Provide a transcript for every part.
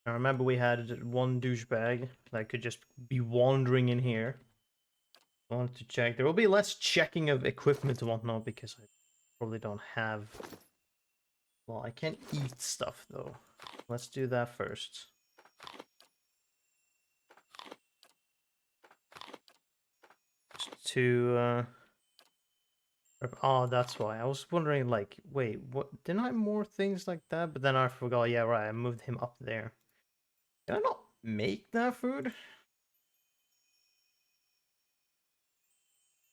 I remember we had one douchebag that could just be wandering in here. I wanted to check. There will be less checking of equipment and whatnot because I probably don't have... Well, I can't eat stuff though. Let's do that first. To oh, that's why. I was wondering, like, wait, what? Didn't I have more things like that? But then I forgot. Yeah, right. I moved him up there. Did I not make that food?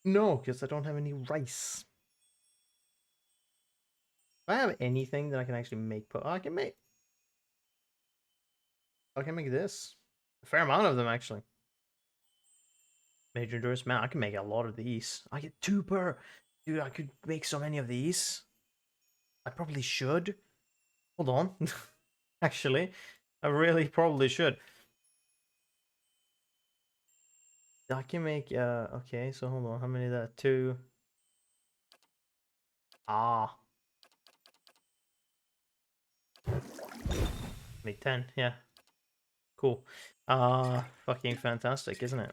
No, because I don't have any rice. Do I have anything that I can actually make? Oh, I can make. I can make this. A fair amount of them, actually. Major endurance. Man, I can make a lot of these. I get 2 per. Dude, I could make so many of these. I probably should. Hold on. Actually, I really probably should. I can make, okay, so hold on. How many is that? 2. Ah. Make 10, yeah. Cool. Fucking fantastic, isn't it?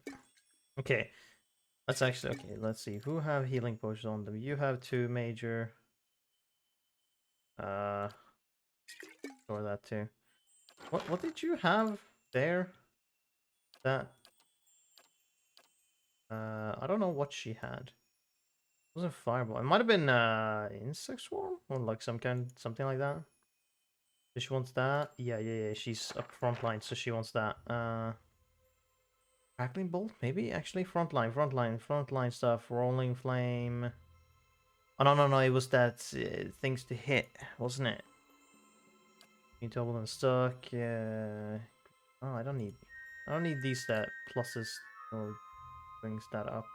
Okay. Let's actually, okay, let's see. Who have healing potions on them? You have 2 major. Or that too. What did you have there? That I don't know what she had. It wasn't fireball. It might have been insect swarm or like something like that. She wants that. Yeah. She's up front line, so she wants that. Crackling bolt, maybe actually frontline stuff. Rolling flame. Oh no! It was that things to hit, wasn't it? Double and stuck. Oh, I don't need these that pluses or brings that up.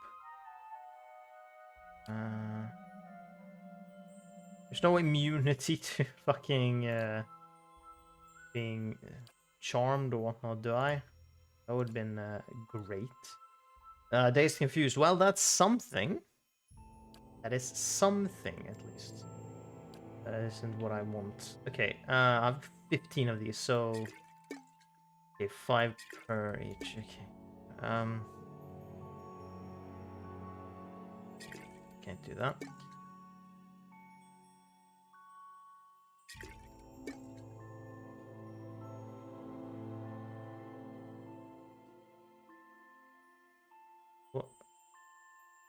There's no immunity to fucking being charmed or whatnot, do I? That would have been great. Dazed Confused. Well, that's something. That is something, at least. That isn't what I want. Okay, I have 15 of these, so... Okay, 5 per each. Okay. Can't do that.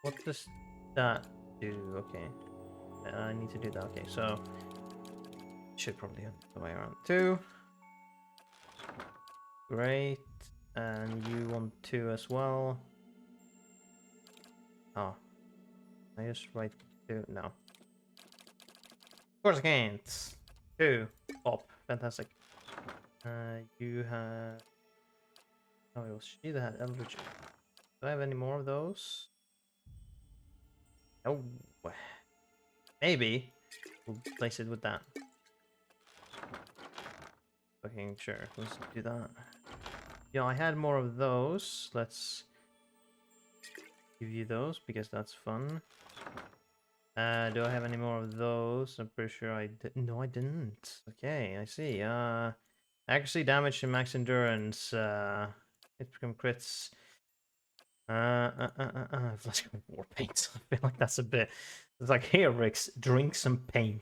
What does that do? Okay. I need to do that. Okay, so... Should probably have the way around too. Great. And you want 2 as well. Oh. I just write 2? No. Of course I can't. 2. Pop. Fantastic. You have... Oh, it was she that had Eldritch. Do I have any more of those? Oh. Maybe. We'll place it with that. Fucking sure. Let's do that. Yeah, I had more of those. Let's give you those because that's fun. Do I have any more of those? I'm pretty sure I did. No, I didn't. Okay, I see. Accuracy, damage, and max endurance. It become crits. Let's go war paint. I feel like that's a bit. It's like, here, Rix, drink some paint.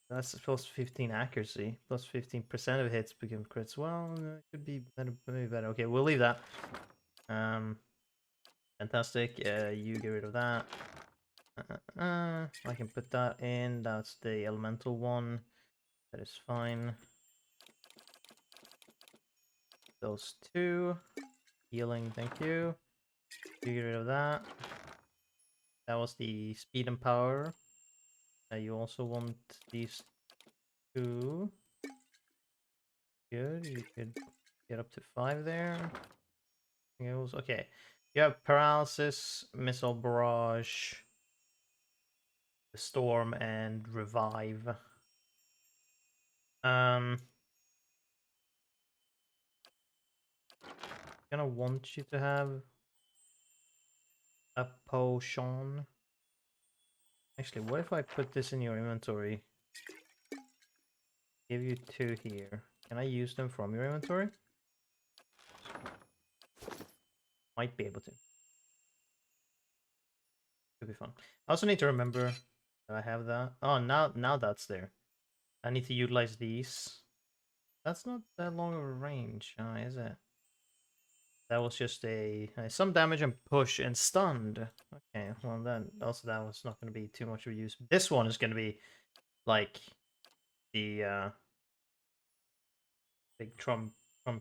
That's plus 15 accuracy, plus 15% of hits become crits. Well, it could be better, maybe better. Okay, we'll leave that. Fantastic. You get rid of that. I can put that in. That's the elemental one. That is fine. Those 2. Healing, thank you. You get rid of that. That was the speed and power. You also want these 2. Good. You could get up to 5 there. Okay. You have paralysis, missile barrage, storm, and revive. Gonna want you to have a potion. Actually, what if I put this in your inventory? Give you 2 here. Can I use them from your inventory? Might be able to. Could be fun. I also need to remember that I have that. Oh, now that's there. I need to utilize these. That's not that long of a range, is it? That was just a some damage and push and stunned. Okay, well then also that was not going to be too much of a use. This one is going to be like the big trump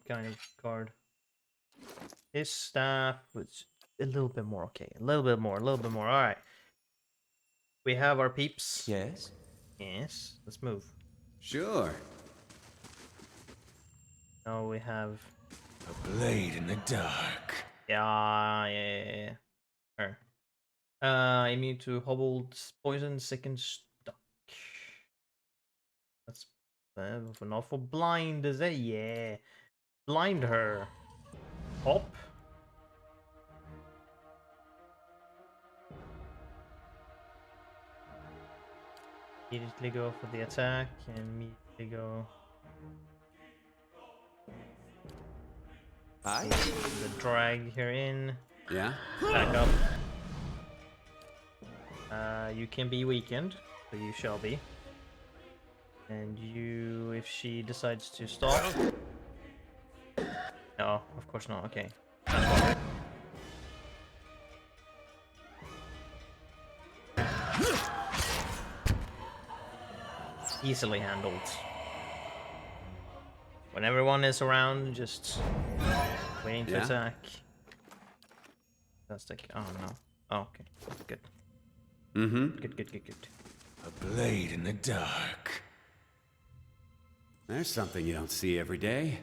kind of card. His staff was a little bit more okay. A little bit more. All right. We have our peeps. Yes? Yes. Let's move. Sure. Now we have A blade in the dark. yeah. Her. Immune to hobbled, poison, sick, and stuck. That's not for blind, is it? Yeah. Blind her. Hop. Immediately go for the attack and immediately go. Aye. The drag here in. Yeah? Back up. You can be weakened, so you shall be. And you, if she decides to stop. No, of course not. Okay. Easily handled. When everyone is around, just waiting to attack. Fantastic. Oh no. Oh, okay. Good. Mm-hmm. Good. A blade in the dark. There's something you don't see every day.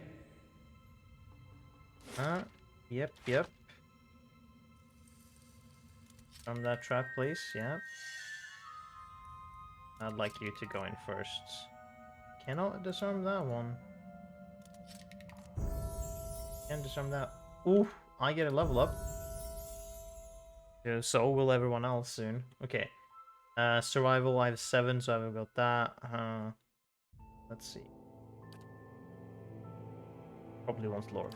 Yep. From that trap, please. Yep. I'd like you to go in first. Cannot disarm that one. Can disarm that. Ooh, I get a level up. Yeah, so will everyone else soon. Okay. Survival, I have 7, so I've got that. Let's see. Probably wants lore.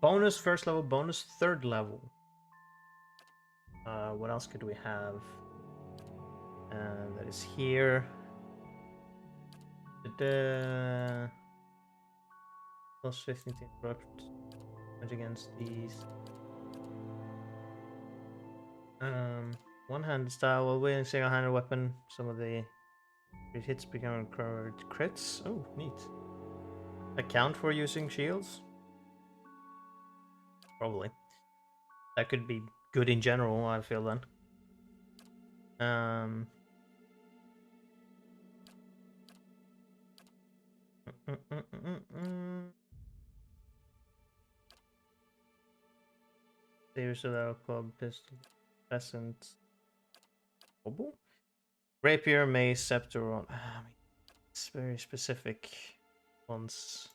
Bonus first level, bonus 3rd level. What else could we have? That is here. Plus 15 to interrupt against these. One-handed style, while wielding single-handed weapon, some of the hits become crits. Oh, neat. Account for using shields? Probably. That could be good in general, I feel then. There's a club, pistol, peasant, bubble, rapier, mace, scepter. It's very specific ones.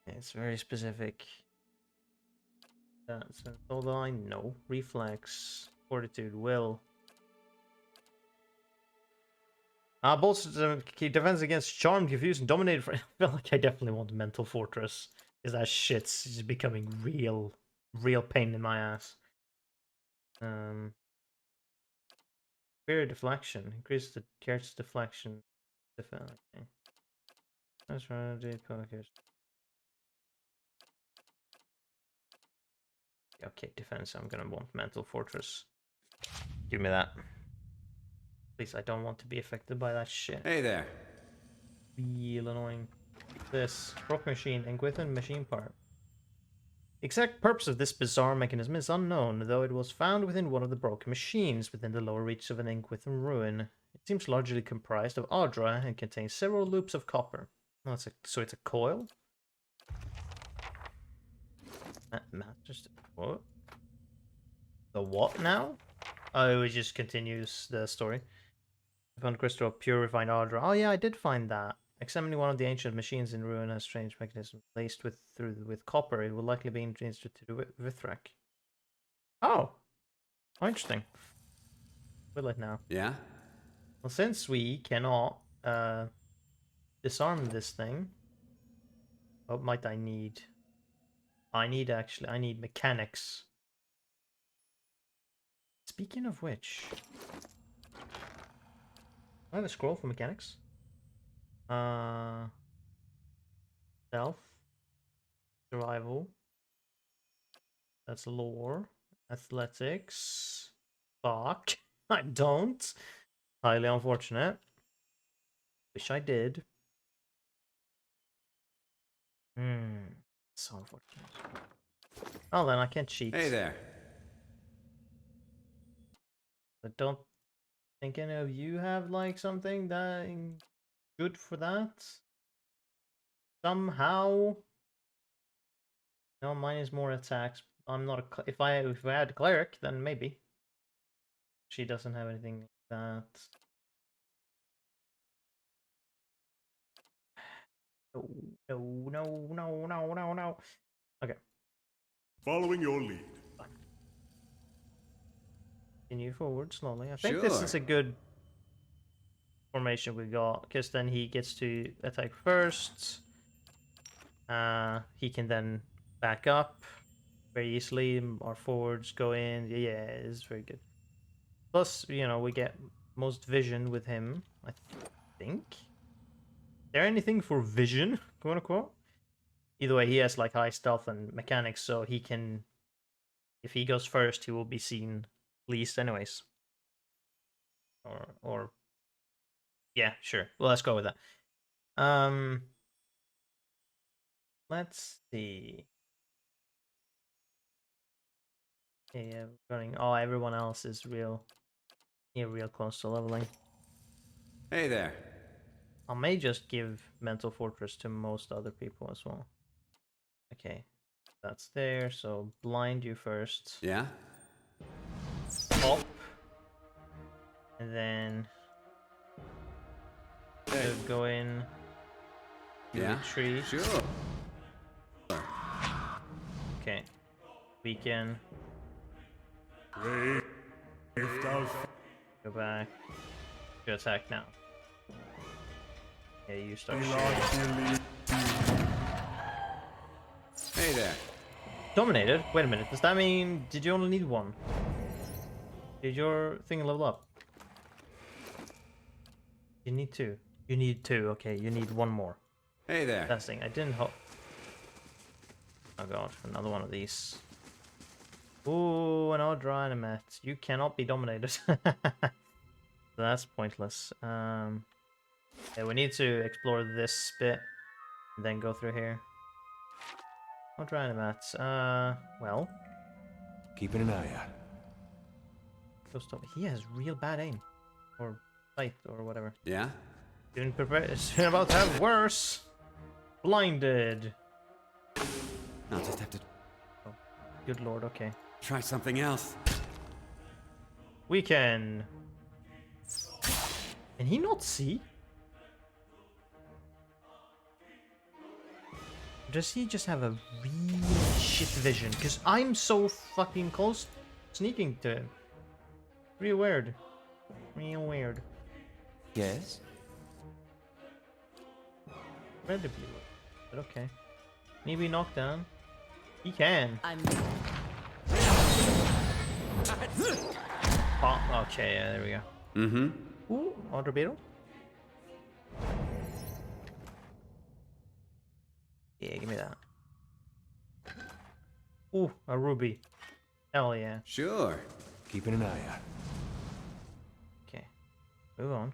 It's very specific. That's hold on. No reflex, fortitude, will. Bolts defense against charmed, confused, and dominated. I feel like I definitely want mental fortress, because that shit's just becoming real pain in my ass. Spirit deflection increases the character's deflection. Okay. That's right. Okay, defense. I'm gonna want mental fortress. Give me that. Please, I don't want to be affected by that shit. Hey there. Real annoying. This broke machine, Engwithan machine part. The exact purpose of this bizarre mechanism is unknown, though it was found within one of the broken machines within the lower reaches of an Engwithan ruin. It seems largely comprised of Ardra and contains several loops of copper. Oh, so it's a coil? Just what? The what now? Oh, it just continues the story. I found crystal of pure refined Ardra. Oh yeah, I did find that. Examining one of the ancient machines in ruin has a strange mechanism laced with copper. It will likely be introduced to the Vithrak. Oh, interesting. Will it now? Yeah? Well, since we cannot disarm this thing, what might I need? I need mechanics. Speaking of which, I have a scroll for mechanics. Stealth, survival. That's lore. Athletics. Fuck. I don't. Highly unfortunate. Wish I did. So unfortunate. Oh, then I can't cheat. Hey there. I don't think any of you have like something that good for that. Somehow. No, mine is more attacks. I'm not a. If I had a cleric, then maybe. She doesn't have anything like that. No. Okay. Following your lead. Continue forward slowly. I think this is a good formation we got, because then he gets to attack first. He can then back up very easily. Our forwards go in. Yeah, it's very good. Plus, you know, we get most vision with him, I think. Is there anything for vision, quote unquote? Either way, he has like high stealth and mechanics, so he can, if he goes first, he will be seen least anyways. Or yeah, sure. Well, let's go with that. Let's see. Yeah, running. Oh, everyone else is real close to leveling. Hey there. I may just give Mental Fortress to most other people as well. Okay, that's there. So blind you first. Yeah? Pop. And then go in. Yeah? Retreat. Sure. Okay. Weaken. Go back. Go attack now. Yeah, you start shooting. Hey there. Dominated? Wait a minute, does that mean... Did you only need one? Did your thing level up? You need two. You need two, okay, you need one more. Hey there. Testing, I didn't hope... Oh god, another one of these. Ooh, an odd Drynamet. You cannot be dominated. That's pointless. Yeah, we need to explore this bit and then go through here. Odd Drynamet. Well. Keeping an eye out. He has real bad aim. Or sight, or whatever. Yeah? Soon about to have worse. Blinded. I'll just have to Oh, good lord, okay. try something else. We can he not see? Does he just have a real shit vision? Because I'm so fucking close sneaking to him. Real weird. Real weird. Yes? Incredibly weird. But okay. Maybe knock down. He can. Oh, okay, yeah, there we go. Mm-hmm. Ooh, Otter Beetle. Yeah, give me that. Ooh, a ruby. Hell yeah. Sure. Keeping an eye out. Okay, move on.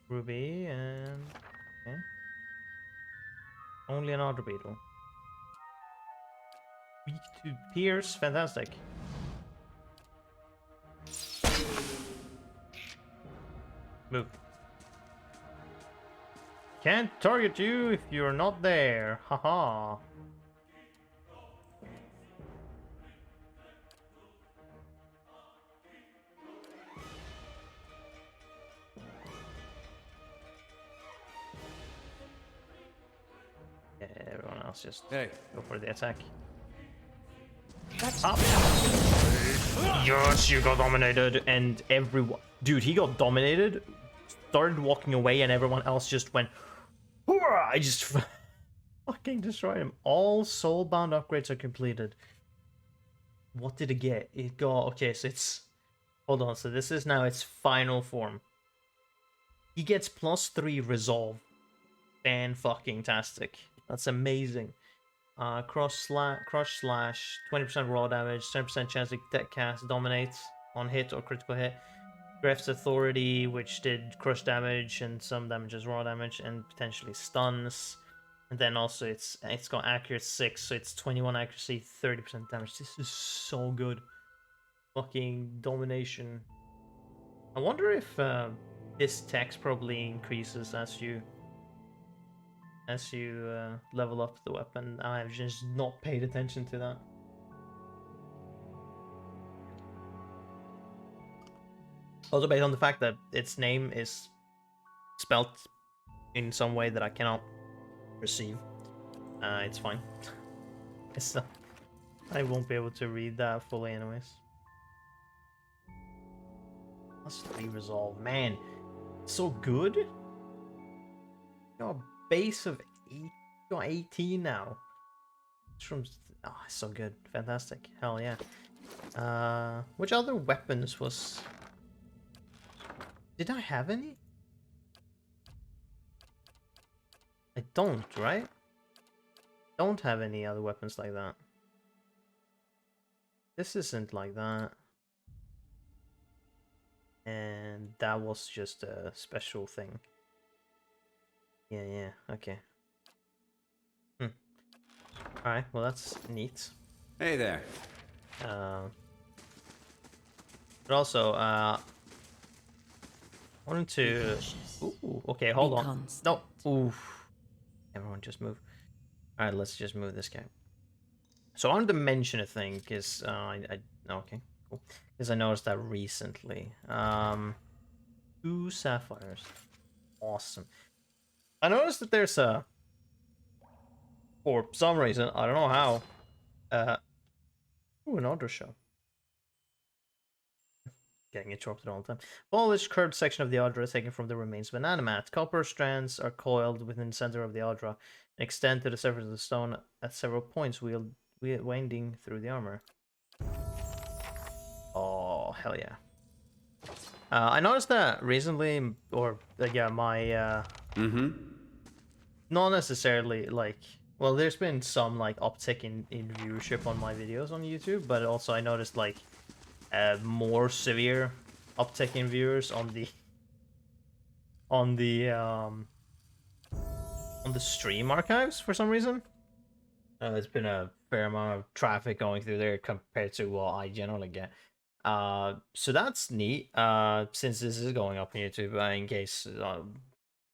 Ruby and... Okay. Only an Otter Beetle. Weak to Pierce, fantastic. Move. Can't target you if you're not there. Haha. Yeah, everyone else just Hey. go for the attack. That's Up. Yes, you got dominated, and everyone... Dude, he got dominated, started walking away, and everyone else just went... Hoorah! I just fucking destroyed him. All soulbound upgrades are completed. What did it get? It got... Okay, so it's... Hold on, so this is now its final form. He gets +3 resolve. Fan-fucking-tastic. That's amazing. Crush slash, 20% raw damage, 10% chance to deck cast, dominate on hit or critical hit. Gref's authority, which did crush damage and some damage as raw damage, and potentially stuns. And then also it's got accurate 6, so it's 21 accuracy, 30% damage. This is so good. Fucking domination. I wonder if this text probably increases as you level up the weapon. I've just not paid attention to that. Also based on the fact that its name is spelt in some way that I cannot receive. It's fine. It's I won't be able to read that fully anyways. +3 resolve. Man, so good. Got a base of 8, got 18 now. It's from... Oh, so good. Fantastic. Hell yeah. Which other weapons was... Did I have any? I don't, right? Don't have any other weapons like that. This isn't like that. And that was just a special thing. Yeah, okay. Alright, well that's neat. Hey there. But also, wanted to... Ooh, okay, hold on. No, oof. Everyone just move. Alright, let's just move this guy. So I wanted to mention a thing, because okay, cool. Because I noticed that recently. 2 sapphires. Awesome. I noticed that there's a... For some reason, I don't know how. Ooh, an auto show. Getting interrupted all the time. Polished curved section of the Audra taken from the remains of an animat. Copper strands are coiled within the center of the Audra and extend to the surface of the stone at several points, winding through the armor. Oh, hell yeah. I noticed that recently, or yeah, my not necessarily like... Well, there's been some like uptick in viewership on my videos on YouTube, but also I noticed like more severe uptick in viewers on the stream archives for some reason. There's been a fair amount of traffic going through there compared to what I generally get. So that's neat. Since this is going up on YouTube, in case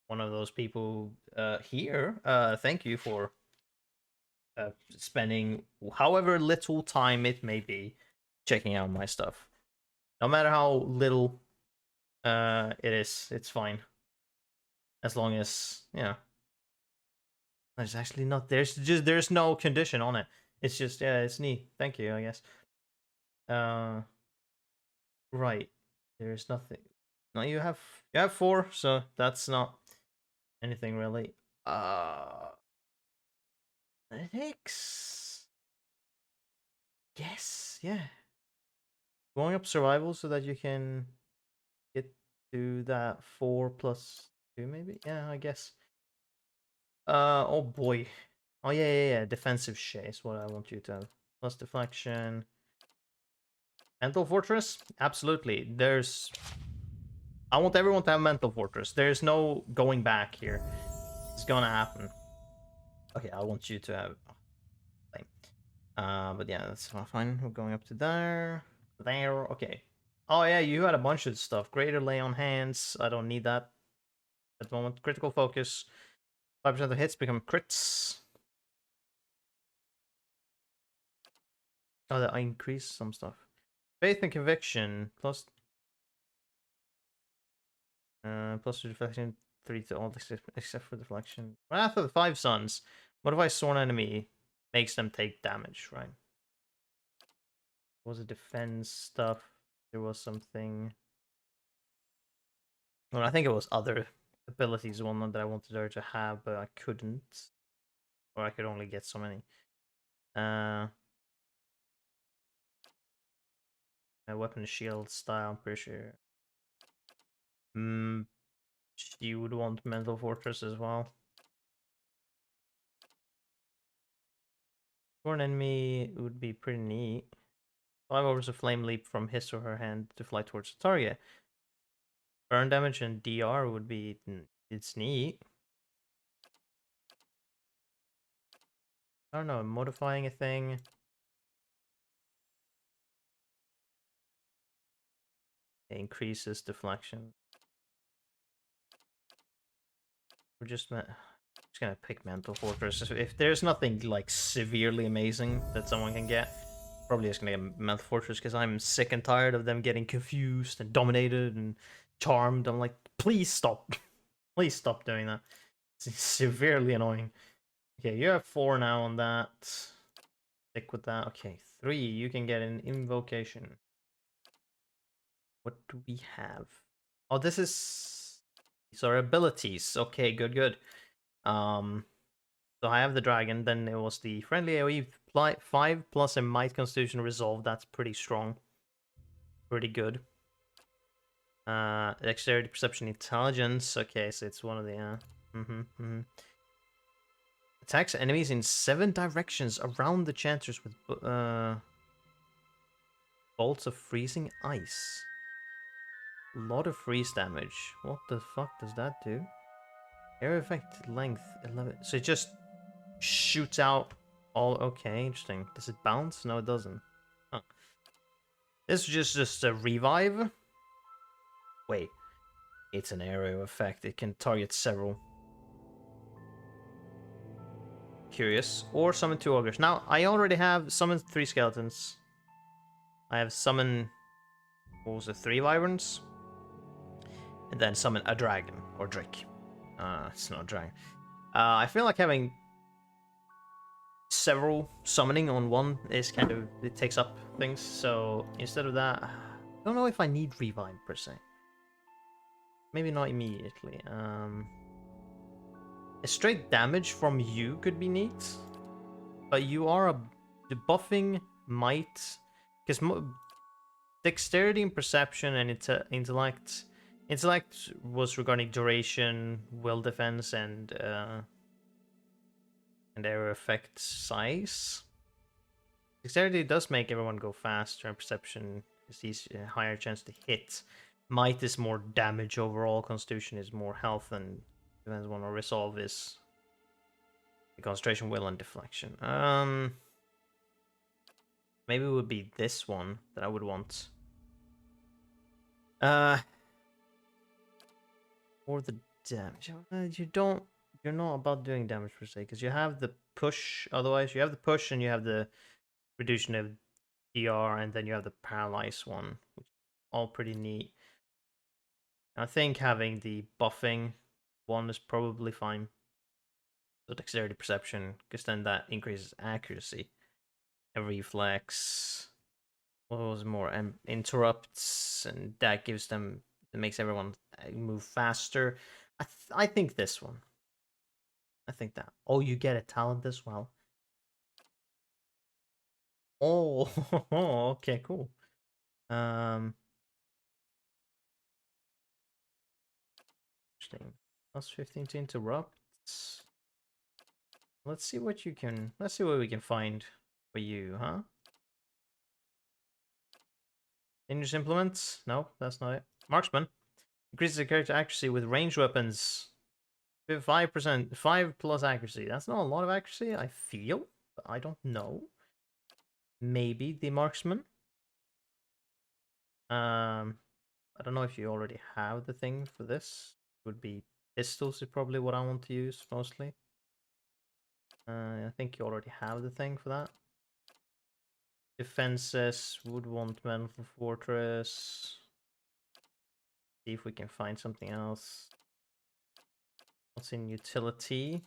one of those people here, thank you for spending however little time it may be checking out my stuff. No matter how little it is, it's fine. As long as, you know, there's actually not, there's no condition on it. It's just, yeah, it's neat. Thank you, I guess. Right. There's nothing. No, you have 4, so that's not anything really. Athletics. Yes, yeah. Going up survival so that you can get to that 4 plus 2 maybe? Yeah, I guess. Oh boy. Oh yeah. Defensive shit is what I want you to have. Plus deflection. Mental Fortress? Absolutely. I want everyone to have Mental Fortress. There's no going back here. It's gonna happen. Okay, I want you to have... but yeah, that's fine. We're going up to there. There, okay. Oh yeah, you had a bunch of stuff. Greater lay on hands. I don't need that at the moment. Critical focus. 5% of hits become crits. Oh, that I increased some stuff. Faith and conviction. Plus 2 deflection. 3 to all except for deflection. Wrath of the 5 Suns. What if I sworn enemy makes them take damage, right? was a defense stuff. There was something. Well, I think it was other abilities, one that I wanted her to have, but I couldn't. Or I could only get so many. A weapon shield style, I'm pretty sure. She would want Mental Fortress as well. For an enemy, it would be pretty neat. 5 hours of flame leap from his or her hand to fly towards the target. Burn damage and DR would be... It's neat. I don't know, modifying a thing. It increases deflection. We're just gonna pick Mental Fortress. If there's nothing like severely amazing that someone can get, probably just gonna get Mental Fortress because I'm sick and tired of them getting confused and dominated and charmed. I'm like, please stop. Please stop doing that. It's severely annoying. Okay, you have 4 now on that. Stick with that. Okay, 3. You can get an invocation. What do we have? Oh, this is... These are abilities. Okay, good, good. So I have the dragon, then it was the friendly AoE 5 plus a might constitution resolve. That's pretty strong. Pretty good. Dexterity, perception, intelligence. Okay, so it's one of the attacks enemies in 7 directions around the chanters with bolts of freezing ice. A lot of freeze damage. What the fuck does that do? Area effect length 11. So it just shoots out all. Okay, interesting. Does it bounce? No, it doesn't. Huh. This is just a revive. Wait, it's an area effect. It can target several. Curious. Or summon 2 ogres. Now, I already have summoned 3 skeletons. I have summoned, what was it, 3 wyverns? And then summon a dragon, or drake. It's not a dragon. I feel like having several summoning on one is kind of, it takes up things. So instead of that, I don't know if I need revive per se. Maybe not immediately. A straight damage from you could be neat, but you are debuffing might, because dexterity and perception and intellect. Intellect was regarding duration, will defense, and area effect size. Dexterity does make everyone go faster, and perception is a higher chance to hit. Might is more damage overall, constitution is more health, and depends on what resolve is. The concentration, will, and deflection. Maybe it would be this one that I would want. Or the damage. You're not about doing damage per se, because you have the push. Otherwise, you have the push and you have the reduction of DR, and then you have the paralyze one, which is all pretty neat. I think having the buffing one is probably fine. So dexterity, perception, because then that increases accuracy. A reflex. What was more? And interrupts, and that gives them. It makes everyone move faster. I think this one. I think that. Oh, you get a talent as well. Oh, okay, cool. Interesting. Plus 15 to interrupt. Let's see what you can. Let's see what we can find for you, huh? Dangerous implements? No, that's not it. Marksman increases the character accuracy with ranged weapons. 5%, 5 plus accuracy. That's not a lot of accuracy, I feel. But I don't know. Maybe the marksman. I don't know if you already have the thing for this. It would be pistols is probably what I want to use mostly. I think you already have the thing for that. Defenses would want Mental Fortress. See if we can find something else. What's in utility?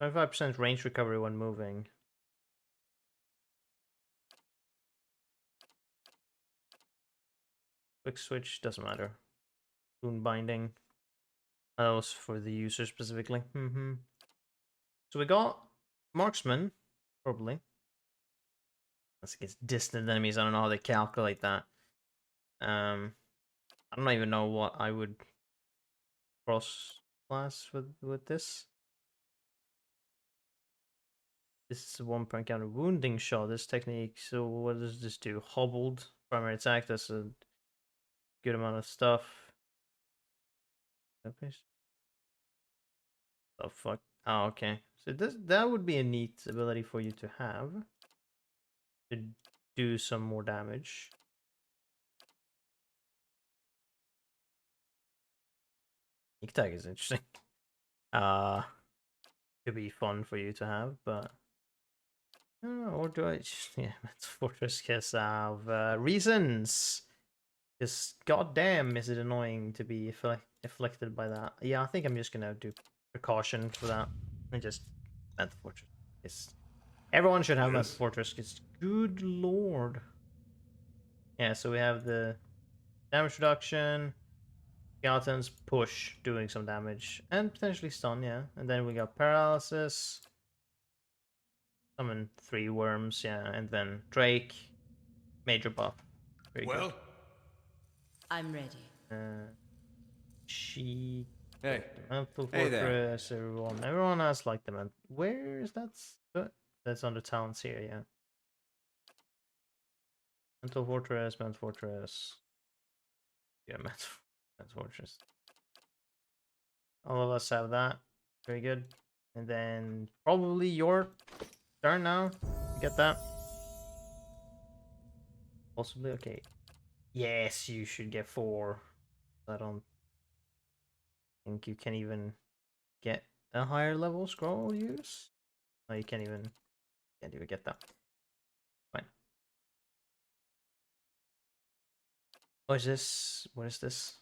25% range recovery when moving. Quick switch, doesn't matter. Wound binding. That was for the user specifically. So we got marksman, probably. That's against distant enemies. I don't know how they calculate that. I don't even know what I would cross class with this. This is a 1 per encounter wounding shot. This technique. So what does this do? Hobbled primary attack. That's a good amount of stuff. Oh fuck. Oh, okay. So that would be a neat ability for you to have. To do some more damage. Sneak tag is interesting. Could be fun for you to have, but or do I just, yeah, Mental Fortress because of reasons. Because goddamn is it annoying to be afflicted by that. Yeah, I think I'm just gonna do precaution for that and just Mental Fortress. Everyone should have Mental Fortress because good lord. Yeah, so we have the damage reduction, skeletons push, doing some damage, and potentially stun, yeah. And then we got paralysis, summon 3 worms, yeah, and then Drake, major buff. Very Well? I'm ready. good. She Hey. Mental Hey there. Fortress, everyone has like the where is that? That's under talents here, yeah. Mental Fortress, Mental Fortress. Yeah, Mental Fortress. All of us have that. Very good. And then probably your turn now. You get that? Possibly, okay. Yes, you should get 4. I don't think you can even get a higher level scroll use. No, you can't even get that. Fine. What is this? What is this?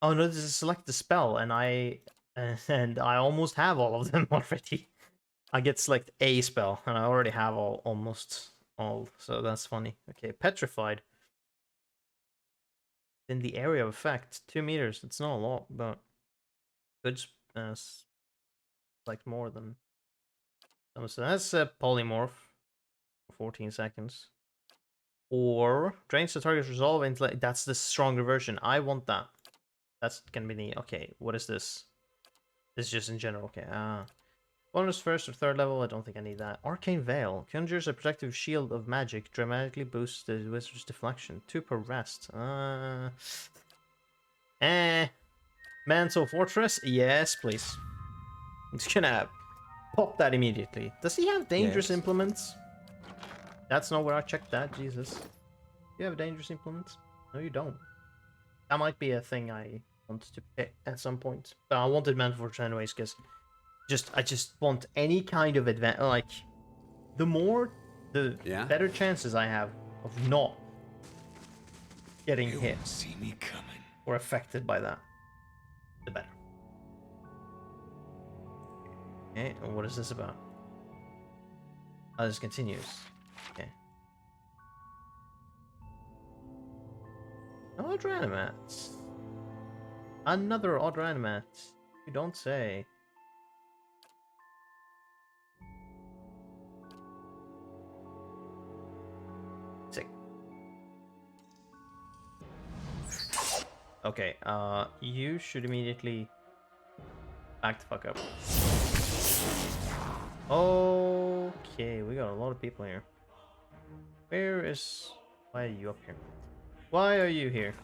Oh no, this is select the spell, and I almost have all of them already. I get select a spell, and I already have almost all, so that's funny. Okay, petrified. In the area of effect, 2 meters. It's not a lot, but could select more than. So that's a polymorph. 14 seconds. Or drains the target's resolve into. That's the stronger version. I want that. That's gonna be the. Okay, what is this? This is just in general. Okay. Bonus 1st or 3rd level. I don't think I need that. Arcane Veil conjures a protective shield of magic. Dramatically boosts the wizard's deflection. 2 per rest. Mental Fortress. Yes, please. I'm just gonna pop that immediately. Does he have dangerous implements? That's not where I checked that. Jesus. You have dangerous implements? No, you don't. That might be a thing I want to pick at some point. But I wanted Mental Fortress anyways, because I just want any kind of advantage. Like, the more, the better chances I have of not getting hit See me coming. or affected by that, the better. Okay, and what is this about? Oh, this continues. Okay. Odd animats. Another odd animat. You don't say. Sick. Okay, you should immediately back the fuck up. Okay, we got a lot of people here. Where is... Why are you up here? Why are you here?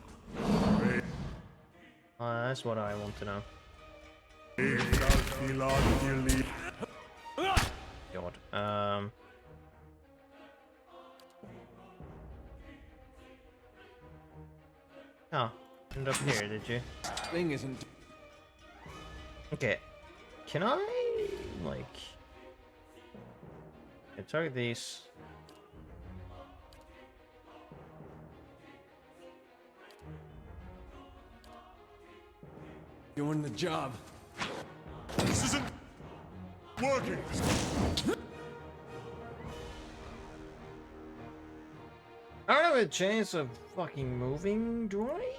That's what I want to know. God. Oh, end up here, did you? Thing isn't. Okay. Can I, like... I target these. Doing the job. This isn't working. I don't know. have a chance of fucking moving, do I?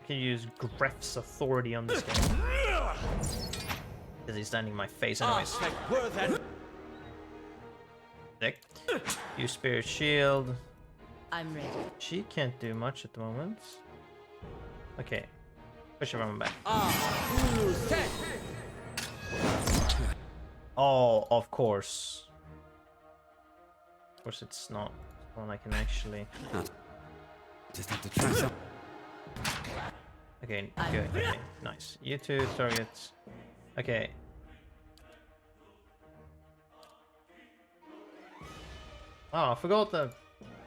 I can use Gref's authority on this guy. Because he's standing in my face anyways. Sick. Use Spirit Shield. I'm ready. She can't do much at the moment. Okay. Push her on back. Oh, of course. Of course it's not one I can actually... Just have to try some. Okay, good. Okay, nice. You two targets. Okay. Oh, I forgot the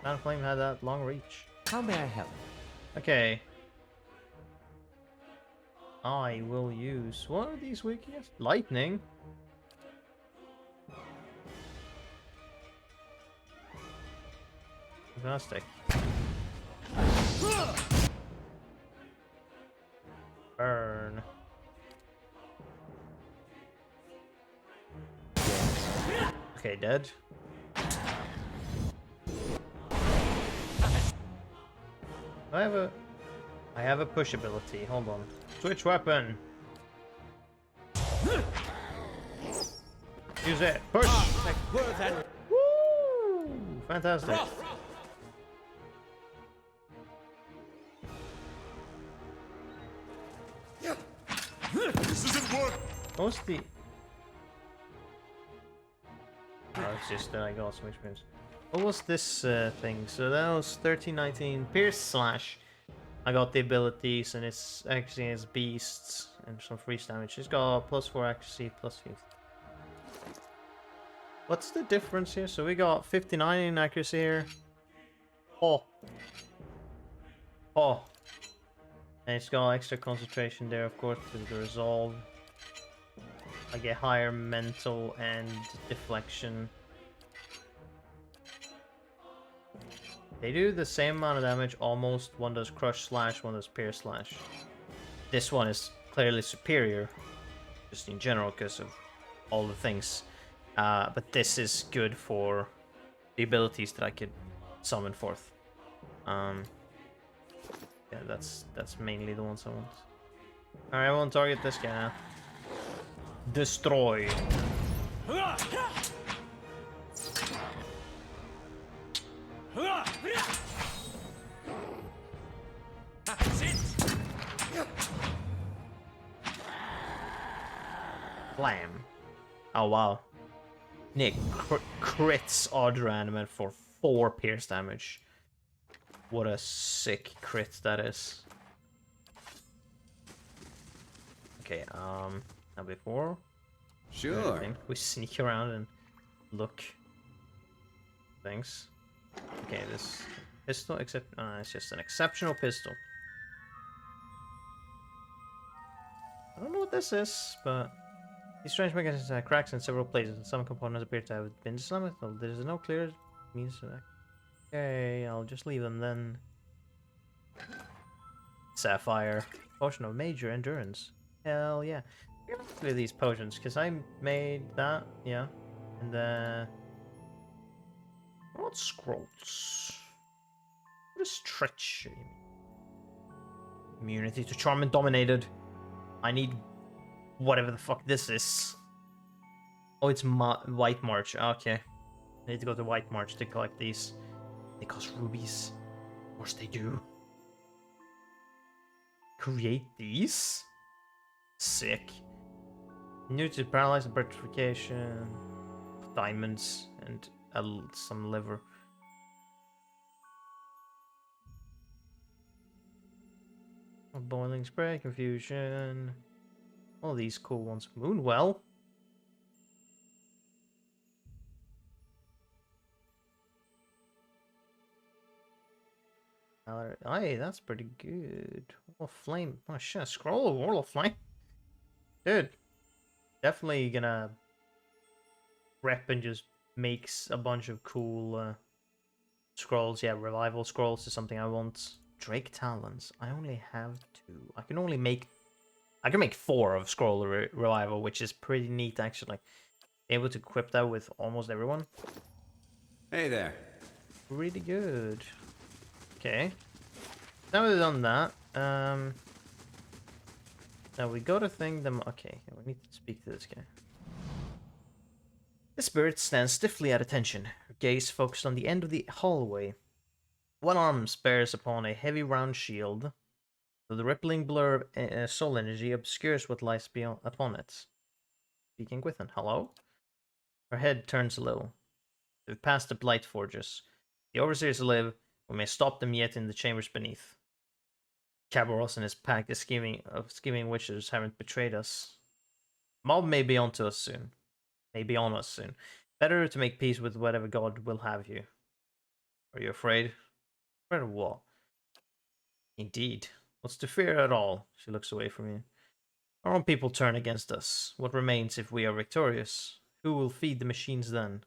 Man of Flame had that long reach. How may I help? Okay. I will use... What are these weak against? Lightning? Fantastic. Burn. Okay, dead. I have a push ability. Hold on. Switch weapon. Use it. Push. Woo! Fantastic. This isn't work. What's the... Oh, it's just that I got some experience. What was this thing? So that was 1319 Pierce Slash. I got the abilities and it's actually as beasts and some freeze damage. It's got +4 accuracy, +50. What's the difference here? So we got 59 in accuracy here. Oh. Oh. And it's got extra concentration there, of course, to the resolve. I get higher mental and deflection. They do the same amount of damage almost. One does Crush Slash, one does Pierce Slash. This one is clearly superior, just in general, because of all the things. But this is good for the abilities that I could summon forth. Yeah, that's mainly the ones I want. Alright, I won't target this guy now. Destroy. Blam. Oh wow. Nick crits Audra Animate for 4 pierce damage. What a sick crit that is. Okay, now before. Sure. We sneak around and look. Things. Okay, this pistol, except it's just an exceptional pistol. I don't know what this is, but these strange mechanisms have cracks in several places, and some components appear to have been dismantled. There's no clear means to that. Okay, I'll just leave them then. Sapphire. Potion of major endurance. Hell yeah. I'm gonna clear these potions, because I made that, yeah. And what scrolls? What is stretch? Immunity to charm and dominated. I need whatever the fuck this is. Oh, it's White March. Okay. I need to go to White March to collect these. They cost rubies. Of course they do. Create these? Sick. New to paralyze and petrification. Diamonds and some liver. A boiling spray, confusion. All these cool ones. Moonwell. Aye, that's pretty good. Wall of Flame. Oh shit, scroll of Wall of Flame. Dude. Definitely gonna rep and just makes a bunch of cool scrolls. Yeah, revival scrolls is something I want. Drake Talons. I only have 2. I can make 4 of scroll revival, which is pretty neat actually. Able to equip that with almost everyone. Hey there. pretty good. Okay. Now we've done that. Now we got to think them. Okay, we need to speak to this guy. The spirit stands stiffly at attention, her gaze focused on the end of the hallway. One arm bears upon a heavy round shield, though the rippling blur of soul energy obscures what lies beyond upon it. Speaking with him. Hello? Her head turns a little. We've passed the Blight Forges. The Overseers live. We may stop them yet in the chambers beneath. Cabaros and his pack of scheming witches haven't betrayed us. Mob may be onto us soon. May be on us soon. Better to make peace with whatever God will have you. Are you afraid? Afraid of what? Indeed. What's to fear at all? She looks away from you. Our own people turn against us. What remains if we are victorious? Who will feed the machines then?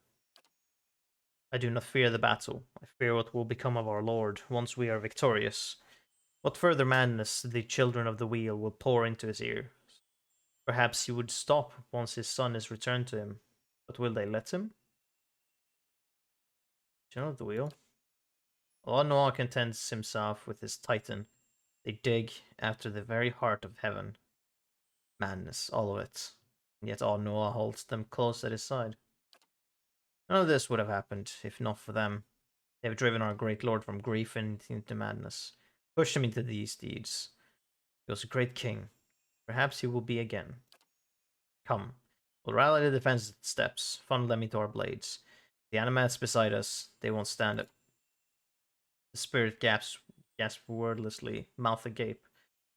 I do not fear the battle. I fear what will become of our Lord once we are victorious. What further madness the children of the wheel will pour into his ears. Perhaps he would stop once his son is returned to him. But will they let him? Children of the wheel? Allah Noah contents himself with his titan. They dig after the very heart of heaven. Madness, all of it. And yet Allah Noah holds them close at his side. None of this would have happened if not for them. They have driven our great Lord from grief and into madness. Pushed him into these deeds. He was a great king. Perhaps he will be again. Come. We'll rally the defensive steps. Funnel them into our blades. The animats beside us, they won't stand it. The spirit gasps wordlessly, mouth agape.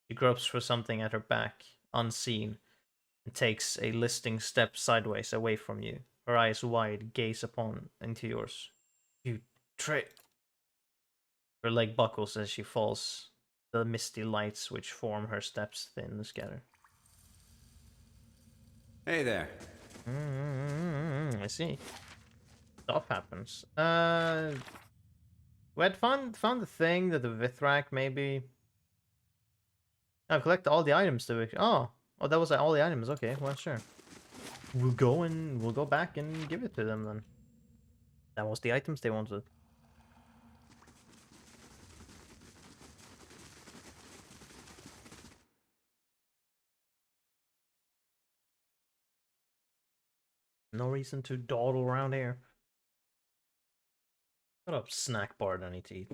She gropes for something at her back, unseen, and takes a listing step sideways away from you. Her eyes wide gaze upon into yours. You Her leg buckles as she falls. The misty lights which form her steps thin and scatter. Hey there. I see. Stuff happens. We had found the thing that the Vithrak maybe. I've collected all the items to. Oh, that was all the items. Okay, well sure. We'll go back and give it to them then. That was the items they wanted. No reason to dawdle around here. What up, snack bar that I need to eat?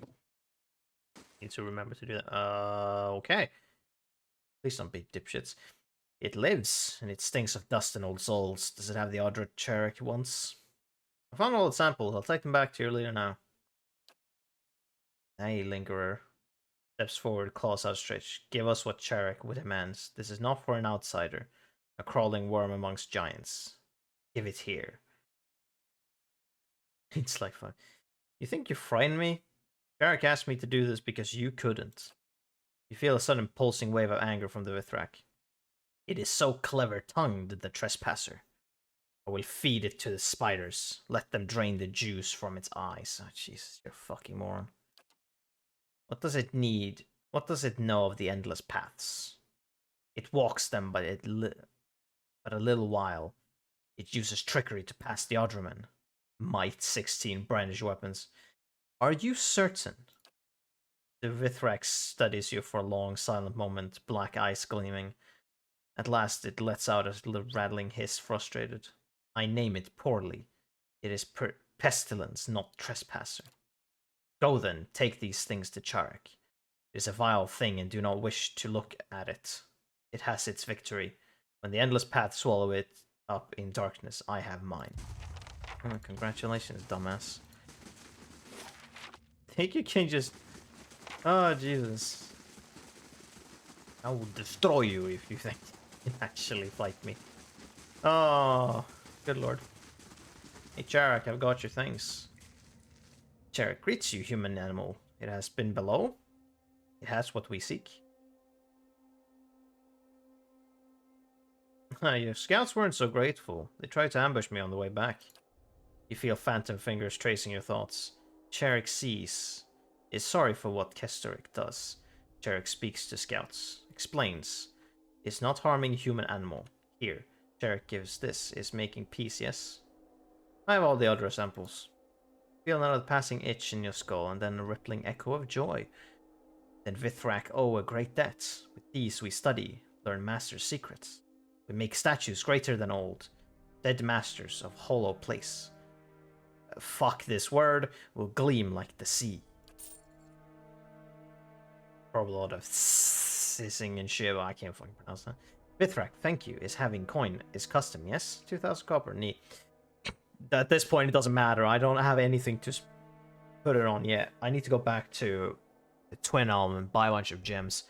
Need to remember to do that. Okay. Please don't be dipshits. It lives, and it stinks of dust and old souls. Does it have the Audra Cherrick once? I found all the samples. I'll take them back to your leader now. Hey, Lingerer. Steps forward, claws outstretched. Give us what Cherrick demands. This is not for an outsider. A crawling worm amongst giants. Give it here. It's like fun. You think you frighten me? Cherrick asked me to do this because you couldn't. You feel a sudden pulsing wave of anger from the Vithrak. It is so clever-tongued, the trespasser. I will feed it to the spiders. Let them drain the juice from its eyes. Oh, Jesus, you're a fucking moron. What does it need? What does it know of the endless paths? It walks them but a little while. It uses trickery to pass the Odderman. Might 16 brandish weapons. Are you certain? The Vithrax studies you for a long, silent moment, black eyes gleaming. At last it lets out a little rattling hiss, frustrated. I name it poorly. It is pestilence, not trespasser. Go then, take these things to Charek. It is a vile thing and do not wish to look at it. It has its victory. When the endless paths swallow it up in darkness, I have mine. Oh, congratulations, dumbass. Think you can just... Oh, Jesus. I will destroy you if you think you can actually fight me. Oh, good lord. Hey, Charek, I've got your things. Charek greets you, human animal. It has been below. It has what we seek. Your scouts weren't so grateful. They tried to ambush me on the way back. You feel phantom fingers tracing your thoughts. Charek sees. Is sorry for what Kesterik does. Charek speaks to scouts. Explains. Is not harming human animal. Here. Charek gives this. Is making peace, yes? I have all the other samples. Feel another passing itch in your skull, and then a rippling echo of joy. Then Vithrak owe a great debt. With these we study, learn master's secrets. We make statues greater than old, dead masters of hollow place. Fuck this word, will gleam like the sea. Probably a lot of sissing and shit, but I can't fucking pronounce that. Vithrak, thank you, is having coin, is custom, yes? 2,000 copper, neat. At this point, it doesn't matter. I don't have anything to put it on yet. I need to go back to the Twin Elm and buy a bunch of gems.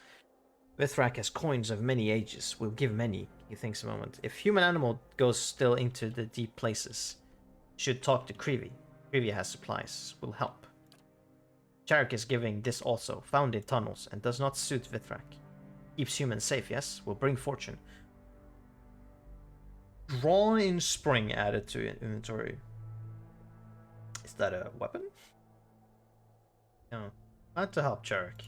Vithrak has coins of many ages. We'll give many. He thinks a moment. If human animal goes still into the deep places, should talk to Krivi. Krivi has supplies. Will help. Charek is giving this also. Found in tunnels and does not suit Vithrak. Keeps humans safe, yes? Will bring fortune. Drawn in spring added to inventory. Is that a weapon? No. Glad to help Charek.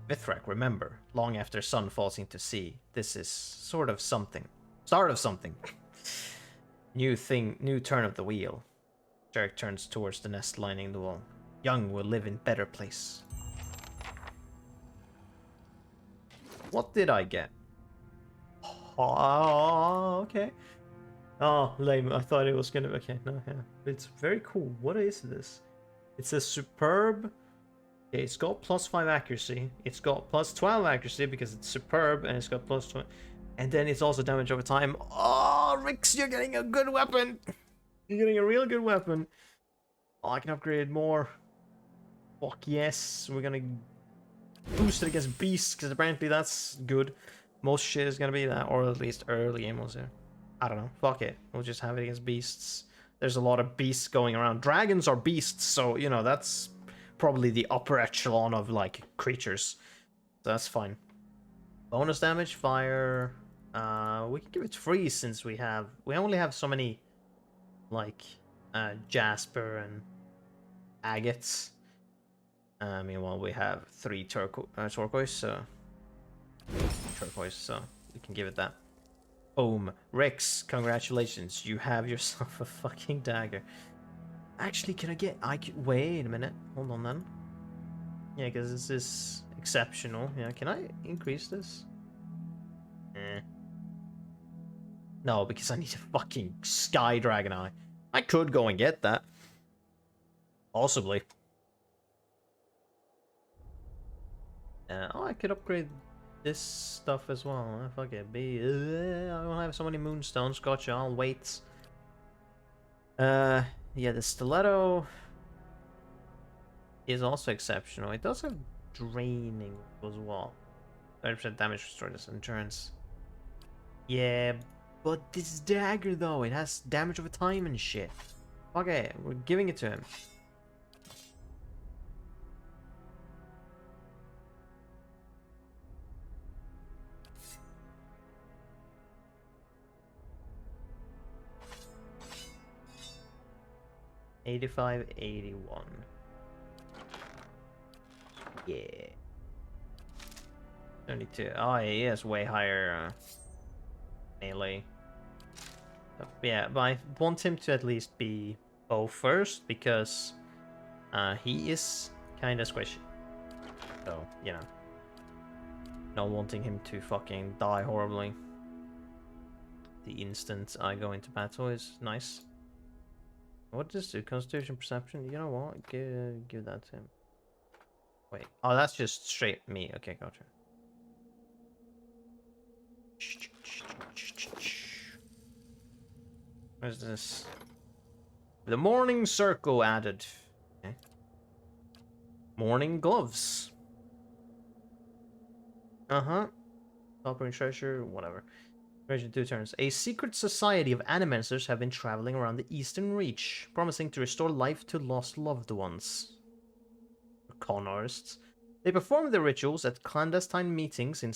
Vithrak, remember, long after sun falls into sea, this is sort of something. Start of something. New turn of the wheel. Charek turns towards the nest lining the wall. Young will live in better place. What did I get? Oh, okay. Oh, lame. I thought it was gonna... Okay, no, yeah. It's very cool. What is this? It's a superb... Okay, it's got +5 accuracy. It's got +12 accuracy because it's superb, and it's got +20. And then it's also damage over time. Oh, Rix, you're getting a good weapon! You're getting a real good weapon. Oh, I can upgrade more. Fuck yes. We're gonna boost it against beasts, because apparently that's good. Most shit is gonna be that, or at least early game was there. I don't know. Fuck it. We'll just have it against beasts. There's a lot of beasts going around. Dragons are beasts, so, you know, that's probably the upper echelon of, like, creatures. So that's fine. Bonus damage, fire. We can give it freeze since we only have so many, like, Jasper and agates. Meanwhile, we have 3 turquoise, so we can give it that. Boom. Rex, congratulations. You have yourself a fucking dagger. Actually, can I get... wait a minute. Hold on then. Yeah, because this is exceptional. Yeah, can I increase this? No, because I need a fucking Sky Dragon Eye. I could go and get that. Possibly. Oh, I could upgrade this stuff as well. Fuck it. I don't have so many moonstones. Gotcha, I'll wait. Yeah, the stiletto is also exceptional. It does have draining as well. 30% damage restored as endurance. Yeah, but this dagger though, it has damage over time and shit. Okay, we're giving it to him. $85, $81. Yeah. 32. Oh, yeah, he has way higher melee. Yeah, but I want him to at least be bow first because he is kind of squishy. So, you know. Not wanting him to fucking die horribly. The instant I go into battle is nice. What does do? Constitution, perception? You know what? Give that to him. Wait. Oh, that's just straight me. Okay, gotcha. What is this? The morning circle added. Okay. Morning gloves. Operating treasure, whatever. 2 turns. A secret society of animancers have been traveling around the Eastern Reach, promising to restore life to lost loved ones. Con artists. They perform their rituals at clandestine meetings in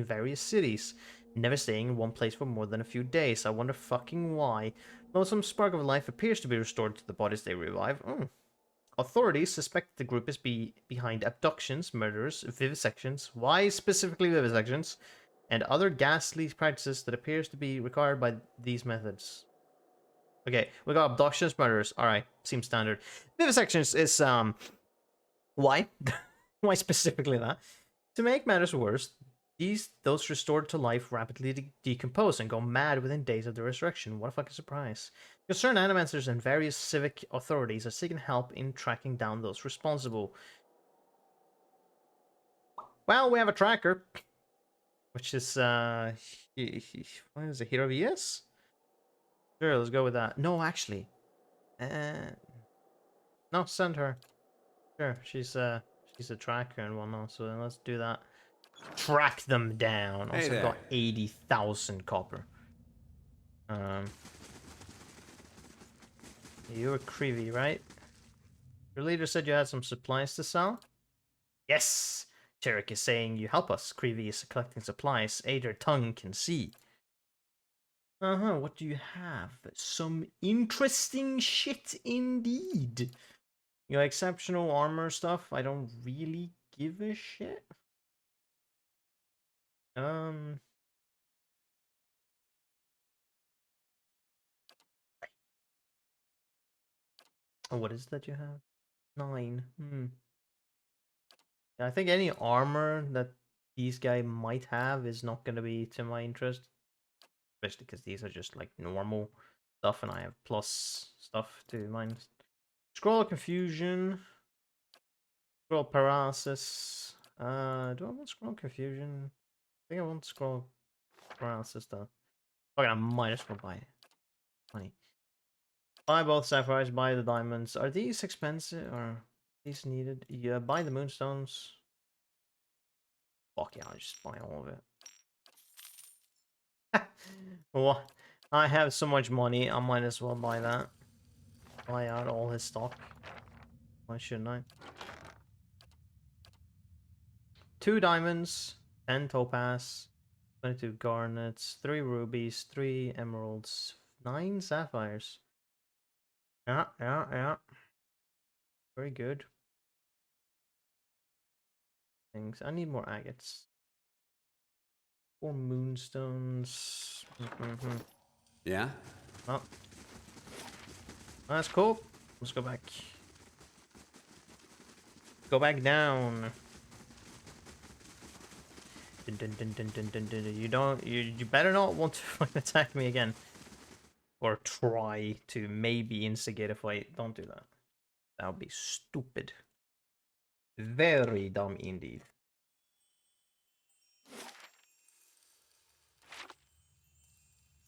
various cities, never staying in one place for more than a few days. I wonder fucking why. Though some spark of life appears to be restored to the bodies they revive. Authorities suspect the group is behind abductions, murders, vivisections. Why specifically vivisections? And other ghastly practices that appears to be required by these methods. Okay, we got abductions, murders. All right, seems standard. Vivisection is why? Why specifically that? To make matters worse, those restored to life rapidly decompose and go mad within days of the resurrection. What a fucking surprise. Concerned animators and various civic authorities are seeking help in tracking down those responsible. Well, we have a tracker, which is what is it, Hero VS? Sure, let's go with that. No, actually. No, send her. Sure, she's a tracker and whatnot, so let's do that. Track them down. Hey Also there. got 80,000 copper. You were Creevy, right? Your leader said you had some supplies to sell? Yes! Tarek is saying you help us. Creevy is collecting supplies. Aid tongue can see. Uh-huh, what do you have? Some interesting shit indeed. You got exceptional armor stuff. I don't really give a shit. Oh, what is that you have? 9. Yeah, I think any armor that these guys might have is not going to be to my interest. Especially because these are just like normal stuff and I have plus stuff to mine. Scroll of Confusion. Scroll of Paralysis. Do I want Scroll of Confusion? I think I want Scroll of Paralysis though. Okay, I might as well buy it. 20. Buy both sapphires, buy the diamonds. Are these expensive or are these needed? Yeah, buy the moonstones. Fuck yeah, I'll just buy all of it. Well, I have so much money, I might as well buy that. Buy out all his stock. Why shouldn't I? 2 diamonds, 10 topaz, 22 garnets, 3 rubies, 3 emeralds, 9 sapphires. Yeah. Very good. Things. I need more agates. 4 moonstones. Yeah? Oh. That's cool. Let's go back. Go back down. You better not want to attack me again. Or try to maybe instigate a fight. Don't do that. That would be stupid. Very dumb indeed.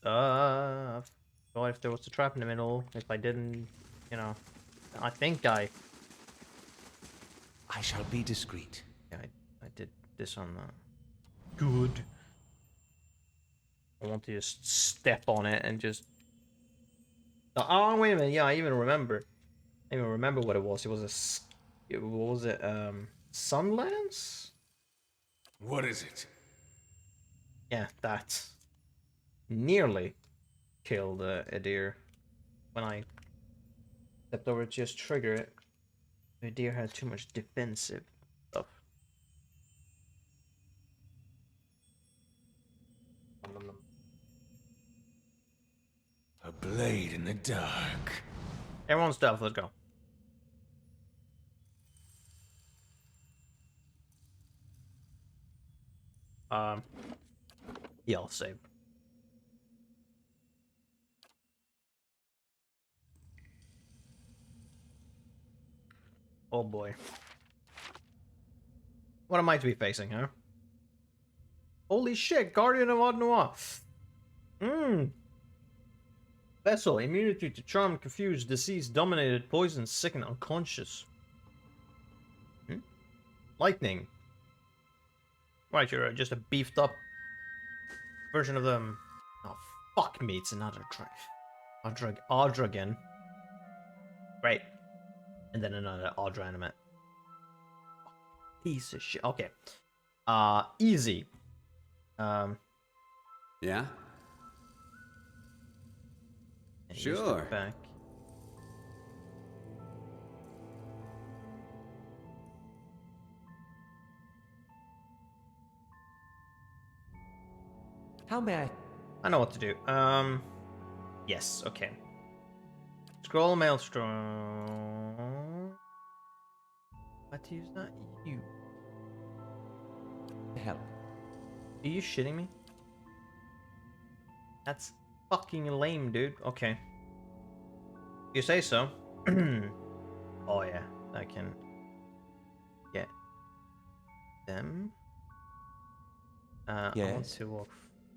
What if there was a trap in the middle? If I didn't, you know, I think I shall be discreet. Yeah, I did disarm that. Good. I want to just step on it and just. Oh, wait a minute. Yeah, I even remember. I even remember what it was. It was what was it? Sunlance? What is it? Yeah, that. Nearly killed a deer when I stepped over to just trigger it. The deer had too much defensive stuff. A blade in the dark. Everyone's stealth, let's go. Yeah, I'll save. Oh boy. What am I to be facing, huh? Holy shit, Guardian of Odd Noir. Vessel, immunity to charm, confused, disease, dominated, poison, sicken, unconscious. Lightning. Right, you're just a beefed up version of them. Oh, fuck me, it's another drug. Audra again. Right. And then another Audra animate. Piece of shit. Okay. Easy. Yeah? Sure. Back. How may I? I know what to do. Yes, okay. Scroll Maelstrom. What use that? You. The hell? Are you shitting me? That's fucking lame, dude. Okay. You say so. Oh yeah, I can get them. I want Yes? to walk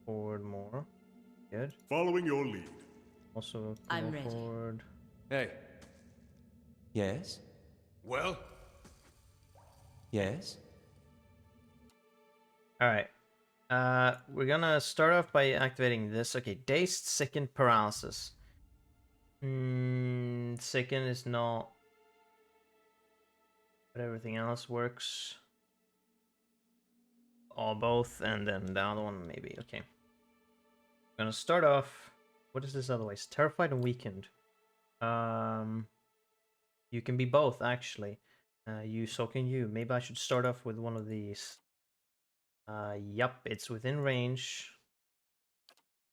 forward more. Good. Following your lead. Also I'm walk ready. forward. Hey. Yes? Well, Yes? Alright. We're gonna start off by activating this. Okay, dazed, sickened, paralysis. Sickened is not, but everything else works. Or both, and then the other one maybe. Okay. I'm gonna start off. What is this otherwise? Terrified and weakened. You can be both actually. So can you. Maybe I should start off with one of these. Yup, it's within range.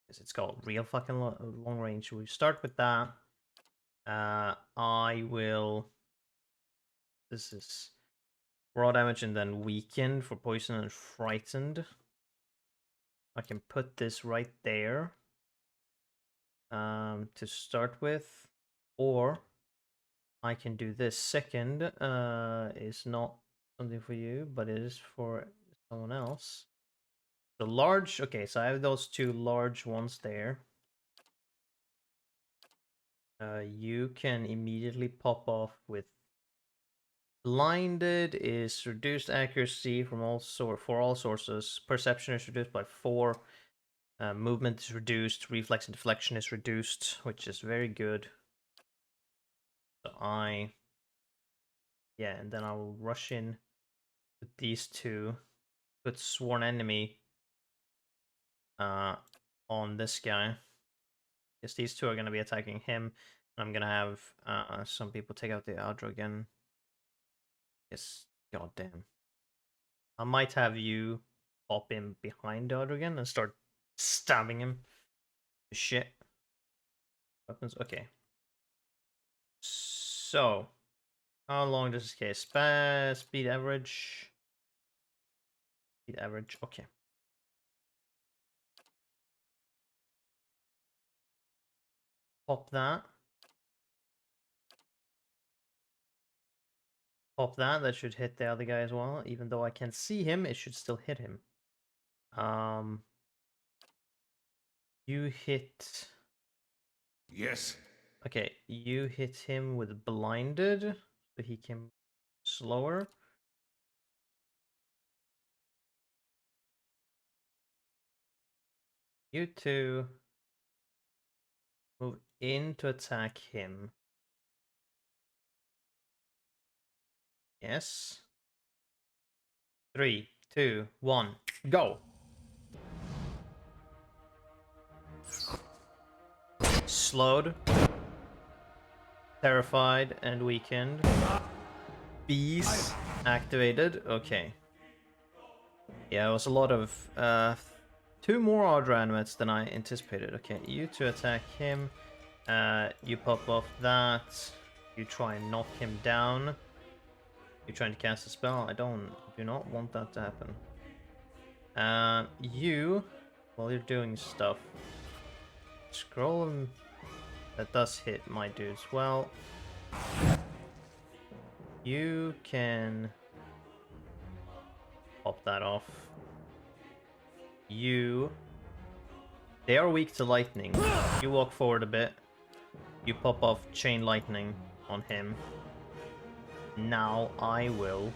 Because it's got real fucking long range. We start with that. I will. This is raw damage and then weakened for poison and frightened. I can put this right there. To start with, or I can do this. Second is not something for you, but it is for someone else. The large, okay, so I have those two large ones there. You can immediately pop off with blinded is reduced accuracy from for all sources. Perception is reduced by 4. Movement is reduced. Reflex and deflection is reduced, which is very good. So yeah, and then I will rush in with these two. Put sworn enemy on this guy. Because these two are going to be attacking him. I'm going to have some people take out the Adro again. Yes, goddamn. I might have you pop in behind the Adro again and start stabbing him. Shit. Weapons, okay. So, how long does this case? Speed average. Speed average, okay. Pop that. Pop that. That should hit the other guy as well. Even though I can't see him, it should still hit him. You hit. yes. Okay, you hit him with blinded, so he can slower. You two move in to attack him. Yes. 3, 2, 1, go. Slowed, terrified, and weakened. Beast activated. Okay. Yeah, it was a lot of 2 more Ardra animates than I anticipated. Okay, you two attack him. You pop off that. You try and knock him down. You're trying to cast a spell. I do not want that to happen. While you're doing stuff, scroll him. That does hit my dudes. Well, you can pop that off. They are weak to lightning. You walk forward a bit. You pop off chain lightning on him. Now I will.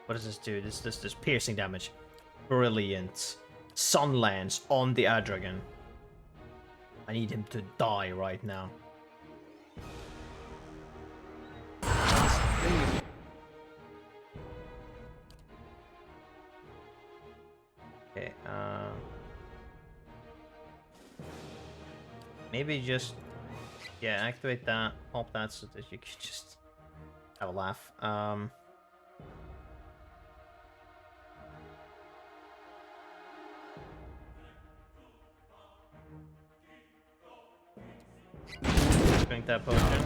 What does this do? This piercing damage. Brilliant. Sun lands on the Adragon. I need him to die right now. Okay, maybe just, yeah, activate that, pop that so that you can just have a laugh. Drink that potion.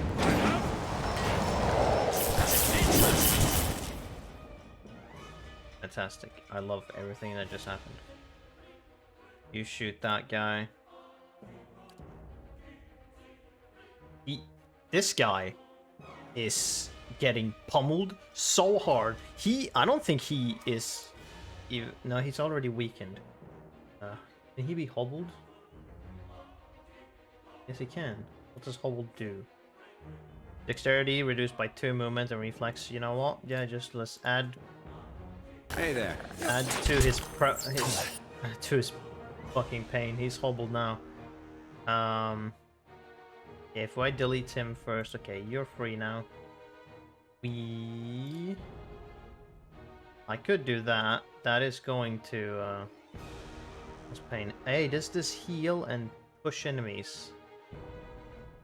Fantastic. I love everything that just happened. You shoot that guy. This guy is getting pummeled so hard. I don't think he is... No, he's already weakened. Can he be hobbled? Yes, he can. What does hobbled do? Dexterity reduced by 2 movement and reflex. You know what? Yeah, just let's add... Hey there. Add to his to his fucking pain. He's hobbled now. If I delete him first, okay, you're free now. I could do that. That is going to cause pain. Hey, does this heal and push enemies?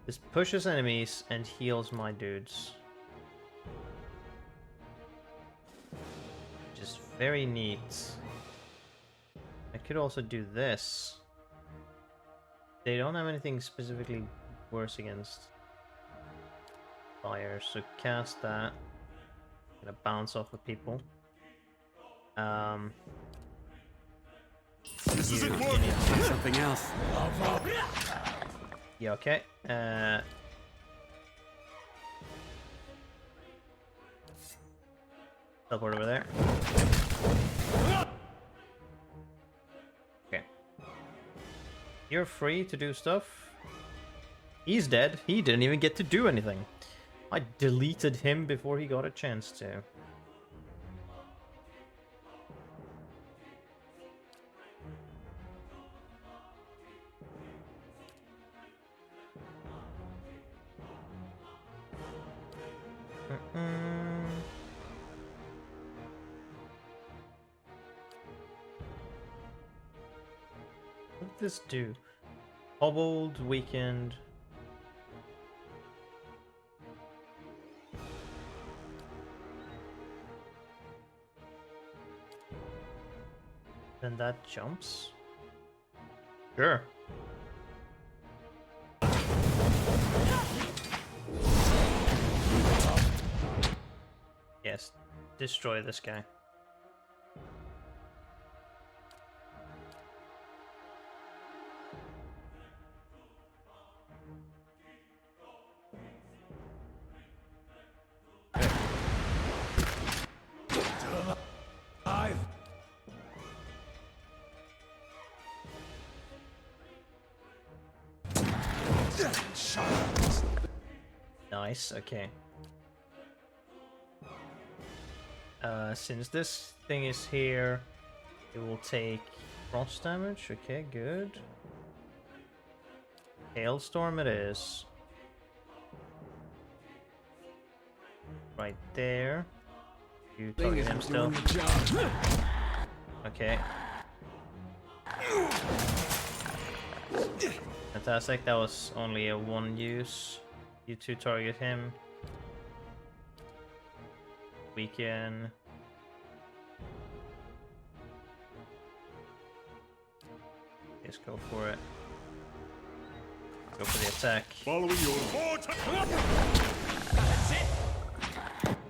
This pushes enemies and heals my dudes. Which is very neat. I could also do this. They don't have anything specifically worse against fire, so cast that. Gonna bounce off of people. This isn't working. Something else. Yeah, okay. Teleport over there. Okay. You're free to do stuff. He's dead. He didn't even get to do anything. I deleted him before he got a chance to. What did this do? Hobbled, weakened. Then that jumps. Sure. Yes, destroy this guy. Nice, okay. Since this thing is here, it will take frost damage. Okay, good. Hailstorm it is. Right there. You target him still. Okay. Fantastic, that was only a 1 use. You two target him. Weaken. Just go for it. Go for the attack. Following your order.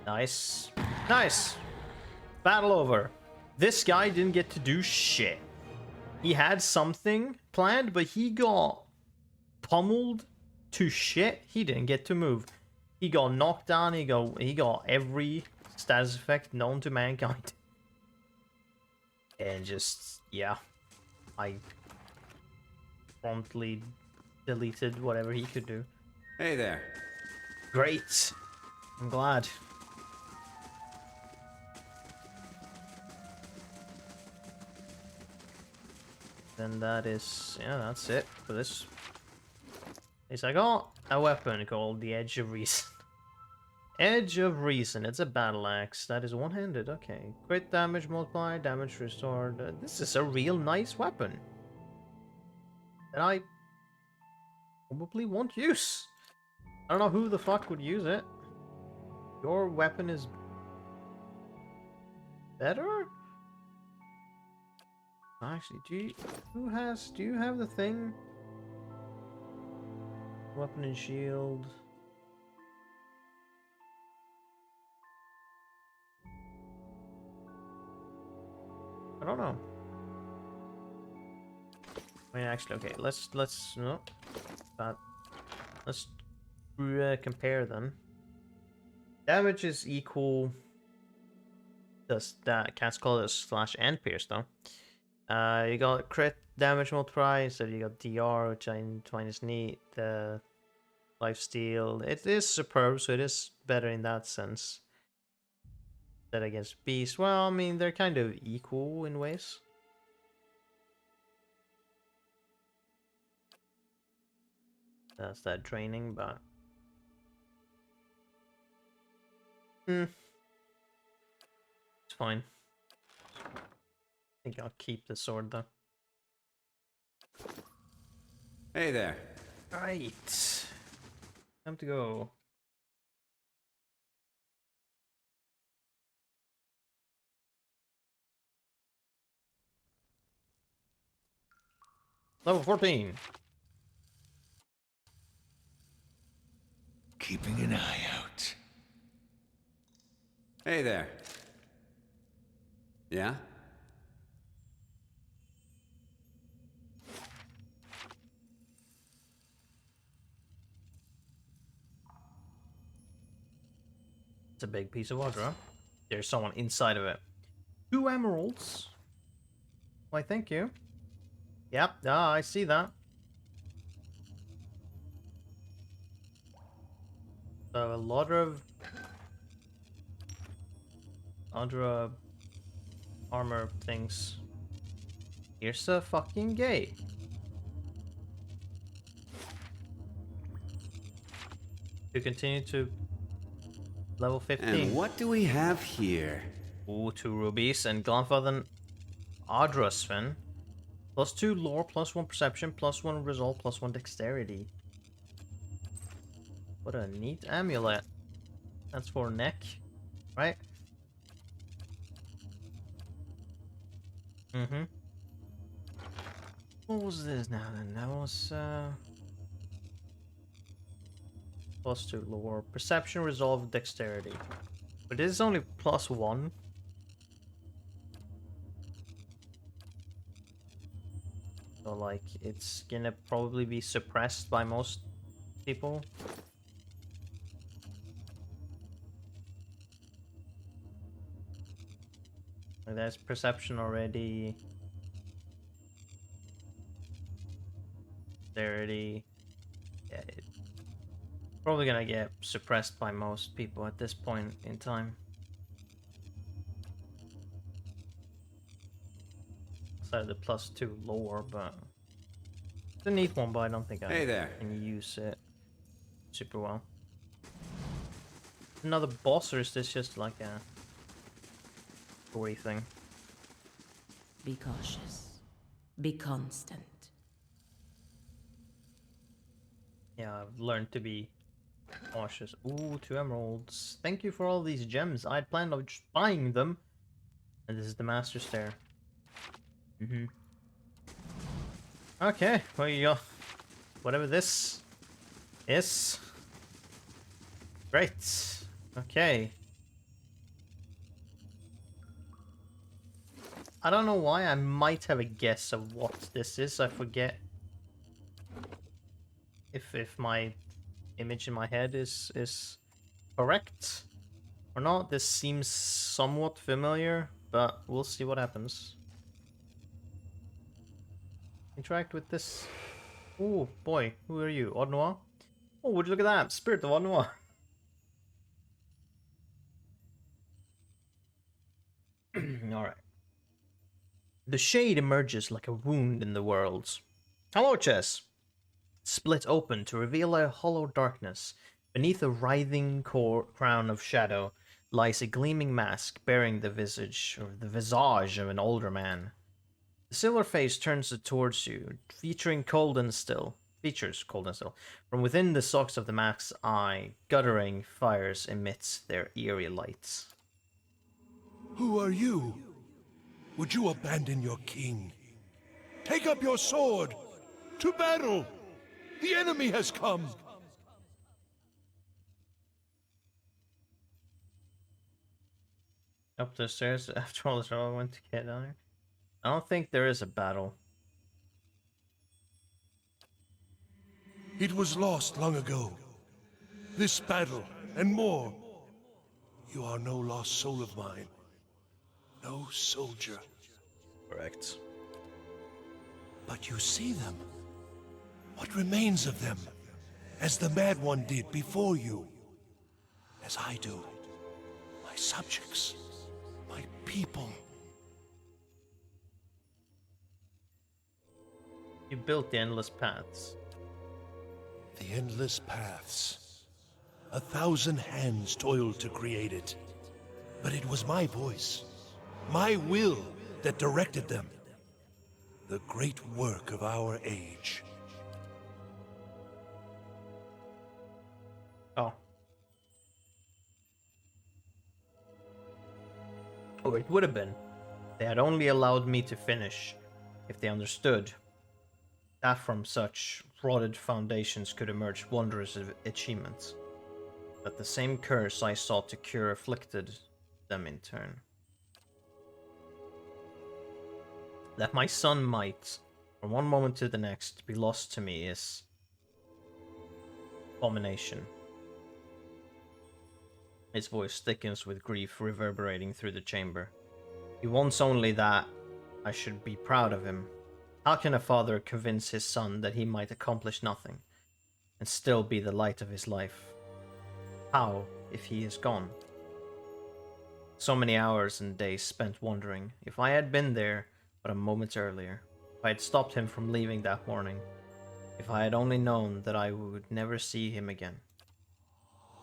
Nice. Nice! Battle over. This guy didn't get to do shit. He had something planned, but he got pummeled to shit. He didn't get to move. He got knocked down. He got every status effect known to mankind. And just, yeah. I promptly deleted whatever he could do. Hey there. Great. I'm glad. Then that is, yeah, that's it for this. At least I got a weapon called the Edge of Reason. Edge of Reason. It's a battle axe that is one-handed. Okay. Crit damage multiplied, damage restored. This is a real nice weapon that I probably won't use. I don't know who the fuck would use it. Your weapon is better? Actually, do you have the thing Weapon and shield. I don't know. I mean, actually, okay. Let's no, but let's compare them. Damage is equal. Does that can't call it slash and pierce though? You got crit damage multiplier, so you got DR, which I find is neat. Lifesteal, it is superb, so it is better in that sense. That against beast, well, I mean they're kind of equal in ways. That's that draining, but it's fine. I think I'll keep the sword though. Hey there. Right. Time to go. Level 14. Keeping an eye out. Hey there. Yeah? It's a big piece of water, huh? There's someone inside of it. 2 emeralds. Why, thank you. Yep, I see that. So a lot of other armor things. Here's a fucking gate. To continue to level 15. And what do we have here? Ooh, 2 rubies and Glanfathan Adrasfen. +2 lore, +1 perception, +1 resolve, +1 dexterity. What a neat amulet. That's for neck, right? Mm-hmm. What was this now then? That was +2 lore. Perception, resolve, dexterity. But this is only +1. So like it's gonna probably be suppressed by most people. Like there's perception already. Dexterity. Yeah, it's probably gonna get suppressed by most people at this point in time. So the +2 lore, but it's a neat one, but I don't think I can use it super well. Another boss, or is this just like a story thing? Be cautious. Be constant. Yeah, I've learned to be cautious. Ooh, 2 emeralds. Thank you for all these gems. I had planned on just buying them. And this is the master stair. Okay, well you go. Whatever this is. Great. Okay. I don't know why, I might have a guess of what this is. I forget if my image in my head is correct or not. This seems somewhat familiar, but we'll see what happens. Interact with this. Oh boy, who are you? Odd Noir? Oh, would you look at that? Spirit of Odd Noir. Alright. The shade emerges like a wound in the world. Hello, Chess! Split open to reveal a hollow darkness. Beneath a writhing crown of shadow lies a gleaming mask bearing the visage of an older man. The silver face turns towards you, features cold and still. From within the sockets of the mask's eye, guttering fires emit their eerie lights. Who are you? Would you abandon your king? Take up your sword! To battle! The enemy has come! Up the stairs after all this I went to get down here. I don't think there is a battle. It was lost long ago. This battle, and more. You are no lost soul of mine. No soldier. Correct. But you see them. What remains of them? As the Mad One did before you. As I do. My subjects. My people. You built the endless paths. The endless paths. 1,000 hands toiled to create it. But it was my voice, my will, that directed them. The great work of our age. Oh. Oh, it would have been. They had only allowed me to finish, if they understood that from such rotted foundations could emerge wondrous achievements. That the same curse I sought to cure afflicted them in turn. That my son might, from one moment to the next, be lost to me is abomination. His voice thickens with grief reverberating through the chamber. He wants only that I should be proud of him. How can a father convince his son that he might accomplish nothing, and still be the light of his life? How, if he is gone? So many hours and days spent wondering. If I had been there but a moment earlier, if I had stopped him from leaving that morning, if I had only known that I would never see him again.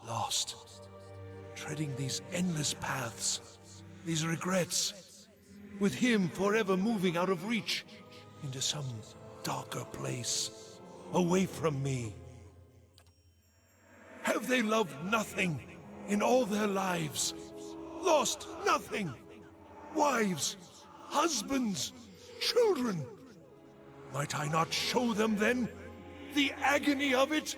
Lost. Treading these endless paths. These regrets. With him forever moving out of reach. Into some darker place. Away from me. Have they loved nothing in all their lives? Lost nothing? Wives, husbands, children? Might I not show them then the agony of it?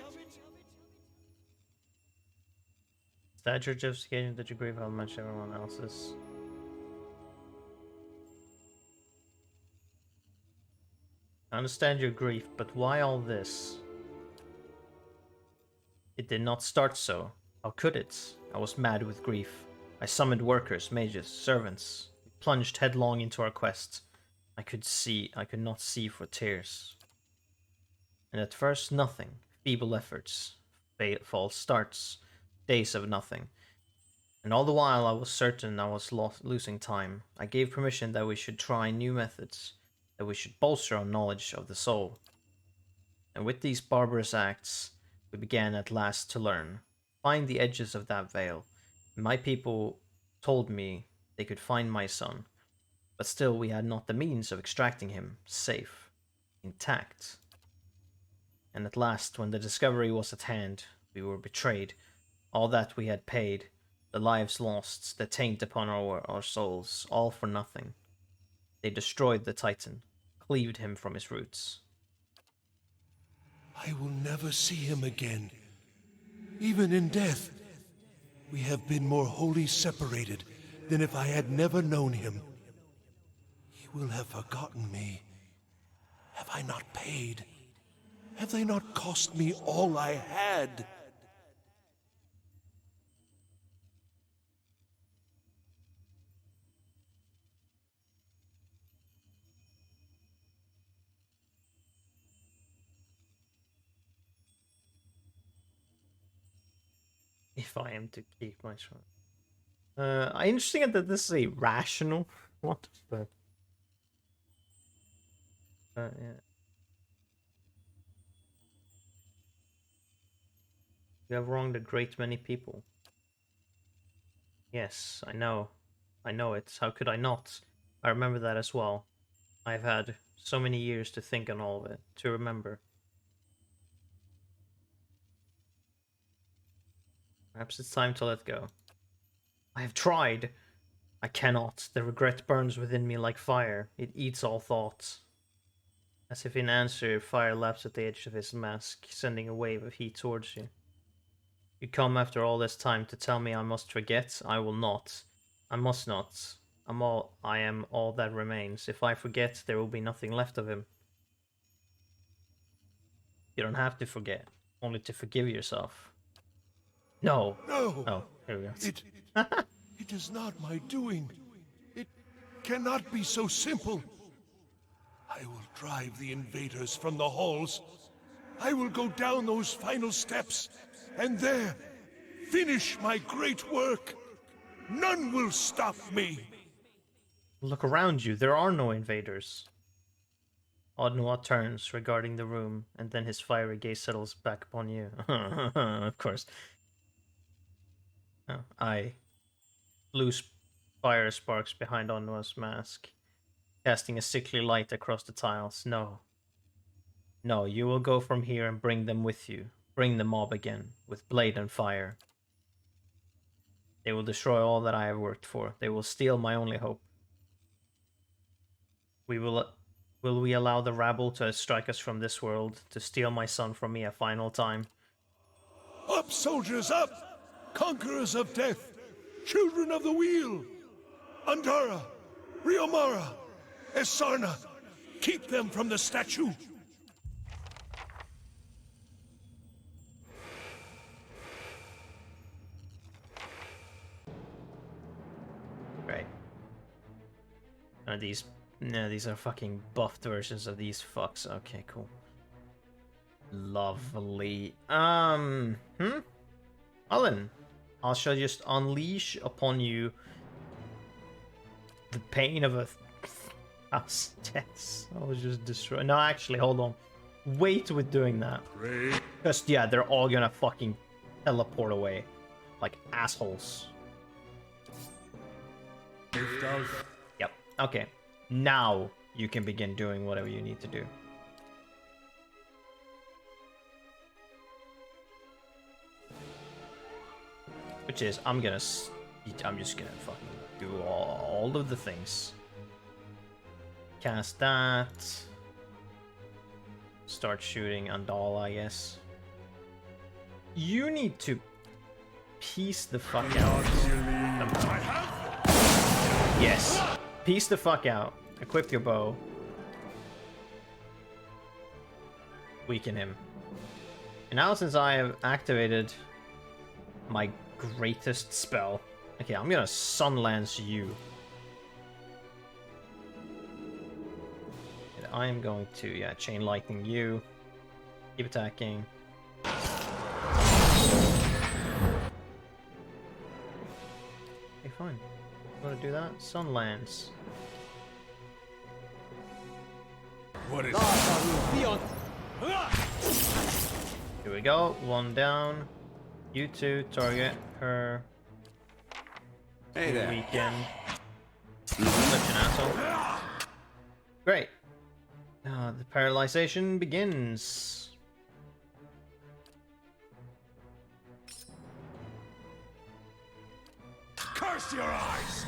Is that your justification that you grieve how much everyone else is? I understand your grief, but why all this? It did not start so. How could it? I was mad with grief. I summoned workers, mages, servants. We plunged headlong into our quest. I could not see for tears. And at first nothing. Feeble efforts. False starts. Days of nothing. And all the while I was certain I was losing time. I gave permission that we should try new methods. That we should bolster our knowledge of the soul. And with these barbarous acts, we began at last to learn. Find the edges of that veil. My people told me they could find my son. But still we had not the means of extracting him safe, intact. And at last, when the discovery was at hand, we were betrayed. All that we had paid, the lives lost, the taint upon our souls, all for nothing. They destroyed the Titan, cleaved him from his roots. I will never see him again. Even in death, we have been more wholly separated than if I had never known him. He will have forgotten me. Have I not paid? Have they not cost me all I had? If I am to keep my son. Interesting that this is a rational one, but yeah. You have wronged a great many people. Yes, I know. I know it. How could I not? I remember that as well. I've had so many years to think on all of it, to remember. Perhaps it's time to let go. I have tried. I cannot. The regret burns within me like fire. It eats all thoughts. As if in answer, fire laps at the edge of his mask, sending a wave of heat towards you. You come after all this time to tell me I must forget. I will not. I must not. I am all that remains. If I forget, there will be nothing left of him. You don't have to forget, only to forgive yourself. No. No! Oh, here we go. It is not my doing. It cannot be so simple. I will drive the invaders from the halls. I will go down those final steps, and there, finish my great work. None will stop me. Look around you. There are no invaders. Oddnoir turns regarding the room, and then his fiery gaze settles back upon you. Of course. Oh, I loose fire sparks behind Oddnoir's mask, casting a sickly light across the tiles. No. No, you will go from here and bring them with you. Bring the mob again, with blade and fire. They will destroy all that I have worked for. They will steal my only hope. Will we allow the rabble to strike us from this world, to steal my son from me a final time? Up, soldiers, up! Conquerors of death! Children of the wheel! Andara! Riomara! Esarna! Keep them from the statue! Right. These... No, these are fucking buffed versions of these fucks. Okay, cool. Lovely. Well then, I shall just unleash upon you the pain of a thousand deaths. I was just destroyed. No, actually, hold on. Wait with doing that. Because, yeah, they're all gonna fucking teleport away. Like assholes. Yep, okay. Now you can begin doing whatever you need to do. Which is, I'm just gonna fucking do all of the things. Cast that. Start shooting Andala, I guess. You need to piece the fuck out. Yes. Piece the fuck out. Equip your bow. Weaken him. And now since I have activated my greatest spell. Okay, I'm gonna Sunlance you. And I'm going to, yeah, Chain Lightning you. Keep attacking. Okay, fine. I'm gonna do that. Sunlance. What is Here we go. One down. You two target her. Hey there. Weekend. Such an asshole. Great. Now the paralyzation begins. Curse your eyes!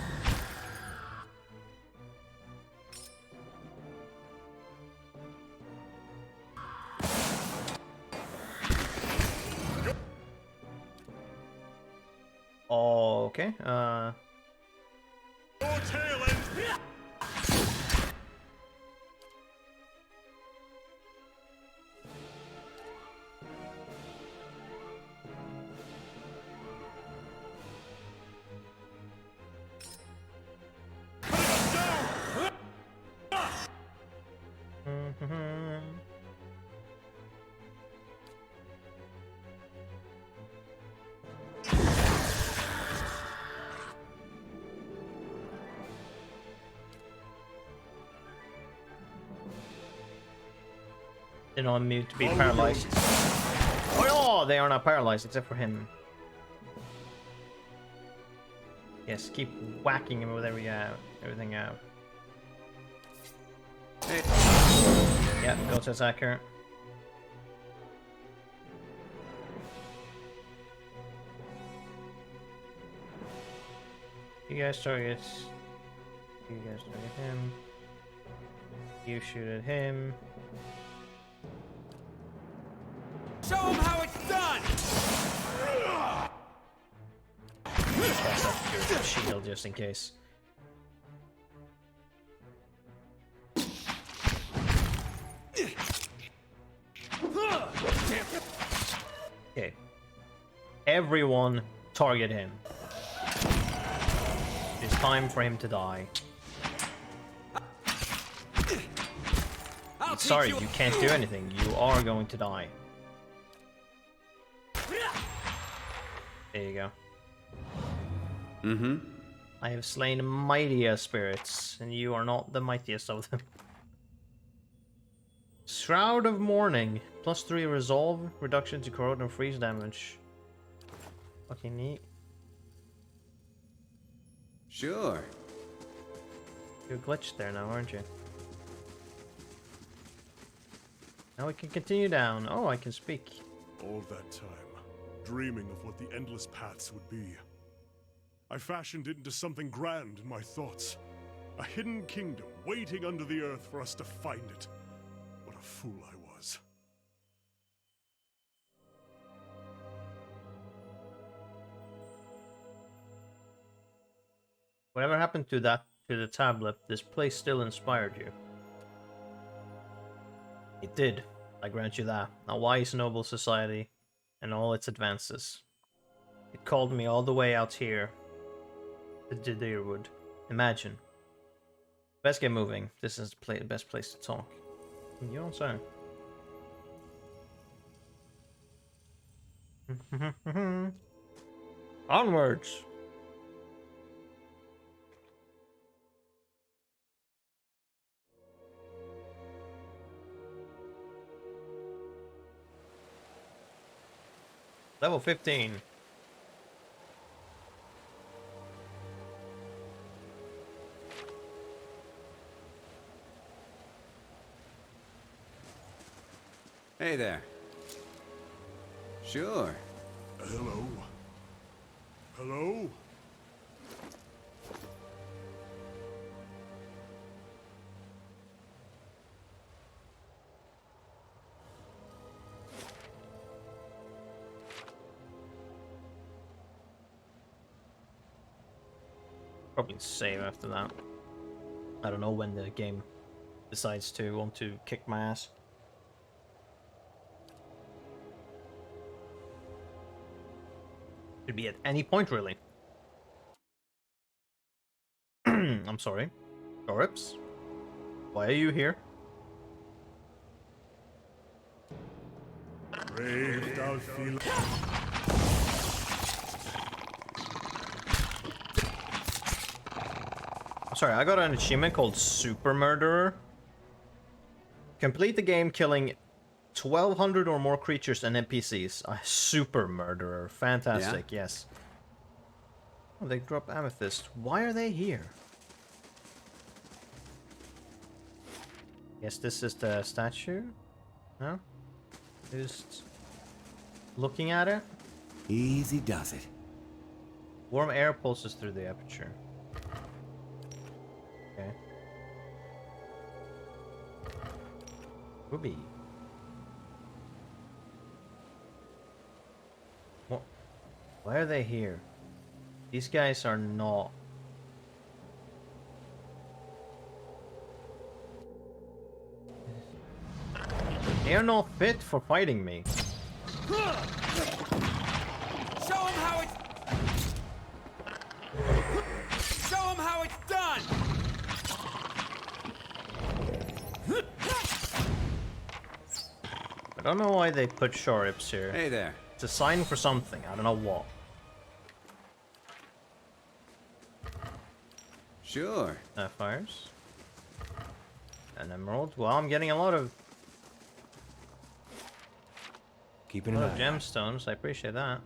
Okay, Your tail end! they're not immune to be paralyzed. Oh no, they are not paralyzed except for him. Yes, keep whacking him with everything out. Hey. Yeah, go to attacker. You guys target. You guys target him. You shoot at him. Show him how it's done! Cast that your shield just in case. Okay. Everyone target him. It's time for him to die. Sorry, you can't do anything. You are going to die. There you go. Mm-hmm. I have slain mightier spirits, and you are not the mightiest of them. Shroud of Mourning. +3 resolve, reduction to corrode and freeze damage. Fucking neat. Sure. You're glitched there now, aren't you? Now we can continue down. Oh, I can speak. All that time, dreaming of what the endless paths would be. I fashioned it into something grand in my thoughts. A hidden kingdom waiting under the earth for us to find it. What a fool I was. Whatever happened to the tablet, this place still inspired you. It did. I grant you that. A wise, noble society and all its advances. It called me all the way out here to Deerwood. Imagine. Best get moving. This is the best place to talk. You don't say. Onwards. Level 15. Hey there. Sure. Hello? Hello? Probably save after that. I don't know when the game decides to want to kick my ass. Could be at any point, really. I'm sorry. Orips? Why are you here? Brave thou feel. Sorry, I got an achievement called Super Murderer. Complete the game killing 1,200 or more creatures and NPCs. A Super Murderer. Fantastic, yes. Oh, they drop amethyst. Why are they here? Guess this is the statue? No? Just looking at it? Easy does it. Warm air pulses through the aperture. Okay. Ruby. What? Why are they here? These guys are not. They are not fit for fighting me. Show him how it's... Show him how it's done! I don't know why they put shorips here. Hey there. It's a sign for something. I don't know what. Sure. Fires. An emerald. Well, I'm getting a lot of Keeping an eye. gemstones. I appreciate that.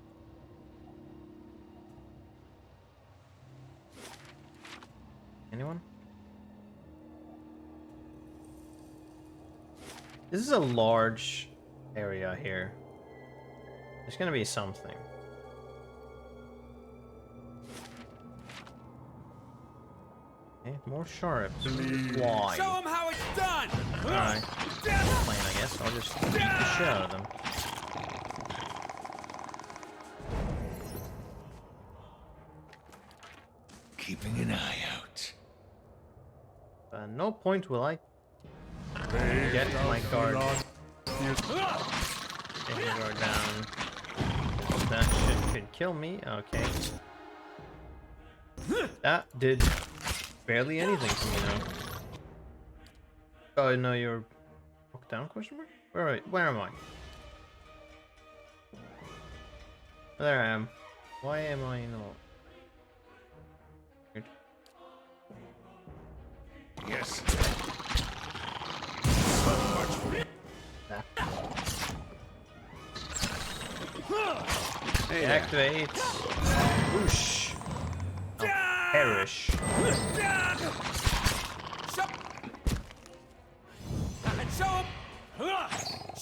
Anyone? This is a large area here. There's gonna be something. Okay, more sharps. Why? Show him how it's done! Alright. Plane, I guess. I'll just beat the shit out of them. Keeping an eye out. No point will I get my guard. Get your guard down. That shit could kill me. Okay. That did barely anything to me now. Oh no, you're knocked down? Question mark? Where am I? There I am. Why am I not? Weird. Yes. Hey, Activate. whoosh. Oh, perish.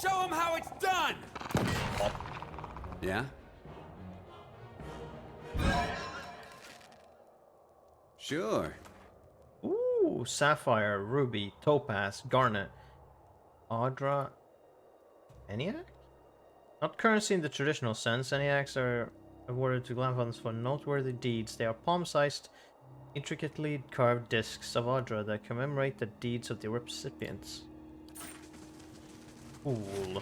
Show him how it's done. Yeah? Sure. Ooh, sapphire, ruby, topaz, garnet, Audra, Eniac? Not currency in the traditional sense. Eniacs are awarded to Glamphons for noteworthy deeds. They are palm-sized, intricately carved discs of Audra that commemorate the deeds of the recipients. Cool.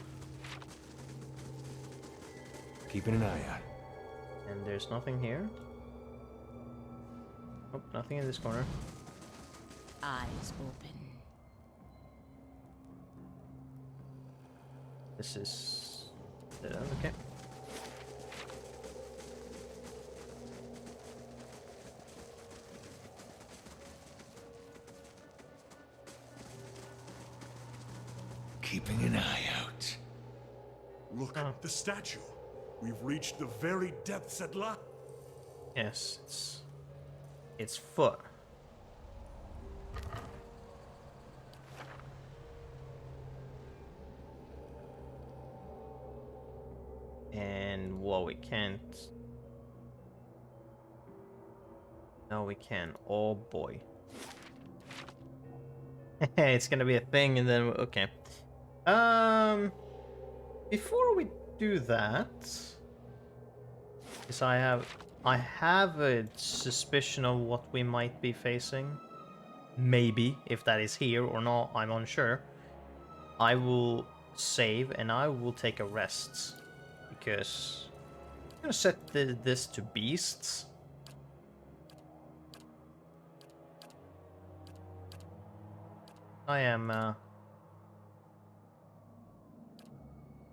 Keeping an eye out. And there's nothing here. Oh, nothing in this corner. Eyes open. This is... okay. Keeping an eye out. Look, the statue. We've reached the very depths at last. Yes, it's foot. And whoa, we can't. No, we can. Oh boy. It's gonna be a thing, and then okay. Before we do that, because I have a suspicion of what we might be facing. Maybe if that is here or not, I'm unsure. I will save and I will take a rest because I'm gonna set this to beasts. I am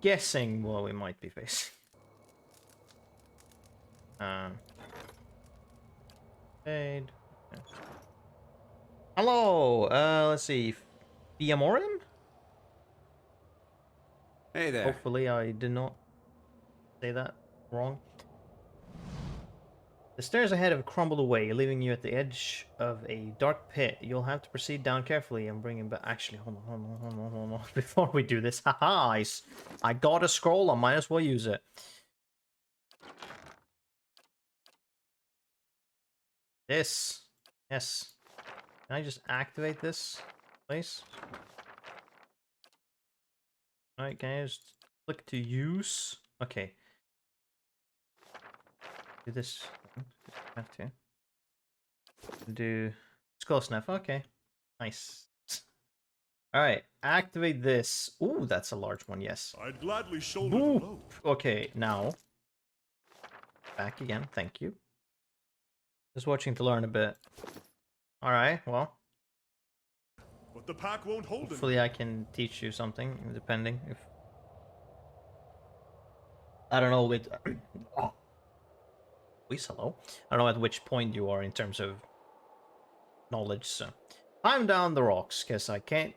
guessing what we might be facing. Fade. Hello. Let's see. Fiamorin? Hey there. Hopefully, I did not say that wrong. The stairs ahead have crumbled away, leaving you at the edge of a dark pit. You'll have to proceed down carefully and bring him back. Actually, hold on. Before we do this, haha! I got a scroll. I might as well use it. This, yes. Can I just activate this, please? Alright, can I just click to use? Okay. Do this. Have to. Do skull snuff. Okay. Nice. Alright, activate this. Ooh, that's a large one, yes. I'd gladly shoulder the Boop. load. Okay, now. Back again, thank you. Just watching to learn a bit. Alright, well. But the pack won't hold him. Hopefully I can teach you something, depending if... I don't know with... oh. Please, hello. I don't know at which point you are in terms of knowledge, so... Climb down the rocks, because I can't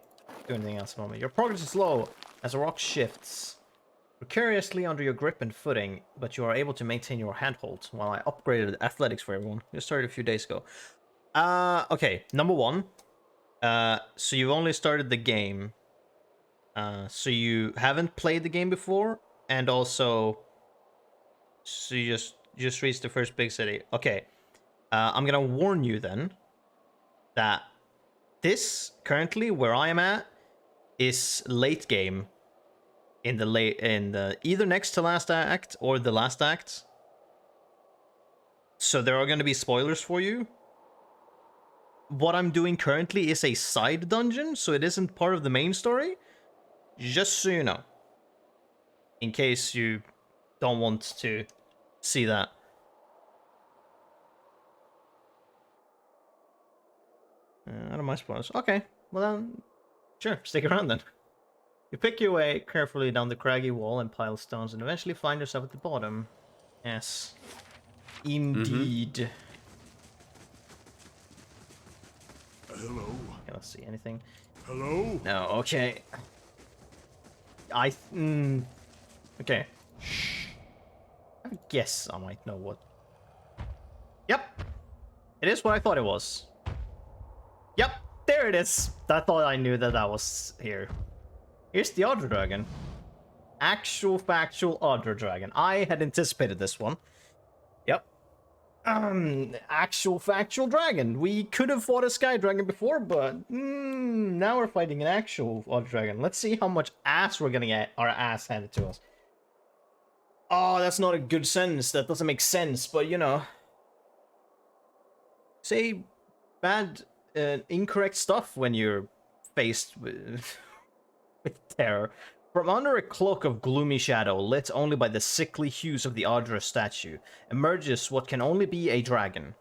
do anything else at the moment. Your progress is slow as the rock shifts precariously under your grip and footing, but you are able to maintain your handhold while I upgraded athletics for everyone. Just started a few days ago. Okay, number one. So you've only started the game. So you haven't played the game before, and also... So you just reached the first big city. Okay. I'm gonna warn you then that this currently where I am at is late game in the either next to last act or the last act. So there are going to be spoilers for you. what I'm doing currently is a side dungeon, so it isn't part of the main story. Just so you know. In case you don't want to see that. Out of my spoilers. Okay, well then, sure, stick around then. You pick your way carefully down the craggy wall and pile stones and eventually find yourself at the bottom. Yes. Indeed. Hello? Okay, let's see, anything? Hello? No, okay. Okay. I guess I might know what. Yep. It is what I thought it was. Yep, there it is. I thought I knew that was here. Here's the Other Dragon. Actual factual Other Dragon. I had anticipated this one. Yep. Actual factual dragon. We could have fought a Sky Dragon before, but now we're fighting an actual Other Dragon. Let's see how much ass we're gonna get our ass handed to us. Oh, that's not a good sentence. That doesn't make sense, but you know. Say bad, incorrect stuff when you're faced with, with terror. From under a cloak of gloomy shadow, lit only by the sickly hues of the Ardra statue, emerges what can only be a dragon.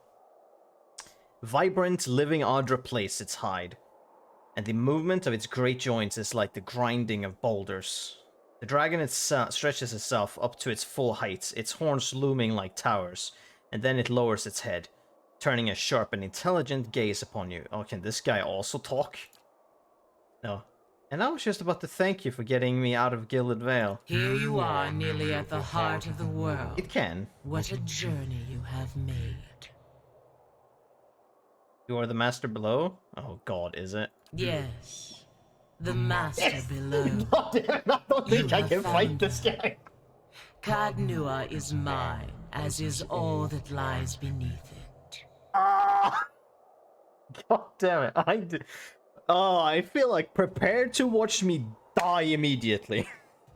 Vibrant, living Ardra plays its hide, and the movement of its great joints is like the grinding of boulders. The dragon stretches itself up to its full height, its horns looming like towers, and then it lowers its head, turning a sharp and intelligent gaze upon you. Oh, can this guy also talk? No. And I was just about to thank you for getting me out of Gilded Veil. Here you are, nearly at the heart of the world. It can. What a journey you have made. You are the master below? Oh god, is it? Yes. The master below. I don't think I can fight this guy. Cadnua is mine, as is all that lies beneath it. Ah! God damn it. I feel like prepare to watch me die immediately.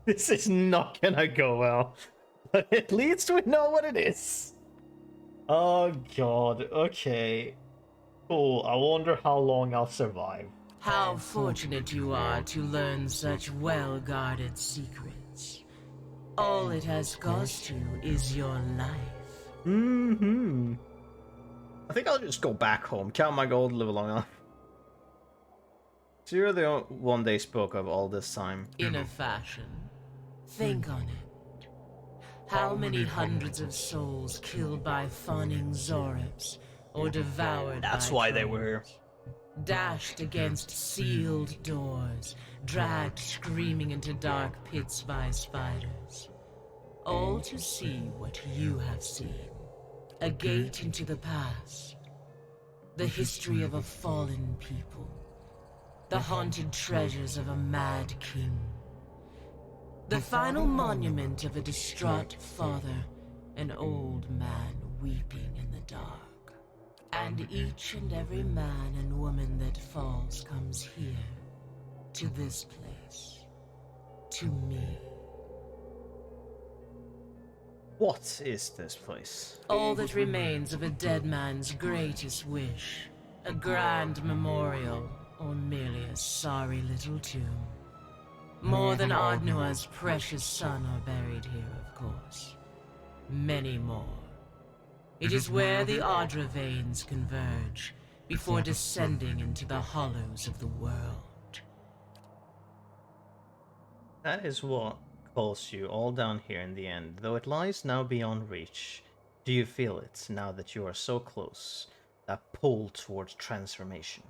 This is not gonna go well. But at least we know what it is. Oh god, okay. Cool, I wonder how long I'll survive. How fortunate you are to learn such well-guarded secrets. All it has cost you is your life. I think I'll just go back home, count my gold, live a long life. So you're the one they spoke of all this time. In a fashion. Think on it. How many hundreds of souls killed by fawning Zorips, or devoured That's by why they were here. dashed against sealed doors, dragged screaming into dark pits by spiders. All to see what you have seen. A gate into the past. The history of a fallen people. The haunted treasures of a mad king. The final monument of a distraught father, an old man weeping in the dark. And each and every man and woman that falls comes here, to this place, to me. What is this place? All that remains of a dead man's greatest wish. A grand memorial, or merely a sorry little tomb. More than Ardnua's precious son are buried here, of course. Many more. It is where the Ardra veins converge, before descending into the hollows of the world. That is what calls you all down here in the end, though it lies now beyond reach. Do you feel it, now that you are so close? That pull towards transformation.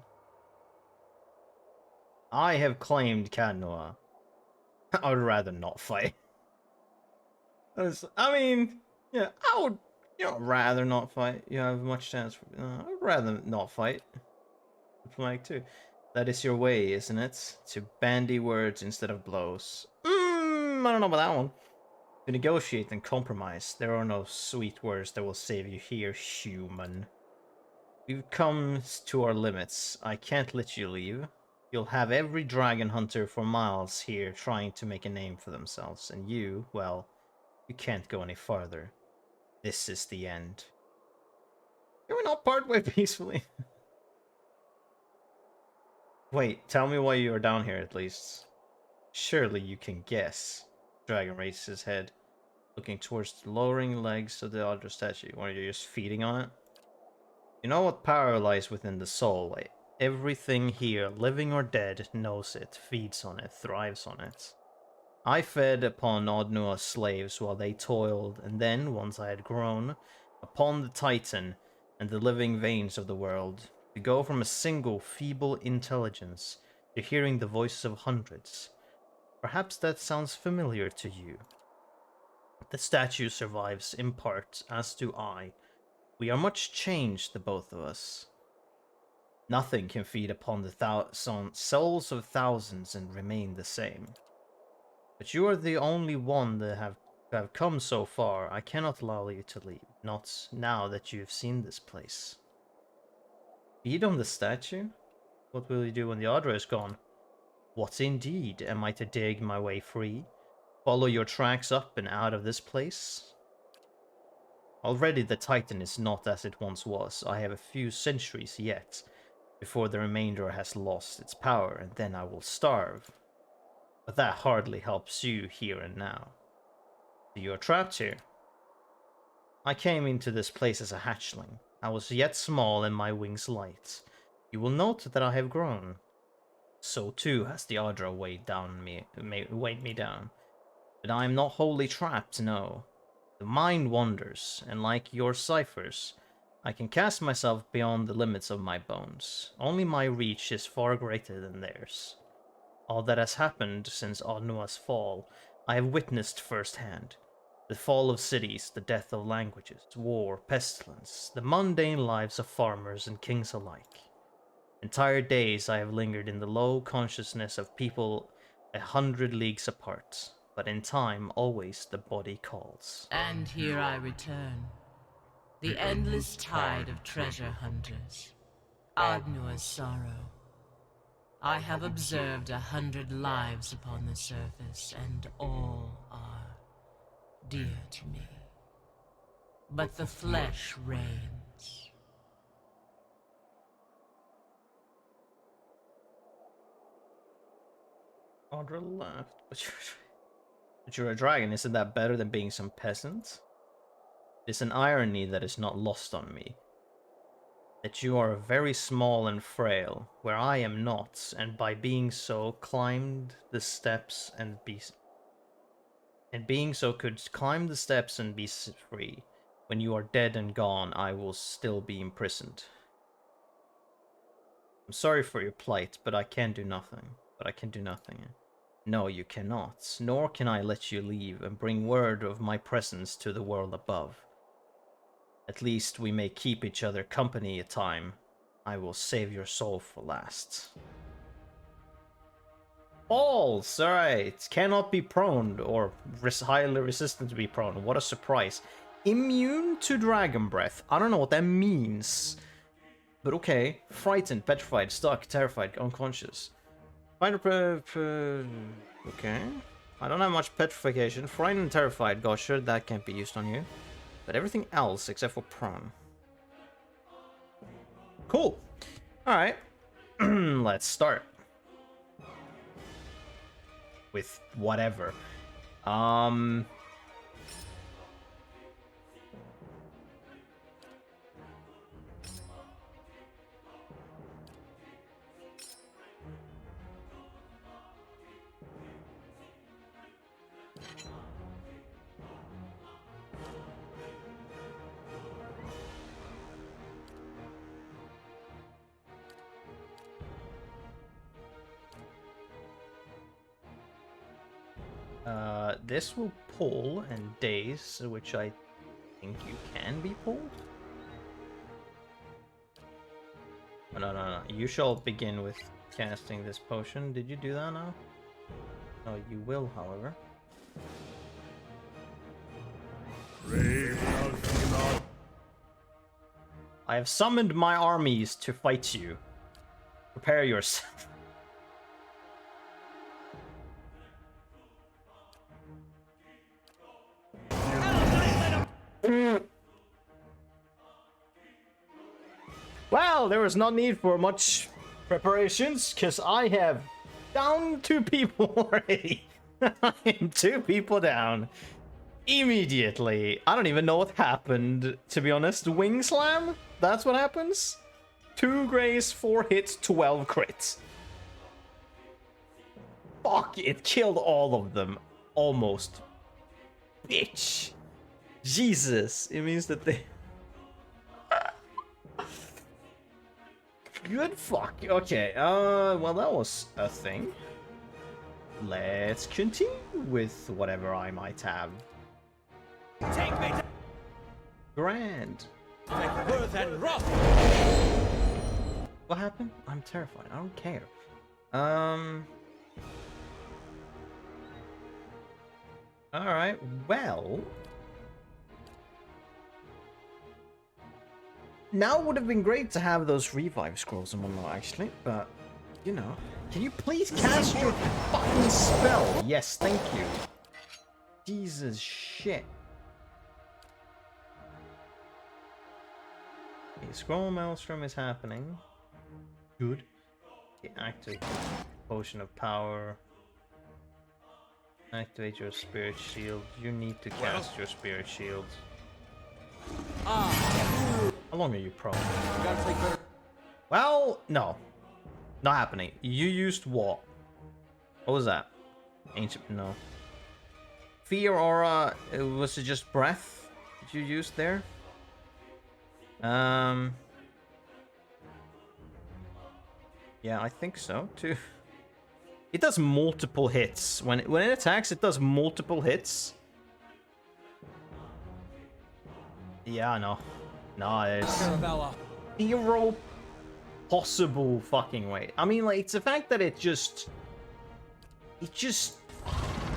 I have claimed Cadnua. I would rather not fight. I mean, yeah, I would, rather not fight. You have much chance. I would rather not fight. Diplomatic too. That is your way, isn't it? To bandy words instead of blows. I don't know about that one. To negotiate and compromise. There are no sweet words that will save you here, human. We've come to our limits. I can't let you leave. You'll have every dragon hunter for miles here trying to make a name for themselves, and you, well, you can't go any farther. This is the end. Can we not part way peacefully? Wait, tell me why you are down here at least. Surely you can guess. Dragon raises his head, looking towards the lowering legs of the other statue. Or you're just feeding on it? You know what power lies within the soul? Everything here, living or dead, knows it, feeds on it, thrives on it. I fed upon Odnua's slaves while they toiled, and then, once I had grown, upon the Titan and the living veins of the world, to go from a single feeble intelligence to hearing the voices of hundreds. Perhaps that sounds familiar to you. The statue survives in part, as do I. We are much changed, the both of us. Nothing can feed upon the souls of thousands and remain the same. But you are the only one that have come so far. I cannot allow you to leave, not now that you have seen this place. Feed on the statue? What will you do when the Adra is gone? What indeed? Am I to dig my way free? Follow your tracks up and out of this place? Already the Titan is not as it once was. I have a few centuries yet, before the remainder has lost its power, and then I will starve. But that hardly helps you here and now. So you are trapped here. I came into this place as a hatchling. I was yet small and my wings light. You will note that I have grown. So too has the Adra weighed me down. But I am not wholly trapped, no. The mind wanders, and like your ciphers, I can cast myself beyond the limits of my bones. Only my reach is far greater than theirs. All that has happened since Odnua's fall, I have witnessed firsthand. The fall of cities, the death of languages, war, pestilence, the mundane lives of farmers and kings alike. Entire days I have lingered in the low consciousness of people 100 leagues apart, but in time always the body calls. And here I return. The endless tide of treasure hunters. Odnua's sorrow. I have observed 100 lives upon the surface, and all are dear to me. But the flesh reigns. Audra laughed. But you're a dragon, isn't that better than being some peasant? It's an irony that is not lost on me. That you are very small and frail, where I am not, and by being so climbed the steps and being so could climb the steps and be free. When you are dead and gone, I will still be imprisoned. I'm sorry for your plight, but I can do nothing. No, you cannot, nor can I let you leave and bring word of my presence to the world above. At least we may keep each other company a time. I will save your soul for last. False! Alright, cannot be prone, or highly resistant to be prone. What a surprise. Immune to dragon breath. I don't know what that means. But okay. Frightened, petrified, stuck, terrified, unconscious. Okay. I don't have much petrification. Frightened and terrified, gosh, sure, that can't be used on you. But everything else except for prone. Cool. Alright. Let's start. With whatever. This will pull and daze, which I think you can be pulled. Oh, no. You shall begin with casting this potion. Did you do that now? No, you will, however. I have summoned my armies to fight you. Prepare yourself. Well, there was no need for much preparations, because I have down 2 people already. I am 2 people down. Immediately. I don't even know what happened, to be honest. Wing slam? That's what happens? 2 grays, 4 hits, 12 crits. Fuck, it killed all of them. Almost. Bitch. Jesus. It means that they... Good fuck. Okay, well, that was a thing. Let's continue with whatever I might have. Take me Grand. to Worth and Rough. What happened? I'm terrified. I don't care. Alright, well... Now would have been great to have those revive scrolls and whatnot, actually, but, you know. Can you please cast your fucking spell? Yes, thank you. Jesus shit. Okay, Scroll Maelstrom is happening. Good. Okay, activate Potion of Power. Activate your Spirit Shield. You need to cast your Spirit Shield. How long are you prone? Well, no. Not happening. You used what? What was that? Ancient, no. Fear Aura, was it just breath that you used there? Yeah, I think so, too. It does multiple hits. When it attacks, it does multiple hits. Yeah, no. No, there's zero possible fucking way. I mean, like, it's the fact that it just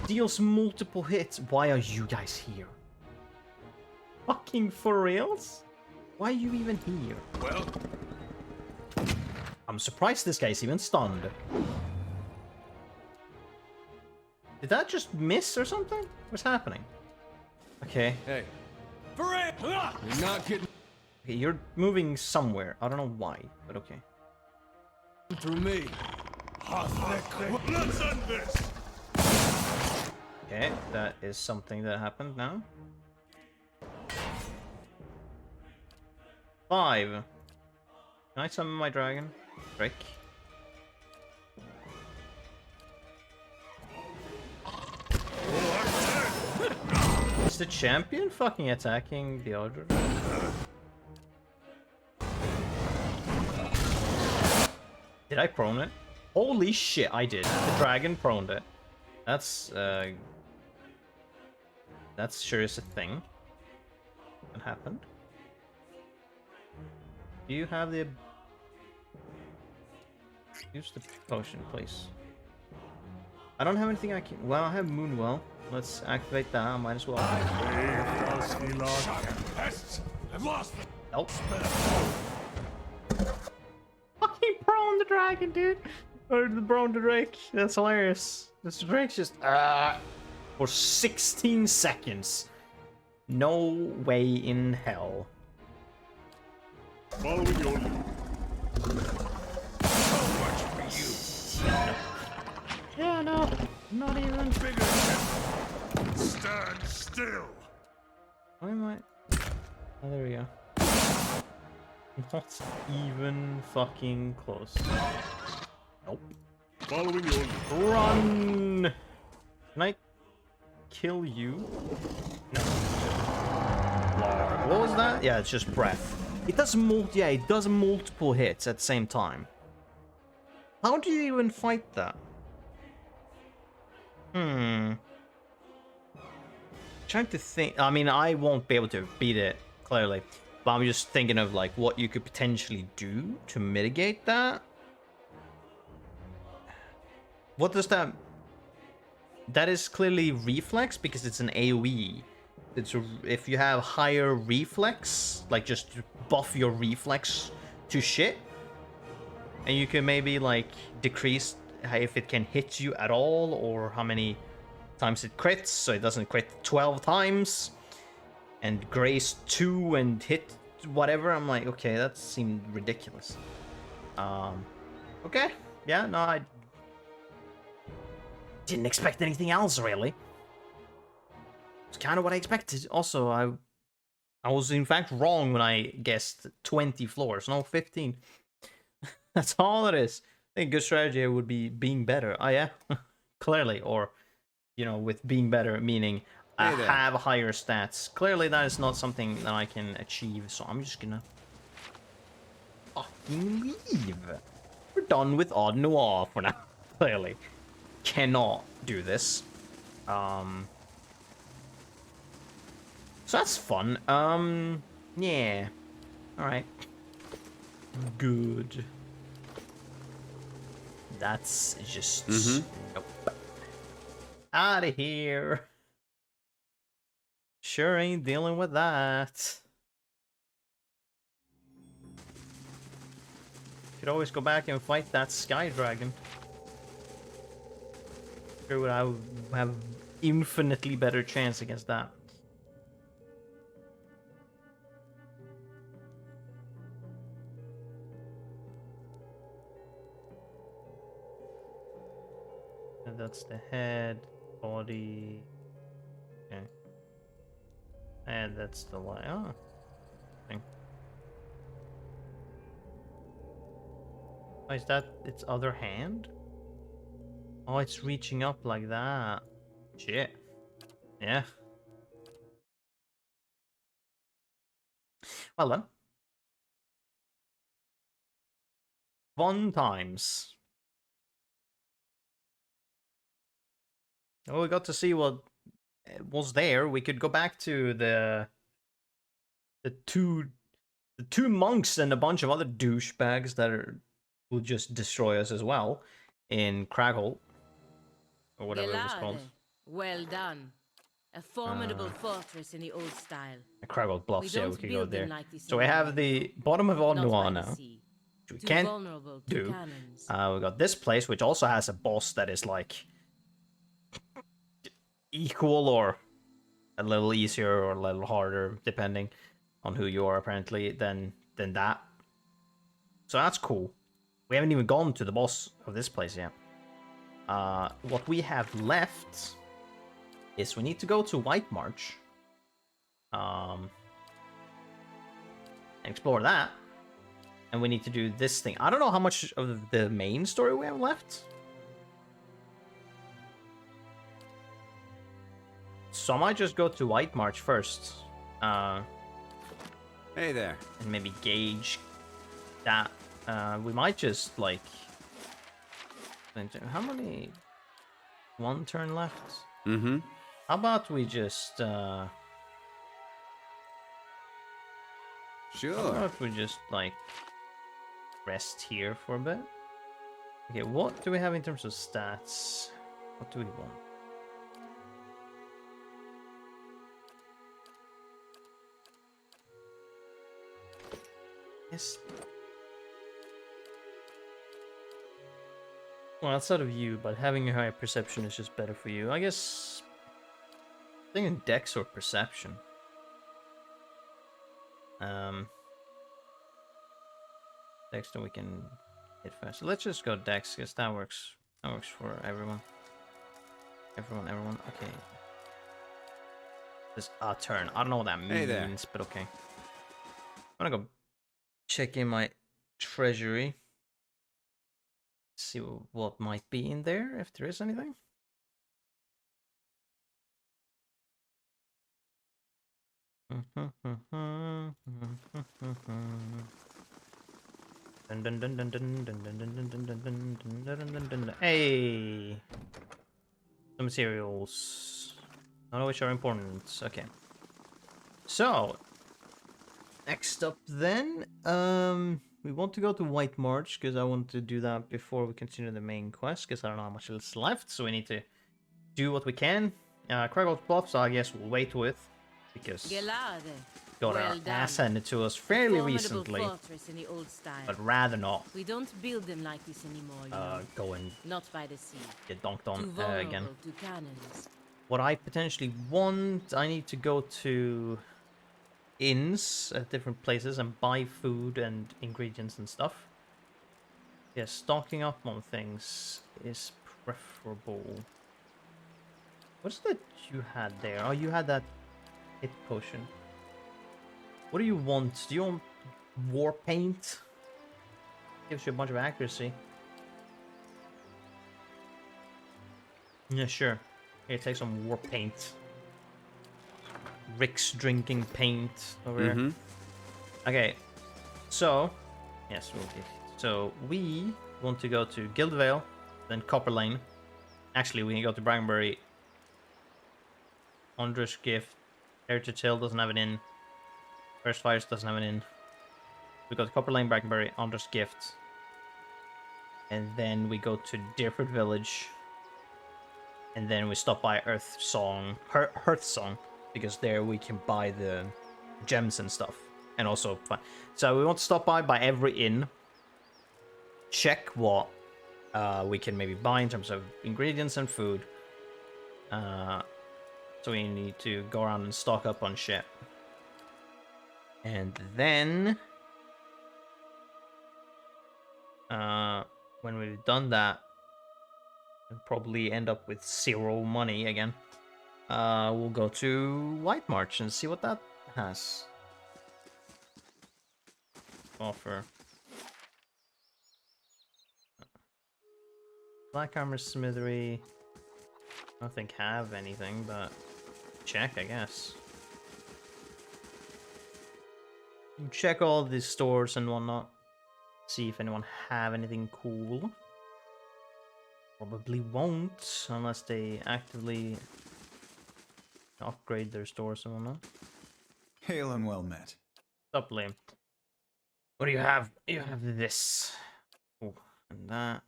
deals multiple hits. Why are you guys here? Fucking for reals? Why are you even here? Well, I'm surprised this guy's even stunned. Did that just miss or something? What's happening? Okay. Hey. For it! You're not getting Okay, you're moving somewhere. I don't know why, but okay. through me. let's end this. Okay, that is something that happened now. 5. Can I summon my dragon? Frick. Is the champion fucking attacking the other? Did I prone it? Holy shit, I did. The dragon proned it. That's sure is a thing. What happened? Do you have the... Use the potion, please. I don't have anything I can... Well, I have Moonwell. Let's activate that. I might as well. Pests! I've lost them. Nope. Fucking prone the dragon, dude. Or the prone the drake. That's hilarious. This drake's just for 16 seconds. No way in hell. Following your lead. Yeah, no. Not even. Bigger. Stand still. Why am I? Oh, there we go. Not even fucking close. Nope. Following your lead. Run! Can I kill you? No. What was that? Yeah, it's just breath. It does it does multiple hits at the same time. How do you even fight that? Trying to think. I mean, I won't be able to beat it, clearly. But I'm just thinking of, like, what you could potentially do to mitigate that. What does that... That is clearly reflex, because it's an AoE. If you have higher reflex, like, just buff your reflex to shit. And you can maybe, like, decrease if it can hit you at all, or how many times it crits, so it doesn't crit 12 times. And grace 2 and hit whatever. I'm like, okay, that seemed ridiculous. Okay. Yeah, no, I didn't expect anything else, really. It's kind of what I expected. Also, I was in fact wrong when I guessed 20 floors, no 15. That's all it is. I think a good strategy would be being better. Oh yeah, clearly, or you know, with being better meaning I Hey there. have higher stats. Clearly, that is not something that I can achieve. So I'm just gonna fucking leave. We're done with Odd Noir for now. Clearly, cannot do this. So that's fun. Yeah. All right. Good. That's just nope. Out of here. Sure ain't dealing with that. Could always go back and fight that sky dragon. Sure would I have infinitely better chance against that. And that's the head, body. Okay. And that's the line. Oh. Thing. Oh, is that its other hand? Oh, it's reaching up like that. Shit. Yeah. Well then. Fun times. Oh, we got to see what was there. We could go back to the two monks and a bunch of other douchebags that will just destroy us as well in Craggle or whatever it was called. Gelade, well done. A formidable fortress in the old style. Craggle Bluffs. Yeah, we don't could go build them there. like this So we have anymore, the bottom of Odd Not Noir by the now. sea. We Too can't vulnerable to do. cannons. We got this place, which also has a boss that is like equal or a little easier or a little harder, depending on who you are, apparently, than that. So that's cool. We haven't even gone to the boss of this place yet. What we have left is we need to go to White March. And explore that. And we need to do this thing. I don't know how much of the main story we have left. So I might just go to White March first. Hey there. And maybe gauge that. We might just, like... How many... One turn left? Mm-hmm. How about we just, How Sure. about we just, like... Rest here for a bit? Okay, what do we have in terms of stats? What do we want? Yes. Well, outside of you, but having a higher perception is just better for you. I guess... I think in Dex or Perception. Dex, then we can hit fast. Let's just go Dex, because that works. That works for everyone. Everyone. Okay. This a turn. I don't know what that means, Hey there. but okay. I'm gonna go check in my treasury. See what might be in there, if there is anything. Hey! Some materials. None of which are important. Okay. So, next up then, we want to go to White March, because I want to do that before we continue the main quest, because I don't know how much is left, so we need to do what we can. Craggle's Bluffs, I guess we'll wait with, because Gelade, got well our done. ass handed to us fairly Formidable recently, fortress in the old style. but rather not We don't build them like this anymore, you know. go and Not by the sea. get donked Too on vulnerable again. to cannons. What I potentially want, I need to go to inns at different places and buy food and ingredients and stuff. Yeah, stocking up on things is preferable. What's that you had there? Oh, you had that hit potion. What do you want? Do you want war paint? Gives you a bunch of accuracy. Yeah, sure. Here, take some war paint. Rick's drinking paint over here. Okay, so yes, we'll get. So we want to go to Guild Vale, then Copper Lane. Actually, we can go to Braggenbury. Wondrous Gift. Heritage Hill doesn't have an inn. First Fires doesn't have an inn. We go to Copper Lane, Braggenbury, Wondrous Gift. And then we go to Deerfoot Village. And then we stop by Hearth Song, because there we can buy the gems and stuff. And also, so we want to stop by every inn. Check what we can maybe buy in terms of ingredients and food. So we need to go around and stock up on shit. And then, when we've done that, we'll probably end up with 0 money again. We'll go to White March and see what that has to offer. Black Armor Smithery. I don't think have anything, but check, I guess. Check all these stores and whatnot. See if anyone have anything cool. Probably won't, unless they actively upgrade their stores and whatnot. Hail and well met. Up, Liam. What do you have? You have this. Oh, and that.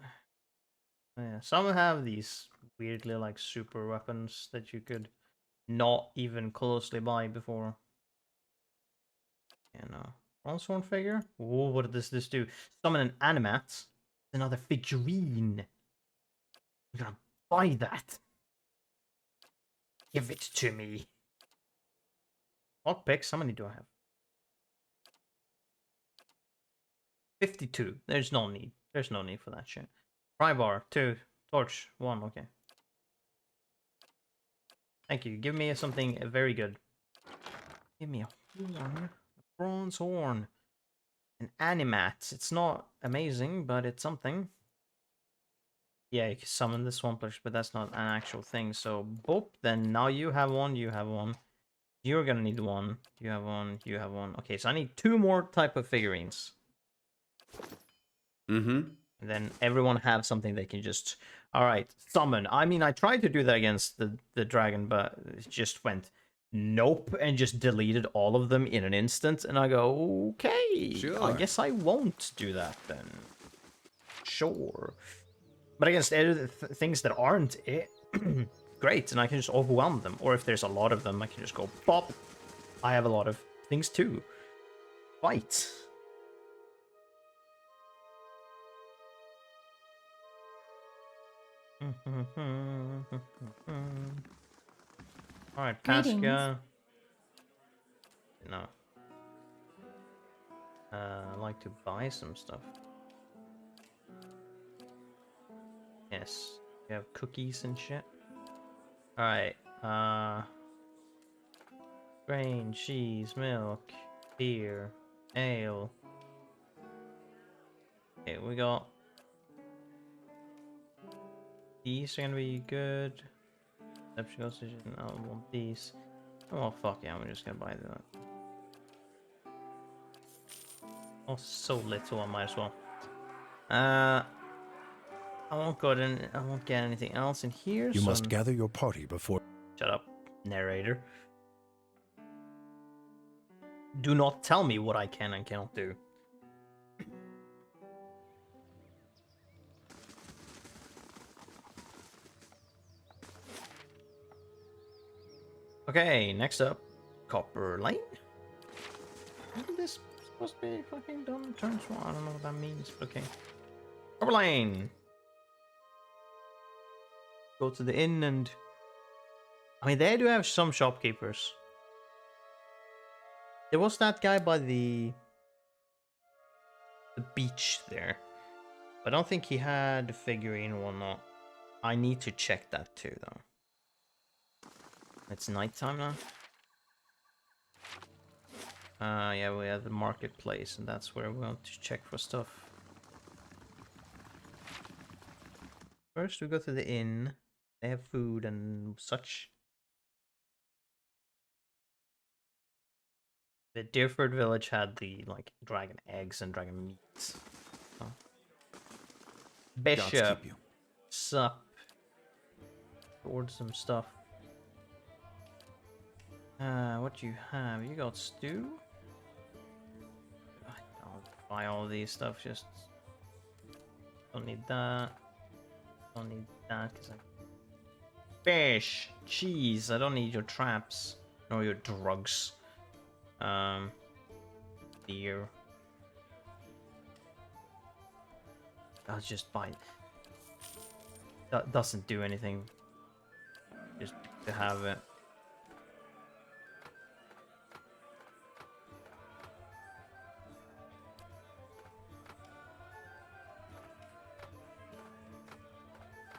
Oh, yeah, some have these weirdly like super weapons that you could not even closely buy before. Yeah, no. Bronzehorn figure? Oh, what does this do? Summon an animat. Another figurine. I'm gonna buy that. Give it to me. Lockpicks, how many do I have? 52. There's no need. There's no need for that shit. Prybar, 2. Torch, 1. Okay. Thank you. Give me something very good. Give me a horn. A bronze horn. An animat. It's not amazing, but it's something. Yeah, you can summon the Swampers, but that's not an actual thing. So, boop. Then now you have one. You have one. You're gonna need one. You have one. You have one. Okay, so I need 2 more type of figurines. And then everyone have something they can just... Alright, summon. I mean, I tried to do that against the dragon, but it just went nope and just deleted all of them in an instant. And I go, okay, Sure. I guess I won't do that then. Sure. But against things that aren't it, great, and I can just overwhelm them. Or if there's a lot of them, I can just go, pop. I have a lot of things too. Fight. Alright, Pasca. No. I'd like to buy some stuff. Yes. We have cookies and shit. Alright, grain, cheese, milk, beer, ale. Okay, we got... These are gonna be good. Exception decision. I don't want these. Oh fuck yeah, I'm just gonna buy that. Oh, so little, I might as well. I won't get anything else in here. You must gather your party before... Shut up, narrator. Do not tell me what I can and cannot do. Okay, next up, Copper Lane. Isn't this supposed to be fucking done turns one? I don't know what that means, but okay. Copper Lane. Go to the inn and... I mean, they do have some shopkeepers. There was that guy by the beach there. I don't think he had the figurine or not. I need to check that too, though. It's nighttime now. Yeah, we have the marketplace, and that's where we want to check for stuff. First, we go to the inn. They have food and such. The Deerford village had the like dragon eggs and dragon meat. Oh. Bishop, Gods keep you. sup. Ordered some stuff. What do you have? You got stew? I'll buy all these stuff, just don't need that. Don't need that because fish, cheese. I don't need your traps nor your drugs. Beer. I'll just buy. That doesn't do anything. Just to have it.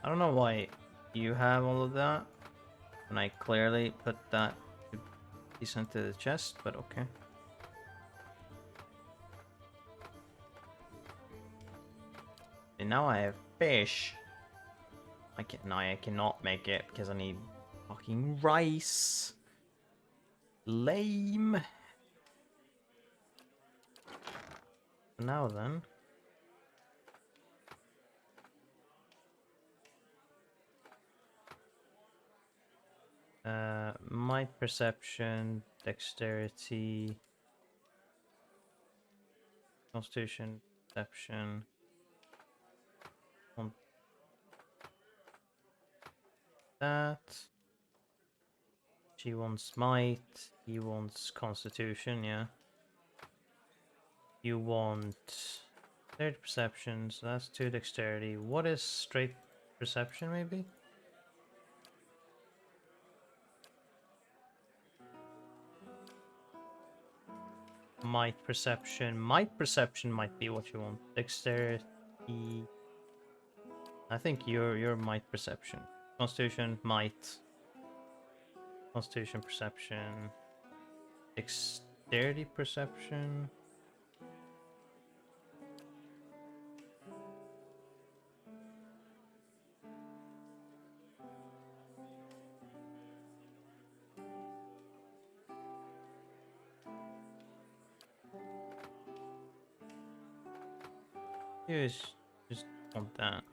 I don't know why you have all of that, and I clearly put that piece into the chest, but okay. And now I have fish. I cannot make it because I need fucking rice. Lame. Now then. Might, perception, dexterity, constitution, perception. On that. She wants might, he wants constitution, yeah. You want 30 perception, so that's 2 dexterity. What is straight perception, maybe? Might perception might be what you want. Dexterity. I think your might perception. Constitution, might. Constitution, perception. Dexterity, perception. Just want that.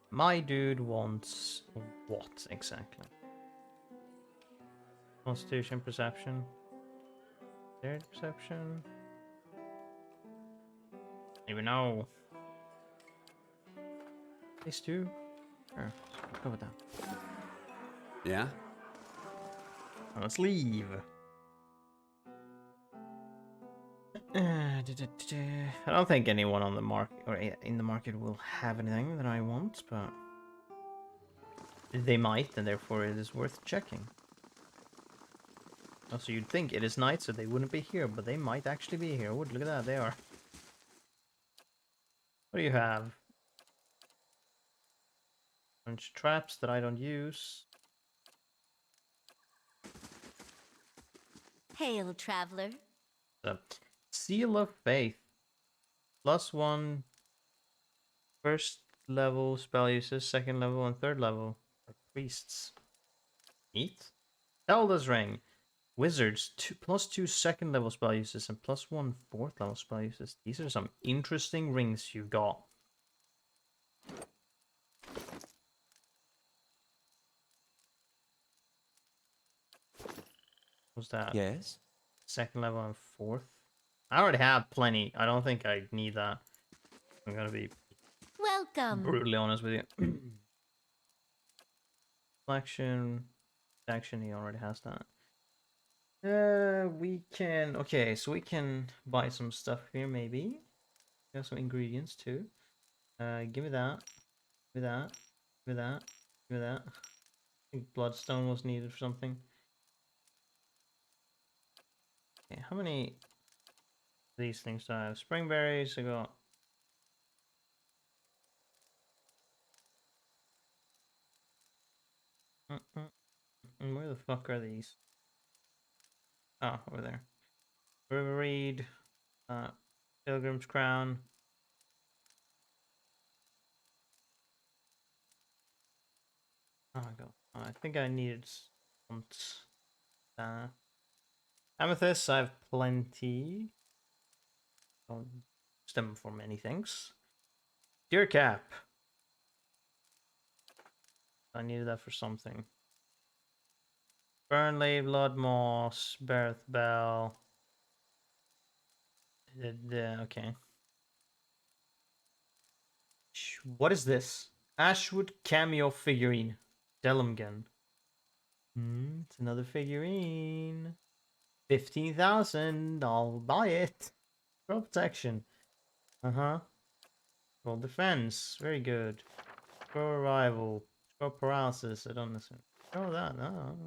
My dude wants what exactly? Constitution, perception. Third perception. I don't even know. These two. Sure, let's go with that. Yeah? Let's leave. I don't think anyone on the market or in the market will have anything that I want, but they might, and therefore it is worth checking. Also, you'd think it is night, so they wouldn't be here, but they might actually be here. Oh, look at that, they are. What do you have? Bunch of traps that I don't use. Hail, traveler. The Seal of Faith. +1 first level spell users, second level and third level for priests. Neat. Elder's Ring. Wizards, +2 second level spell users and +1 fourth level spell users. These are some interesting rings you've got. What's that? Yes? Second level and fourth. I already have plenty. I don't think I need that. I'm gonna be Welcome. brutally honest with you. Action, he already has that. We can. Okay, so we can buy some stuff here, maybe. Got some ingredients too. Give me that. Give me that. Give me that. Give me that. I think bloodstone was needed for something. Okay, how many These things I have spring berries. I got. Where the fuck are these? Oh, over there. River Reed, Pilgrim's Crown. Oh my god. I think I needed some amethyst. I have plenty. Don't use them for many things. Deer cap. I needed that for something. Burnley, Blood Moss, Berth Bell. Okay. What is this? Ashwood cameo figurine. Delumgan. It's another figurine. 15,000. I'll buy it. Scroll protection. Scroll defense. Very good. Scroll arrival. Scroll paralysis. I don't necessarily. Scroll that. No.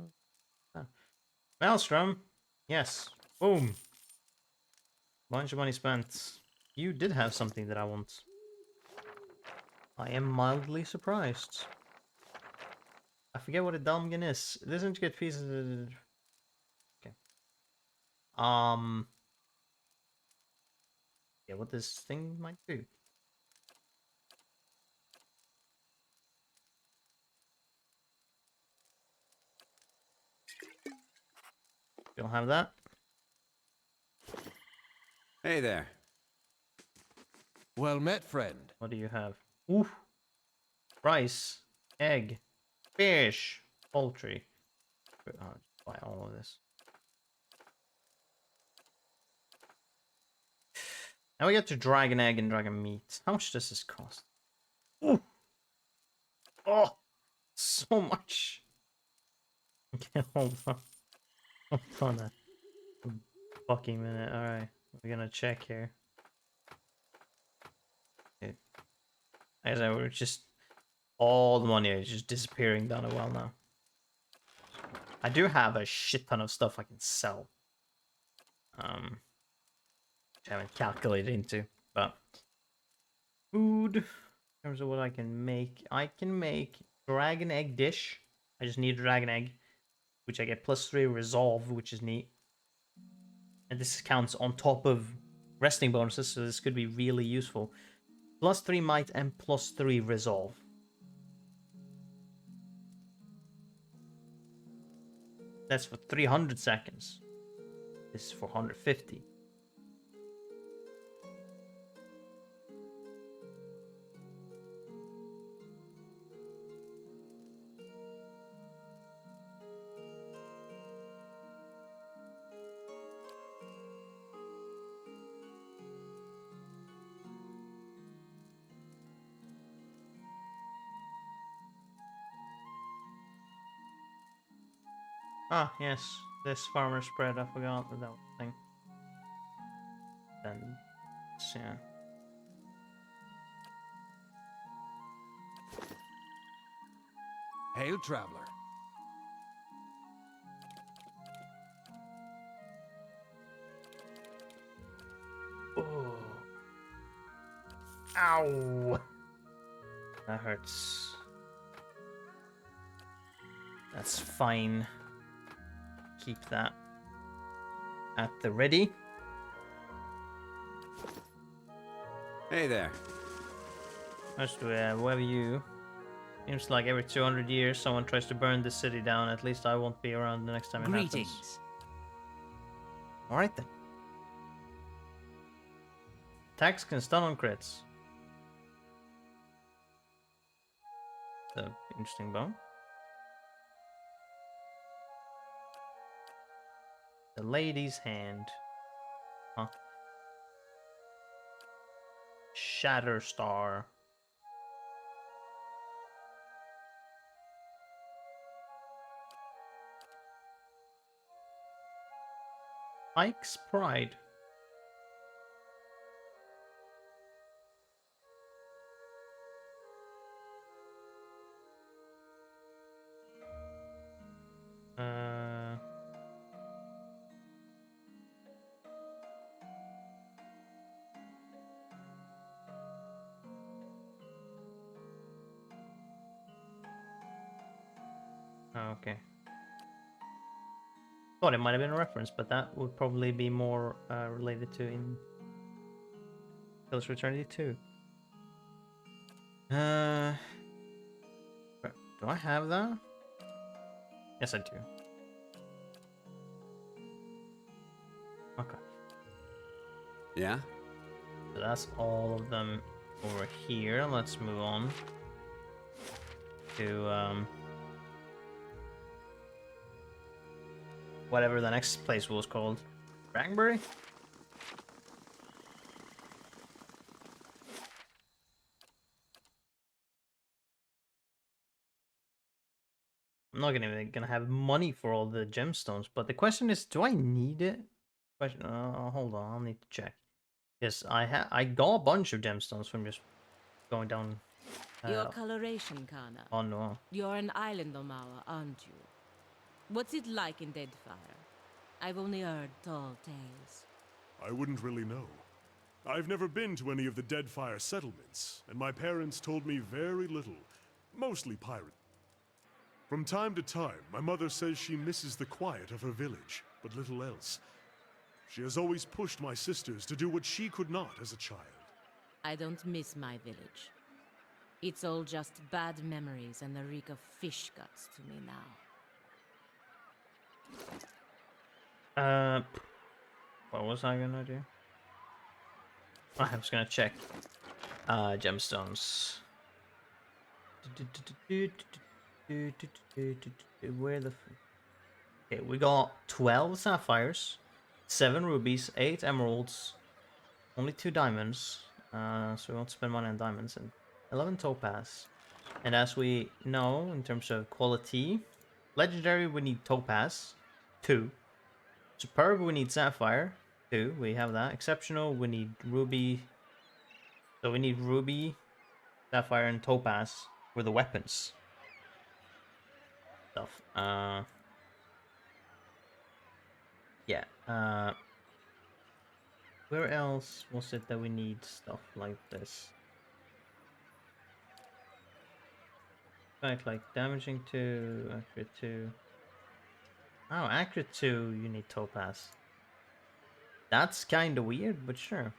Maelstrom. Yes. Boom. Bunch of money spent. You did have something that I want. I am mildly surprised. I forget what a Dalmgan is. It doesn't get pieces. Okay. Yeah, what this thing might do. Don't have that. Hey there. Well met, friend. What do you have? Ooh. Rice. Egg. Fish. Poultry. I'll just buy all of this. Now we get to dragon egg and dragon meat. How much does this cost? Ooh. Oh, so much. Okay, hold on. Hold on a fucking minute. Alright, we're gonna check here. Okay. As I were just all the money is just disappearing down a well now. I do have a shit ton of stuff I can sell. Which I haven't calculated into, but food in terms of what I can make dragon egg dish. I just need a dragon egg, which I get +3 resolve, which is neat. And this counts on top of resting bonuses, so this could be really useful. +3 might and +3 resolve. That's for 300 seconds. This is for 150. Ah, yes, this farmer spread. I forgot that was a thing. Then, yeah. Hail, traveler. Oh. Ow! That hurts. That's fine. Keep that at the ready. Hey there. First, whoever you. Seems like every 200 years someone tries to burn the city down. At least I won't be around the next time it happens. Greetings. Alright then. Attacks can stun on crits. The interesting bone. The lady's hand. Huh. Shatterstar. Ike's Pride. Okay. Thought it might have been a reference, but that would probably be more related to in Tales of Eternity 2. Do I have that? Yes, I do. Okay. Yeah? So that's all of them over here. Let's move on to whatever the next place was called. Dragonbury? I'm not gonna have money for all the gemstones, but the question is, do I need it? Question. Hold on, I'll need to check. Yes, I got a bunch of gemstones from just going down. Your coloration, Kana. Oh no. You're an island Omawa, aren't you? What's it like in Deadfire? I've only heard tall tales. I wouldn't really know. I've never been to any of the Deadfire settlements, and my parents told me very little, mostly pirate. From time to time, my mother says she misses the quiet of her village, but little else. She has always pushed my sisters to do what she could not as a child. I don't miss my village. It's all just bad memories and the reek of fish guts to me now. What was I gonna do? I was gonna check gemstones. Where the okay, we got 12 sapphires, 7 rubies, 8 emeralds, only 2 diamonds, so we won't spend money on diamonds, and 11 topaz. And as we know, in terms of quality, legendary we need topaz, 2. Superb we need sapphire, 2. We have that. Exceptional we need ruby. So we need ruby, sapphire, and topaz for the weapons stuff. Yeah. Where else was it that we need stuff like this? Like damaging 2, accurate 2. Oh, accurate 2, you need topaz. That's kind of weird, but sure.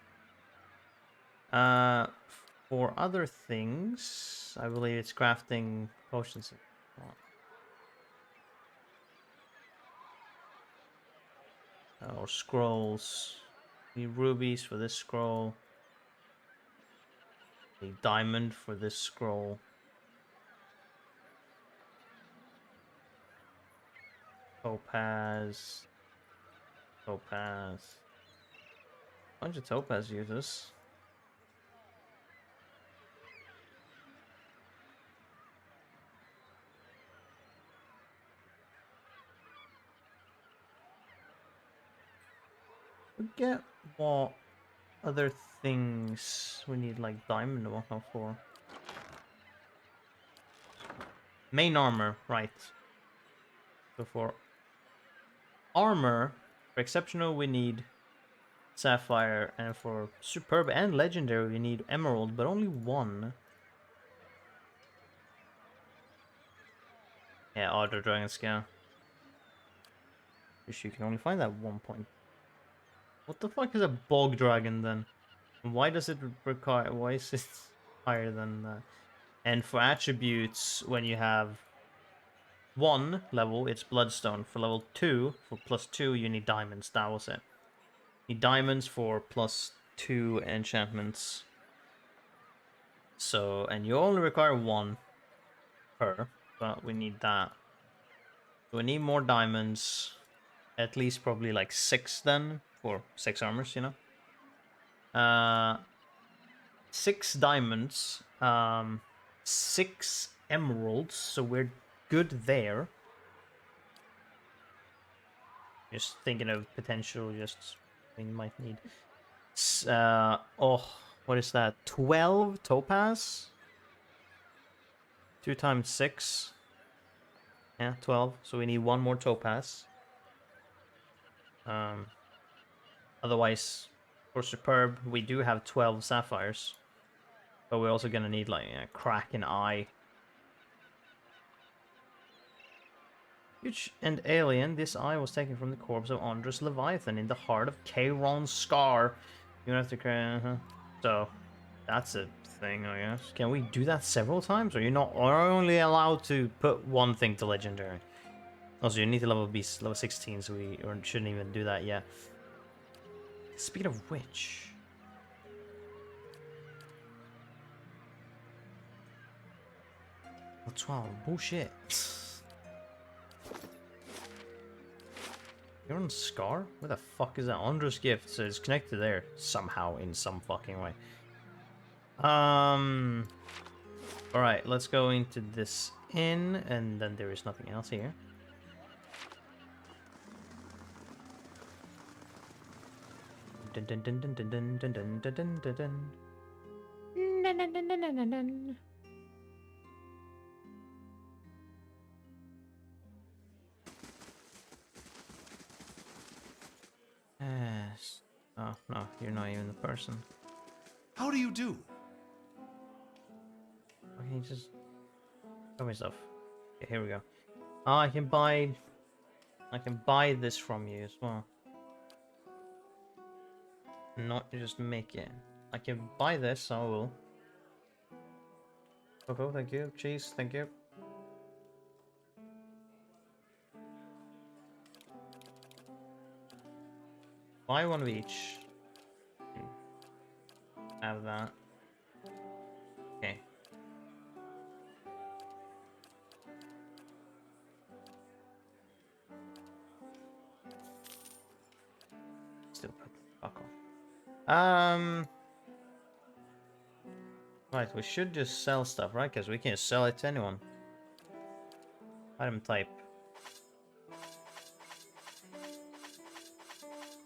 For other things, I believe it's crafting potions. Or scrolls. Need rubies for this scroll. Need diamond for this scroll. Topaz. Topaz. Bunch of topaz users. Forget what other things we need, like diamond and whatnot for. Main armor, right. So for armor, for exceptional we need sapphire, and for superb and legendary we need emerald, but only 1. Yeah, Auto Dragon Scale. You can only find that 1 point. What the fuck is a bog dragon then? And why does it require? Why is it higher than that? And for attributes, when you have 1 level, it's bloodstone. For level 2, for +2, you need diamonds. That was it. You need diamonds for +2 enchantments. So, and you only require 1 per, but we need that. So we need more diamonds. At least probably like 6 then, for 6 armors, you know. 6 diamonds, 6 emeralds, so we're good there. Just thinking of potential, just we might need. Oh, what is that? 12 topaz? 2 times 6. Yeah, 12. So we need 1 more topaz. Otherwise, for superb, we do have 12 sapphires. But we're also gonna need like a Kraken Eye. Huge and alien, this eye was taken from the corpse of Andros Leviathan in the heart of Kairon's Scar. You have to So, that's a thing, I guess. Can we do that several times, or you're not? Or are only allowed to put one thing to legendary? Also, you need to be level 16, so we shouldn't even do that yet. Speaking of which, level 12. Bullshit. You're on Scar? Where the fuck is that? Andros gift, so it's connected there somehow in some fucking way. Alright, let's go into this inn, and then there is nothing else here. Dun dun dun dun dun dun dun dun dun dun dun dun. Dun dun dun dun dun dun dun. Yes. Oh, no, you're not even the person. How do you do? Okay, just show me stuff. Okay, here we go. Oh, I can buy this from you as well. Not just make it. I can buy this, I will. Cocoa, thank you. Cheese, thank you. Buy one of each. Have that. Okay. Still put the fuck off. Right, we should just sell stuff, right? Because we can sell it to anyone. Item type.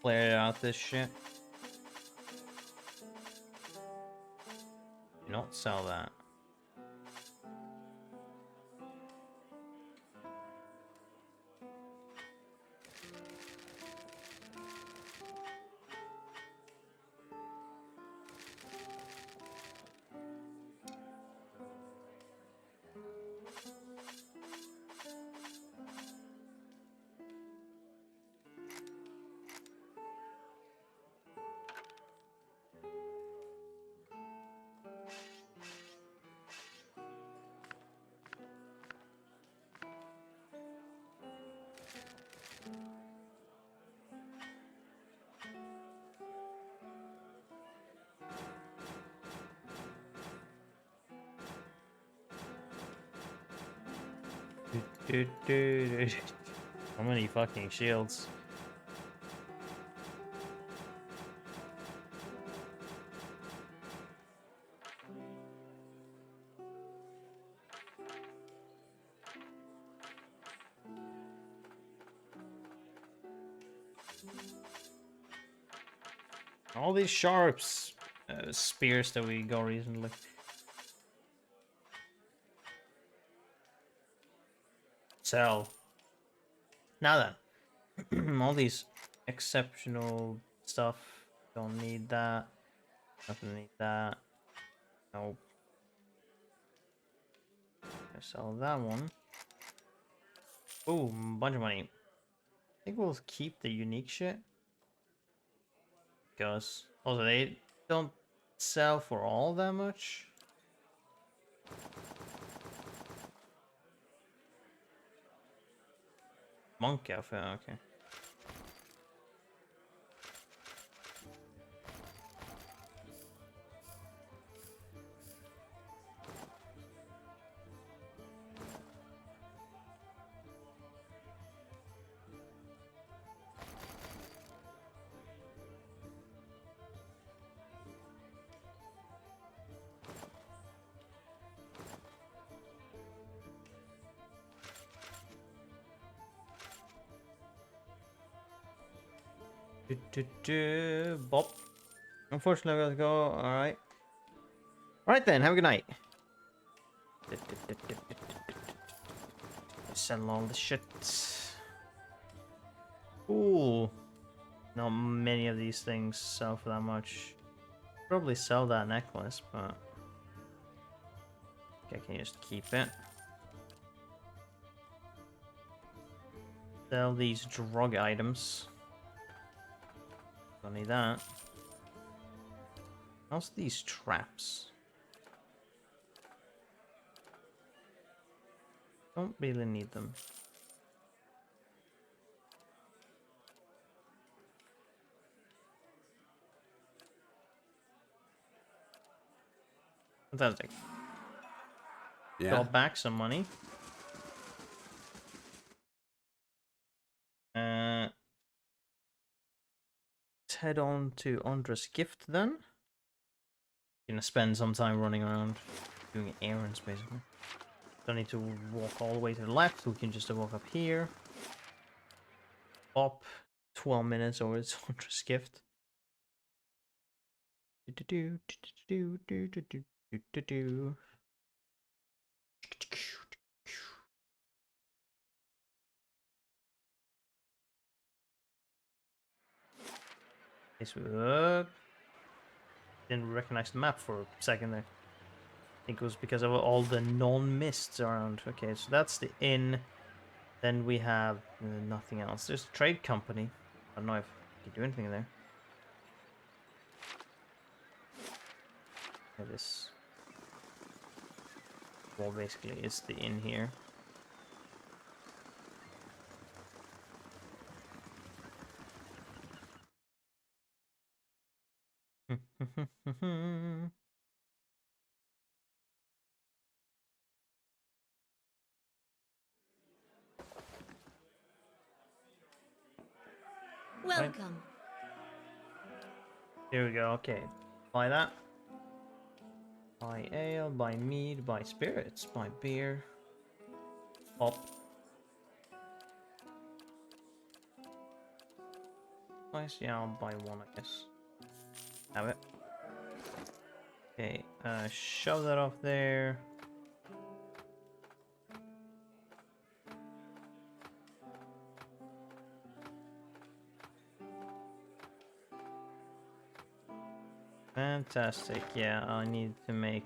Clear out this shit. Do not sell that. How many fucking shields? All these sharps spears that we got recently. Sell. Now then, all these exceptional stuff. Don't need that. Nothing need that. Nope. I sell that one. Boom, bunch of money. I think we'll keep the unique shit. Because also they don't sell for all that much. Monk outfit, okay. Bop. Unfortunately, I gotta go. Alright. Alright then, have a good night. Sell all the shit. Cool. Not many of these things sell for that much. Probably sell that necklace, but okay, I can just keep it. Sell these drug items. Don't need that. How's these traps? Don't really need them. Fantastic. Yeah. Got back some money. Let's head on to Andra's gift then. Gonna spend some time running around doing errands basically. Don't need to walk all the way to the left, we can just walk up here. Up 12 minutes over to Andra's gift. Yes, didn't recognize the map for a second there. I think it was because of all the non-mists around. Okay, so that's the inn. Then we have nothing else. There's a trade company. I don't know if you can do anything there. Yeah, this wall basically is the inn here. Welcome. Here we go, okay. Buy that. Buy ale, buy mead, buy spirits, buy beer. Pop. Nice, yeah, I'll buy one, I guess. Have it. Okay, shove that off there. Fantastic, yeah, I need to make...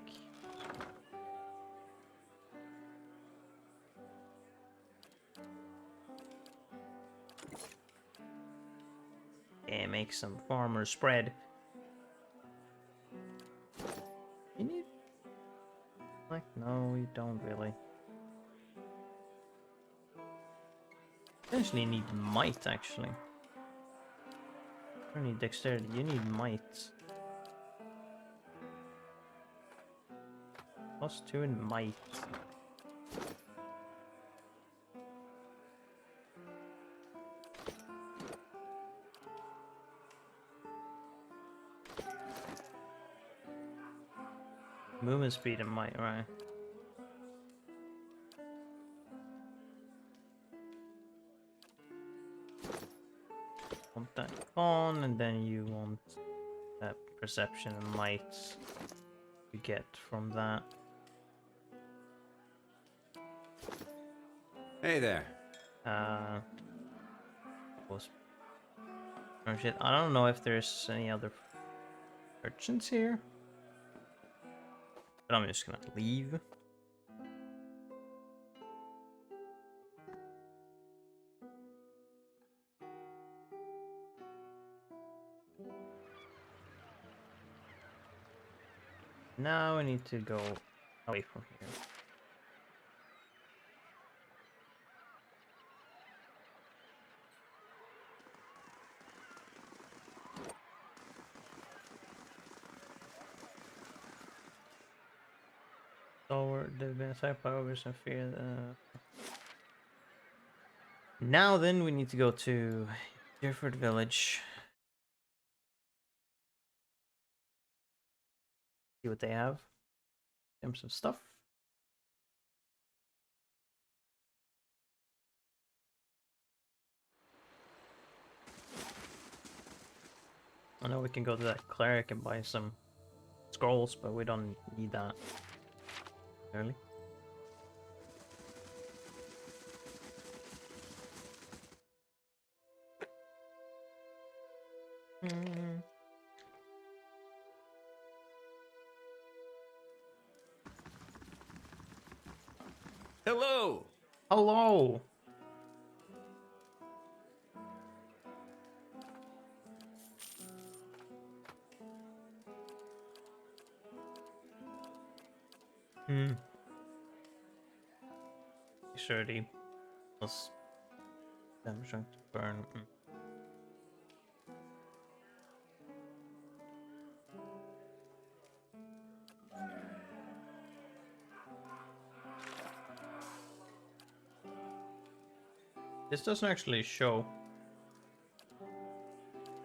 Yeah, make some farmer spread. You need... Like, no, you don't really. Essentially need might, actually. You don't need dexterity, you need might. +2 in might. Movement speed and might, right? Want that on, and then you want that perception and might you get from that. Hey there. Was oh shit, I don't know if there's any other merchants here, but I'm just gonna leave. Now I need to go away from here. Or they've been attacked by ogres and fear. Now then, we need to go to Deerford Village. See what they have. Give them some stuff. I know we can go to that cleric and buy some scrolls, but we don't need that. Really? Hello. Hello. Hmm. Surety plus damage to burn. This doesn't actually show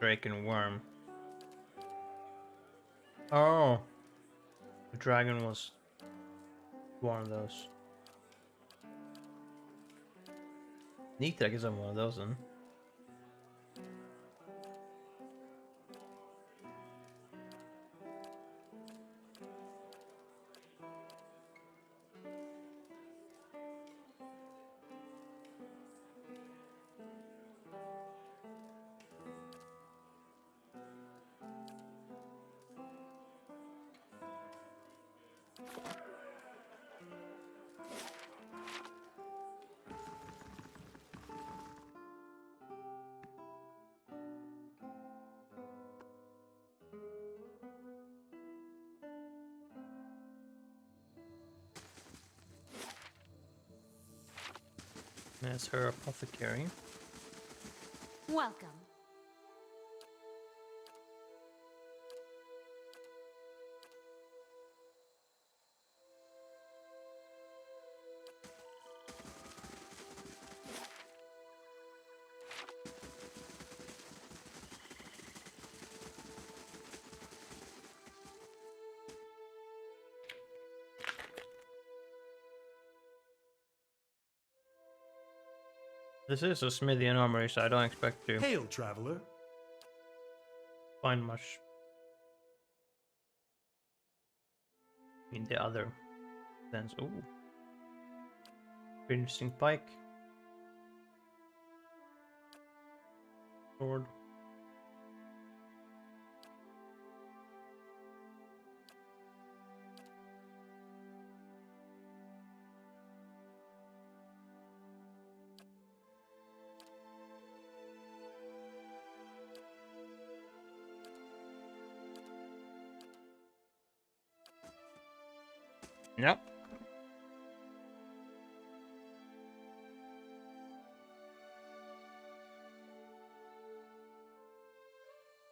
Drake and Worm. Oh, the dragon was one of those. Neat that I guess I'm one of those then. There's her apothecary. Welcome. This is a smithy and armory, so I don't expect to Hail, traveler. find much in the other sense. Ooh. Pretty interesting pike. Sword. Yep.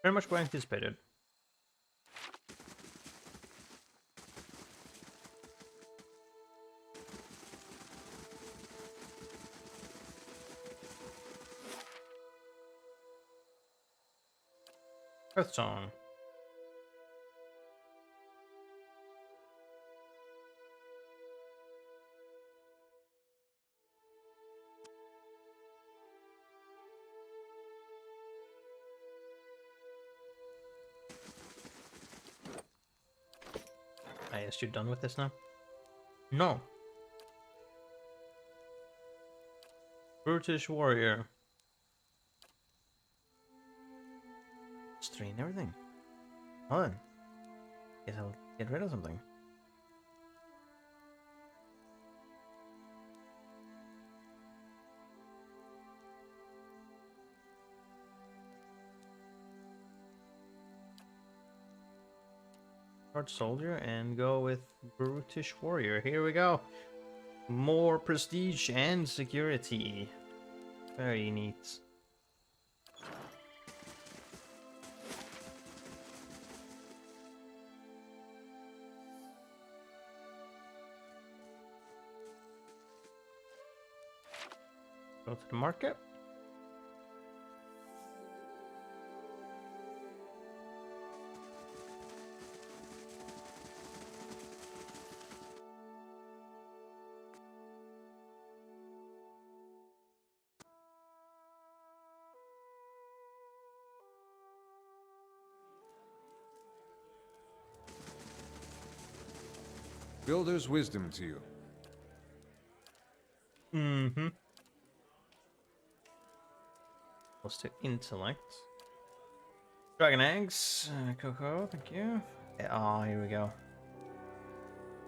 Very much what I anticipated. Earth Song. I guess you're done with this now? No. Brutish warrior. Strain everything. Hold on. Guess I'll get rid of something. Hard soldier and go with brutish warrior. Here we go. More prestige and security. Very neat. Go to the market. Builder's wisdom to you. Mm-hmm. Plus 2 intellect. Dragon eggs. Cocoa, thank you. Oh, here we go.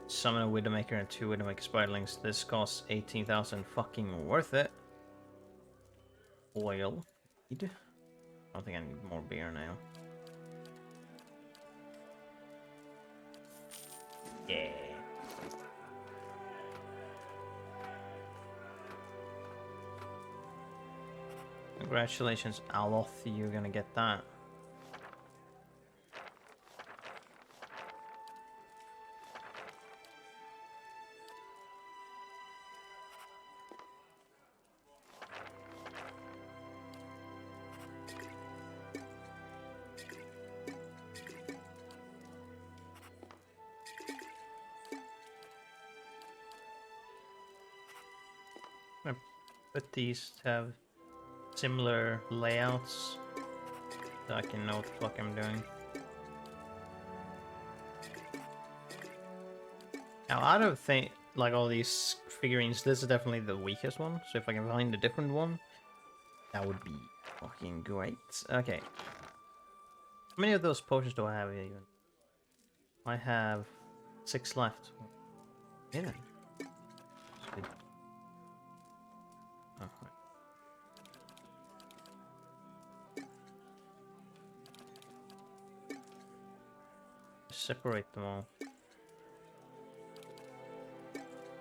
Summon a Widowmaker and 2 Widowmaker Spiderlings. This costs 18,000. Fucking worth it. Oil. I don't think I need more beer now. Yeah. Congratulations, Aloth, you're gonna get that. But these have similar layouts, so I can know what the fuck I'm doing. Now, out of like all these figurines, this is definitely the weakest one. So if I can find a different one, that would be fucking great. Okay. How many of those potions do I have here even? I have 6 left. Yeah. Good. Oh, right. Separate them all.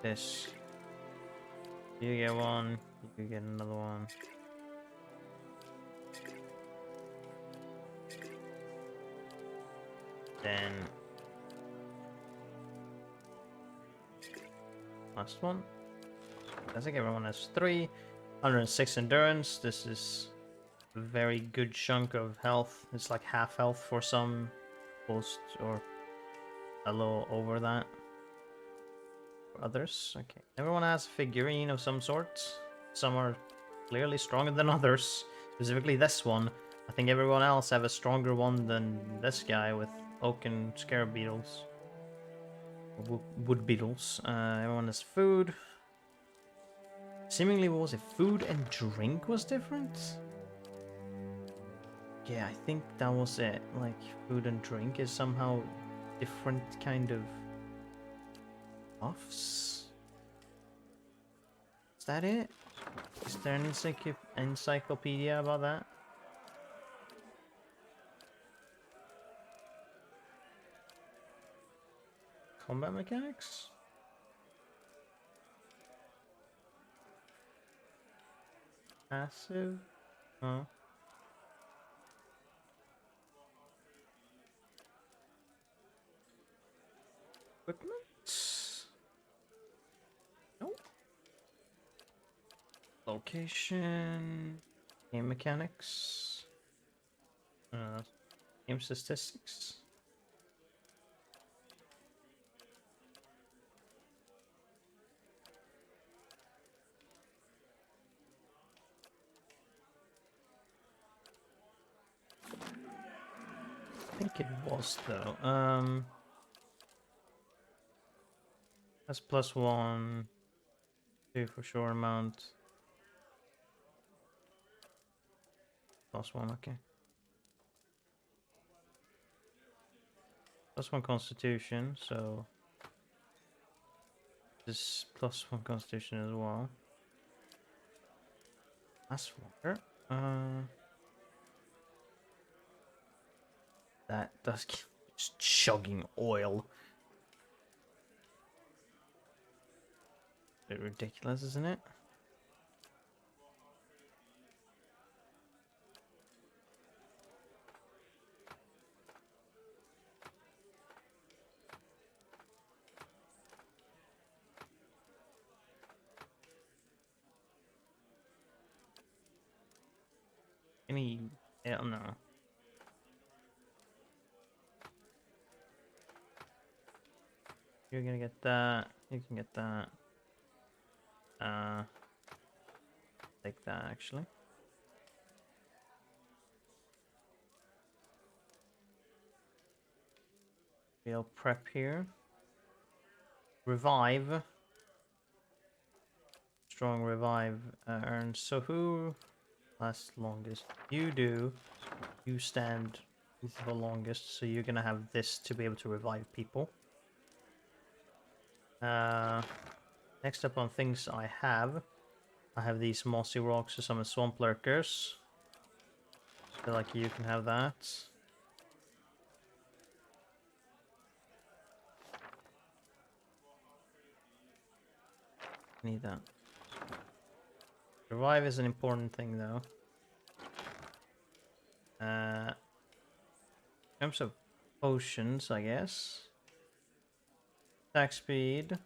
This. You get one, you get another one. Then last one. I think everyone has 3. 106 endurance. This is a very good chunk of health. It's like half health for some post or a little over that for others. Okay. Everyone has a figurine of some sort. Some are clearly stronger than others. Specifically this one. I think everyone else have a stronger one than this guy with oak and scarab beetles. Wood beetles. Everyone has food. Seemingly, what was it? Food and drink was different? Yeah, I think that was it. Like, food and drink is somehow different kind of buffs? Is that it? Is there an encyclopedia about that? Combat mechanics? Passive? Oh. Equipment? Nope. Location. Game mechanics. Game statistics. I think it was though. That's +1, 2 for sure amount. +1, okay. +1 constitution, so this +1 constitution as well. That's water. That does just chugging oil. Bit ridiculous, isn't it? Hell no. You're gonna get that. You can get that. Take that actually. We'll prep here. Revive. Strong revive earns. So who lasts longest? You do. You stand the longest, so you're gonna have this to be able to revive people. Next up on things I have these mossy rocks or some swamp lurkers. Feel like you can have that. Need that. Revive is an important thing though. In terms of potions, I guess. Attack speed.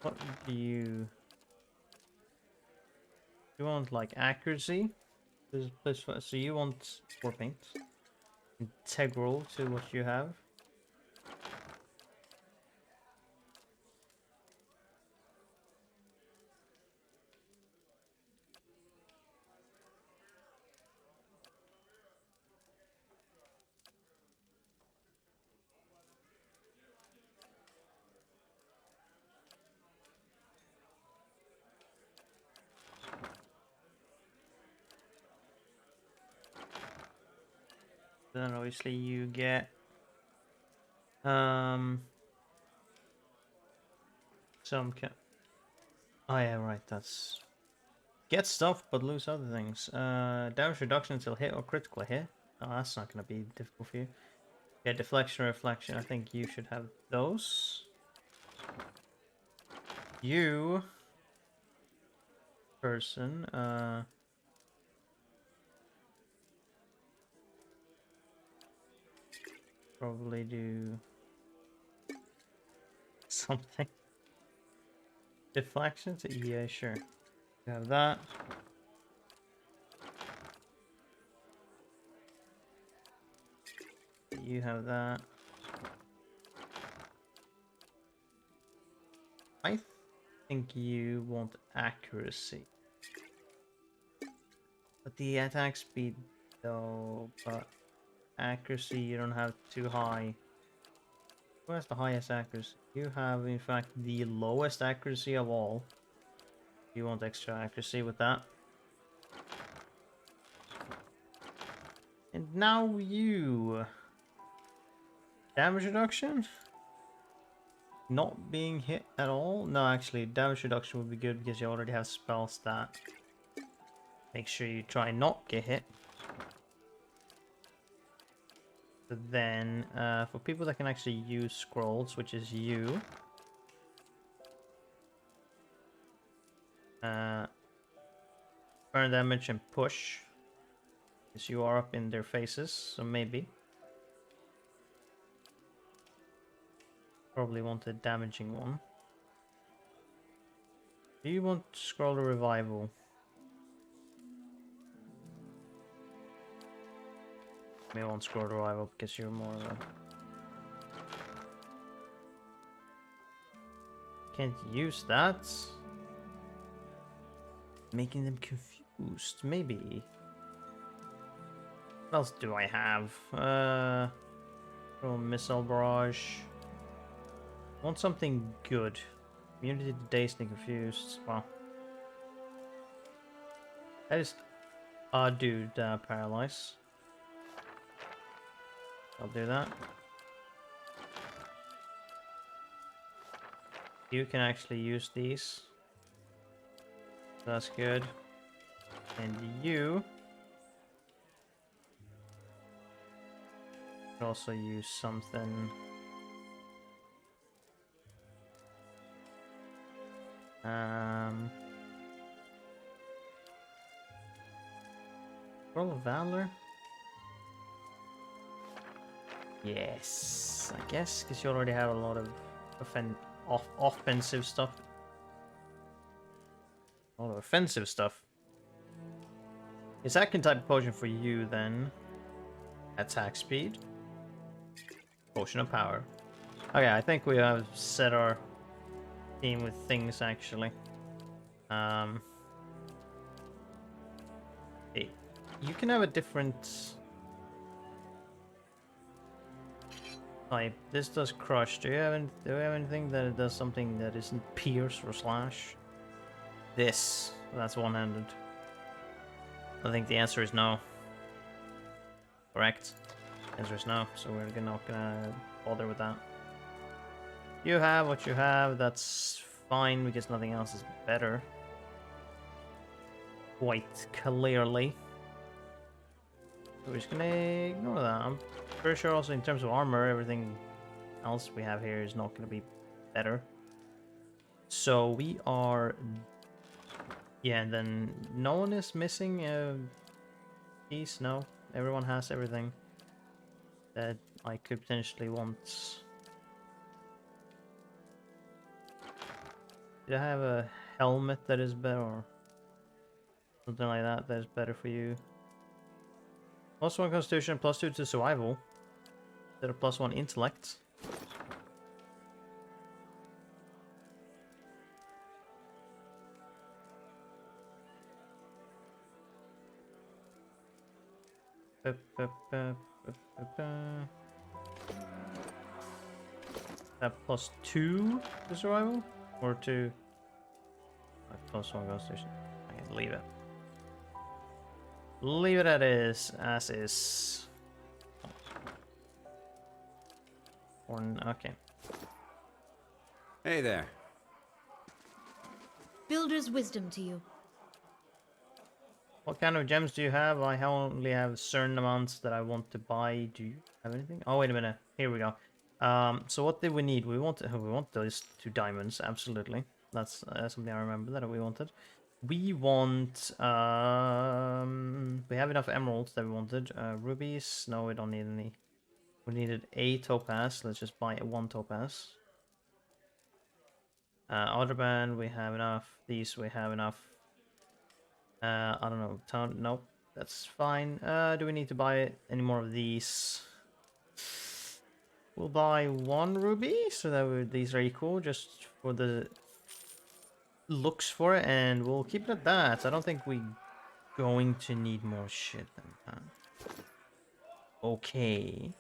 What do you... You want, like, accuracy? So you want 4 paint. Integral to what you have. Then obviously you get some oh yeah, right, that's get stuff but lose other things. Damage reduction until hit or critical hit. Oh, that's not gonna be difficult for you. Yeah, deflection, reflection. I think you should have those. You person, probably do something. Deflections? Yeah, sure. You have that. You have that. I think you want accuracy. But the attack speed though, but accuracy you don't have too high. Who has the highest accuracy? You have in fact the lowest accuracy of all. You want extra accuracy with that. And now you. Damage reduction? Not being hit at all? No, actually, damage reduction would be good because you already have spell stat. Make sure you try not get hit. But then, for people that can actually use scrolls, which is you. Burn damage and push. Because you are up in their faces, so maybe. Probably want a damaging one. Do you want scroll or revival? May want scroll or revival because you're more of a... Can't use that. Making them confused, maybe. What else do I have? Missile barrage. Want something good. Immunity to dazed and confused. Well, that is dude, paralyze. I'll do that. You can actually use these. That's good. And you can also use something. Roll of Valor? Yes, I guess, because you already have a lot of offensive stuff. A lot of offensive stuff. Is that type of potion for you then? Attack speed. Potion of power. Okay, I think we have set our team with things actually. Hey, you can have a different type. This does crush. Do we have anything that it does something that isn't pierce or slash? This. That's one-handed. I think the answer is no. Correct. The answer is no, so we're not gonna bother with that. You have what you have, that's fine because nothing else is better. Quite clearly. So we're just gonna ignore that. I'm pretty sure also in terms of armor, everything else we have here is not gonna be better. So we are Yeah, and then no one is missing a piece. No, everyone has everything that I could potentially want. Did I have a helmet that is better or something like that that is better for you? +1 Constitution, +2 to survival. Instead of +1 intellect. That +2 to survival? Or to +1 Constitution? I can leave it. Leave it as is. Or okay. Hey there. Builder's wisdom to you. What kind of gems do you have? I only have certain amounts that I want to buy. Do you have anything? Oh, wait a minute. Here we go. So what did we need? We want those 2 diamonds. Absolutely. That's something I remember that we wanted. We want we have enough emeralds that we wanted. Rubies? No, we don't need any. We needed a topaz. Let's just buy 1 topaz. Outer band, we have enough. These we have enough. I don't know. Nope, that's fine. Do we need to buy any more of these? We'll buy 1 ruby so that these are equal, just for the looks for it, and we'll keep it at that. I don't think we're going to need more shit than that. Okay.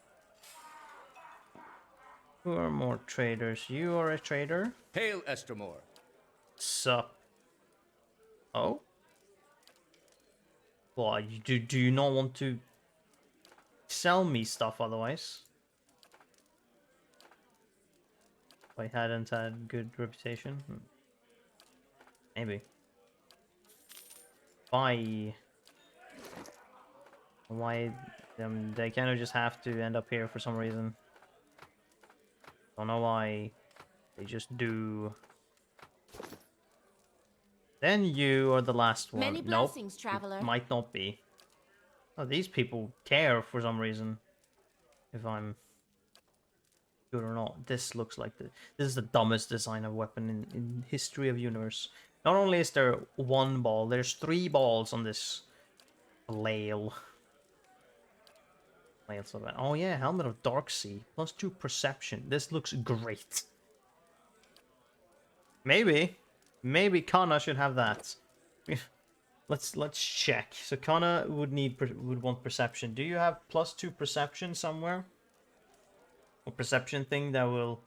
Who are more traders? You are a trader. Hail, Estermore. Sup? Oh? Well, do you not want to sell me stuff otherwise? I hadn't had good reputation. Maybe. Why? They kind of just have to end up here for some reason. Don't know why. They just do. Then you are the last one. Many blessings, traveler. It might not be. Oh, these people care for some reason. If I'm good or not. This looks like this is the dumbest design of weapon in history of universe. Not only is there 1 ball, there's 3 balls on this flail. Oh yeah, Helmet of Darksea. +2 perception. This looks great. Maybe Kana should have that. Let's check. So Kana would want perception. Do you have +2 perception somewhere? A perception thing that will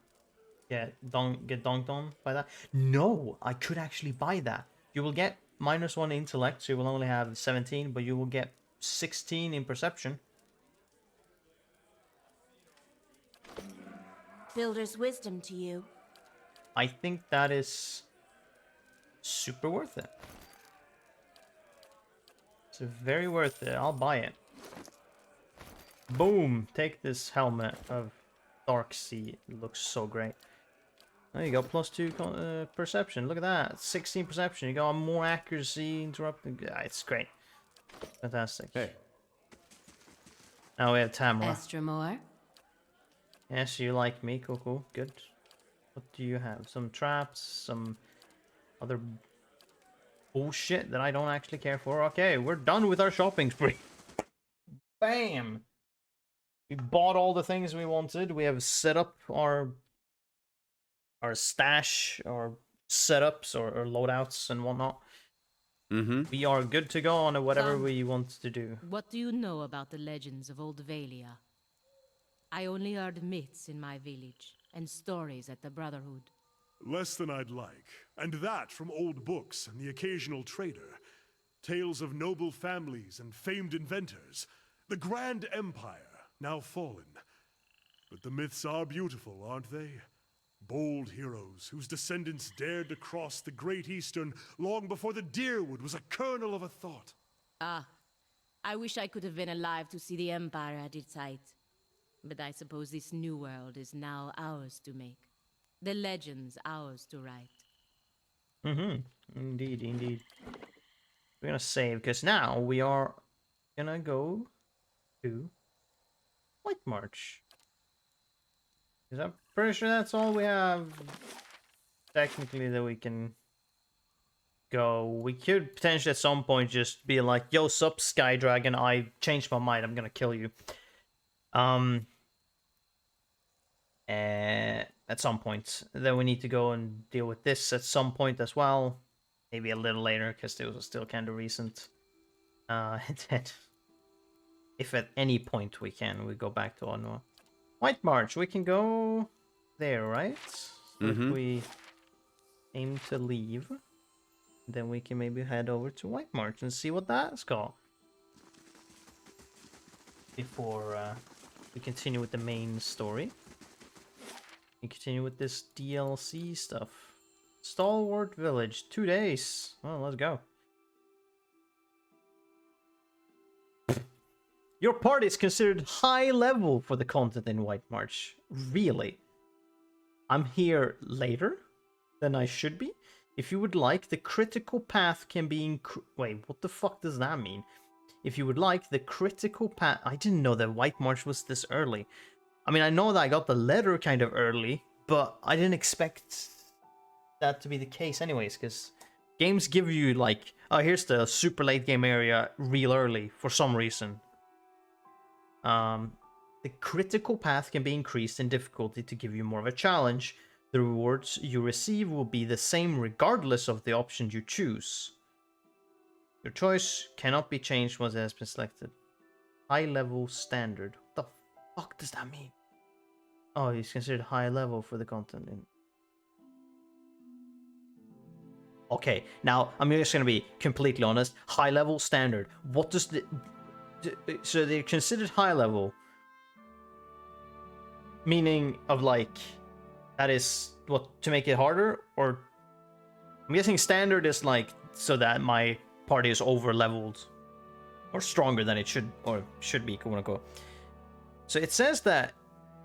get dunked on by that? No, I could actually buy that. You will get -1 intellect, so you will only have 17, but you will get 16 in perception. Builder's wisdom to you. I think that is super worth it. It's very worth it. I'll buy it. Boom! Take this helmet of Darksea. It looks so great. There you go. +2 perception. Look at that. 16 perception. You got more accuracy. Interrupting. It's great. Fantastic. Hey. Now we have Tamra. Estermore. Yes, you like me. Cool. Good. What do you have? Some traps, some other bullshit that I don't actually care for. Okay, we're done with our shopping spree. Bam! We bought all the things we wanted. We have set up our stash, our setups, or loadouts and whatnot. We are good to go on whatever we want to do. What do you know about the legends of Old Velia? I only heard myths in my village, and stories at the Brotherhood. Less than I'd like, and that from old books and the occasional trader. Tales of noble families and famed inventors. The Grand Empire, now fallen. But the myths are beautiful, aren't they? Bold heroes whose descendants dared to cross the Great Eastern long before the Deerwood was a kernel of a thought. Ah, I wish I could have been alive to see the Empire at its height. But I suppose this new world is now ours to make. The legends ours to write. Indeed. We're gonna save because now we are gonna go to White March. Because I'm pretty sure that's all we have technically that we can go. We could potentially at some point just be like, yo, sup, Sky Dragon, I changed my mind, I'm gonna kill you. At some point. Then we need to go and deal with this at some point as well. Maybe a little later, because it was still kind of recent. And then, if at any point we can, we go back to Onwa. White March, we can go there, right? So if we aim to leave, then we can maybe head over to White March and see what that's called. Before we continue with the main story. We continue with this DLC stuff. Stalwart Village, 2 days. Well, let's go. Your party is considered high level for the content in White March. Really? I'm here later than I should be? If you would like, the critical path can be wait, what the fuck does that mean? If you would like, the critical path... I didn't know that White March was this early. I mean, I know that I got the letter kind of early, but I didn't expect that to be the case anyways, because games give you, like, oh, here's the super late game area real early for some reason. The critical path can be increased in difficulty to give you more of a challenge. The rewards you receive will be the same regardless of the option you choose. Your choice cannot be changed once it has been selected. High level standard. What the fuck does that mean? Oh, he's considered high level for the content. Okay, now I'm just gonna be completely honest. High level standard. What does the... So they're considered high level. Meaning of like... That is what, to make it harder? Or... I'm guessing standard is like so that my party is over leveled. Or stronger than it should be, quote unquote. So it says that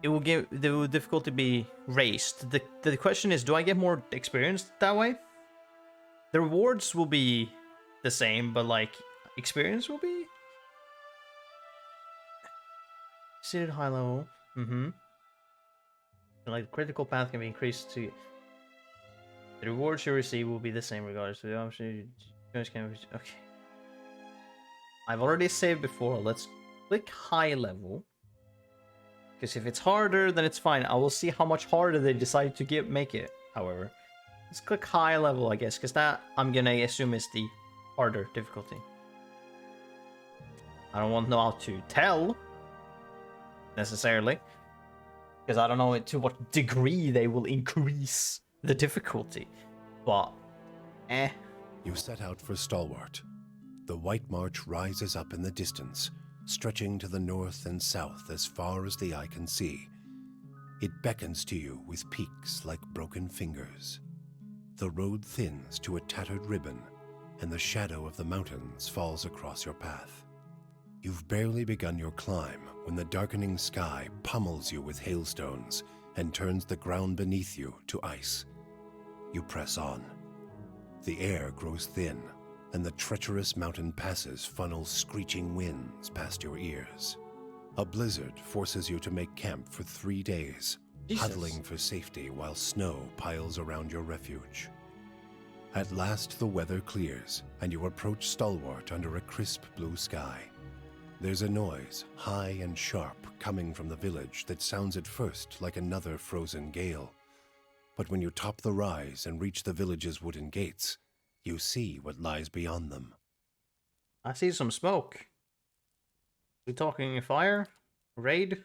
it will give the difficulty be raised. The question is, do I get more experience that way? The rewards will be the same, but like experience will be considered high level. Like the critical path can be increased to. The rewards you receive will be the same regardless of the option. Okay. I've already saved before. Let's click high level. Because if it's harder, then it's fine. I will see how much harder they decide to make it, however. Let's click high level, I guess, because that, I'm gonna assume, is the harder difficulty. I don't want to know how to tell, necessarily. Because I don't know to what degree they will increase the difficulty. But, You set out for Stalwart. The White March rises up in the distance, stretching to the north and south as far as the eye can see. It beckons to you with peaks like broken fingers. The road thins to a tattered ribbon, and the shadow of the mountains falls across your path. You've barely begun your climb when the darkening sky pummels you with hailstones and turns the ground beneath you to ice. You press on. The air grows thin, and the treacherous mountain passes funnel screeching winds past your ears. A blizzard forces you to make camp for 3 days, huddling for safety while snow piles around your refuge. At last the weather clears, and you approach Stalwart under a crisp blue sky. There's a noise, high and sharp, coming from the village that sounds at first like another frozen gale. But when you top the rise and reach the village's wooden gates, you see what lies beyond them. I see some smoke. We talking a fire? Raid?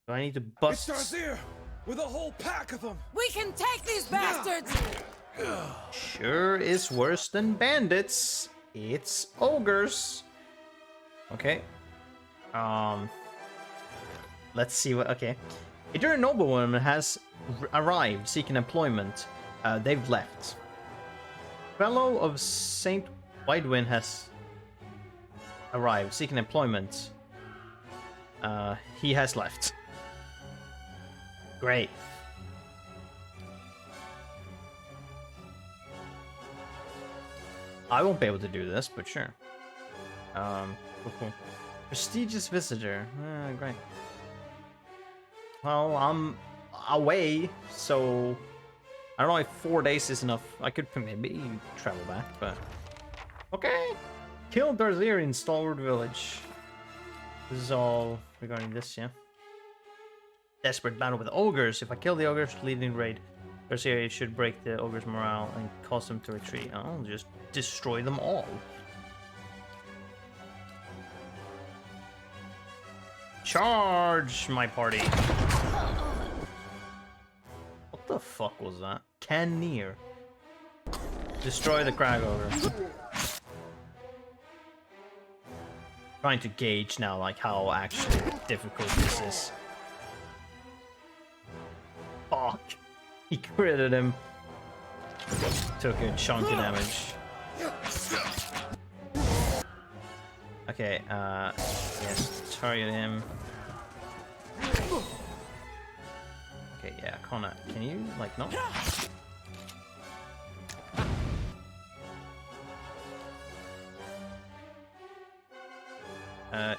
Do I need to bust? It starts here with a whole pack of them. We can take these bastards! Sure is worse than bandits. It's ogres. Okay. Let's see what... Okay. A Durran noblewoman has arrived seeking employment. They've left. Fellow of Saint Widewin has arrived seeking employment. He has left. Great. I won't be able to do this, but sure. Cool. Prestigious visitor. Great. Well, I'm away, so I don't know if 4 days is enough. I could maybe travel back, but okay. Kill Darthier in Stalwart Village. This is all regarding this, yeah. Desperate battle with ogres. If I kill the ogres leading raid, Darthier should break the ogres' morale and cause them to retreat. I'll just destroy them all. Charge, my party! What the fuck was that? Canneer. Destroy the crag ogre. Trying to gauge now, like, how actually difficult this is. Fuck. He critted him. Took a chunk of damage. Okay, yes, target him. Okay, yeah, Connor, can you, like, not?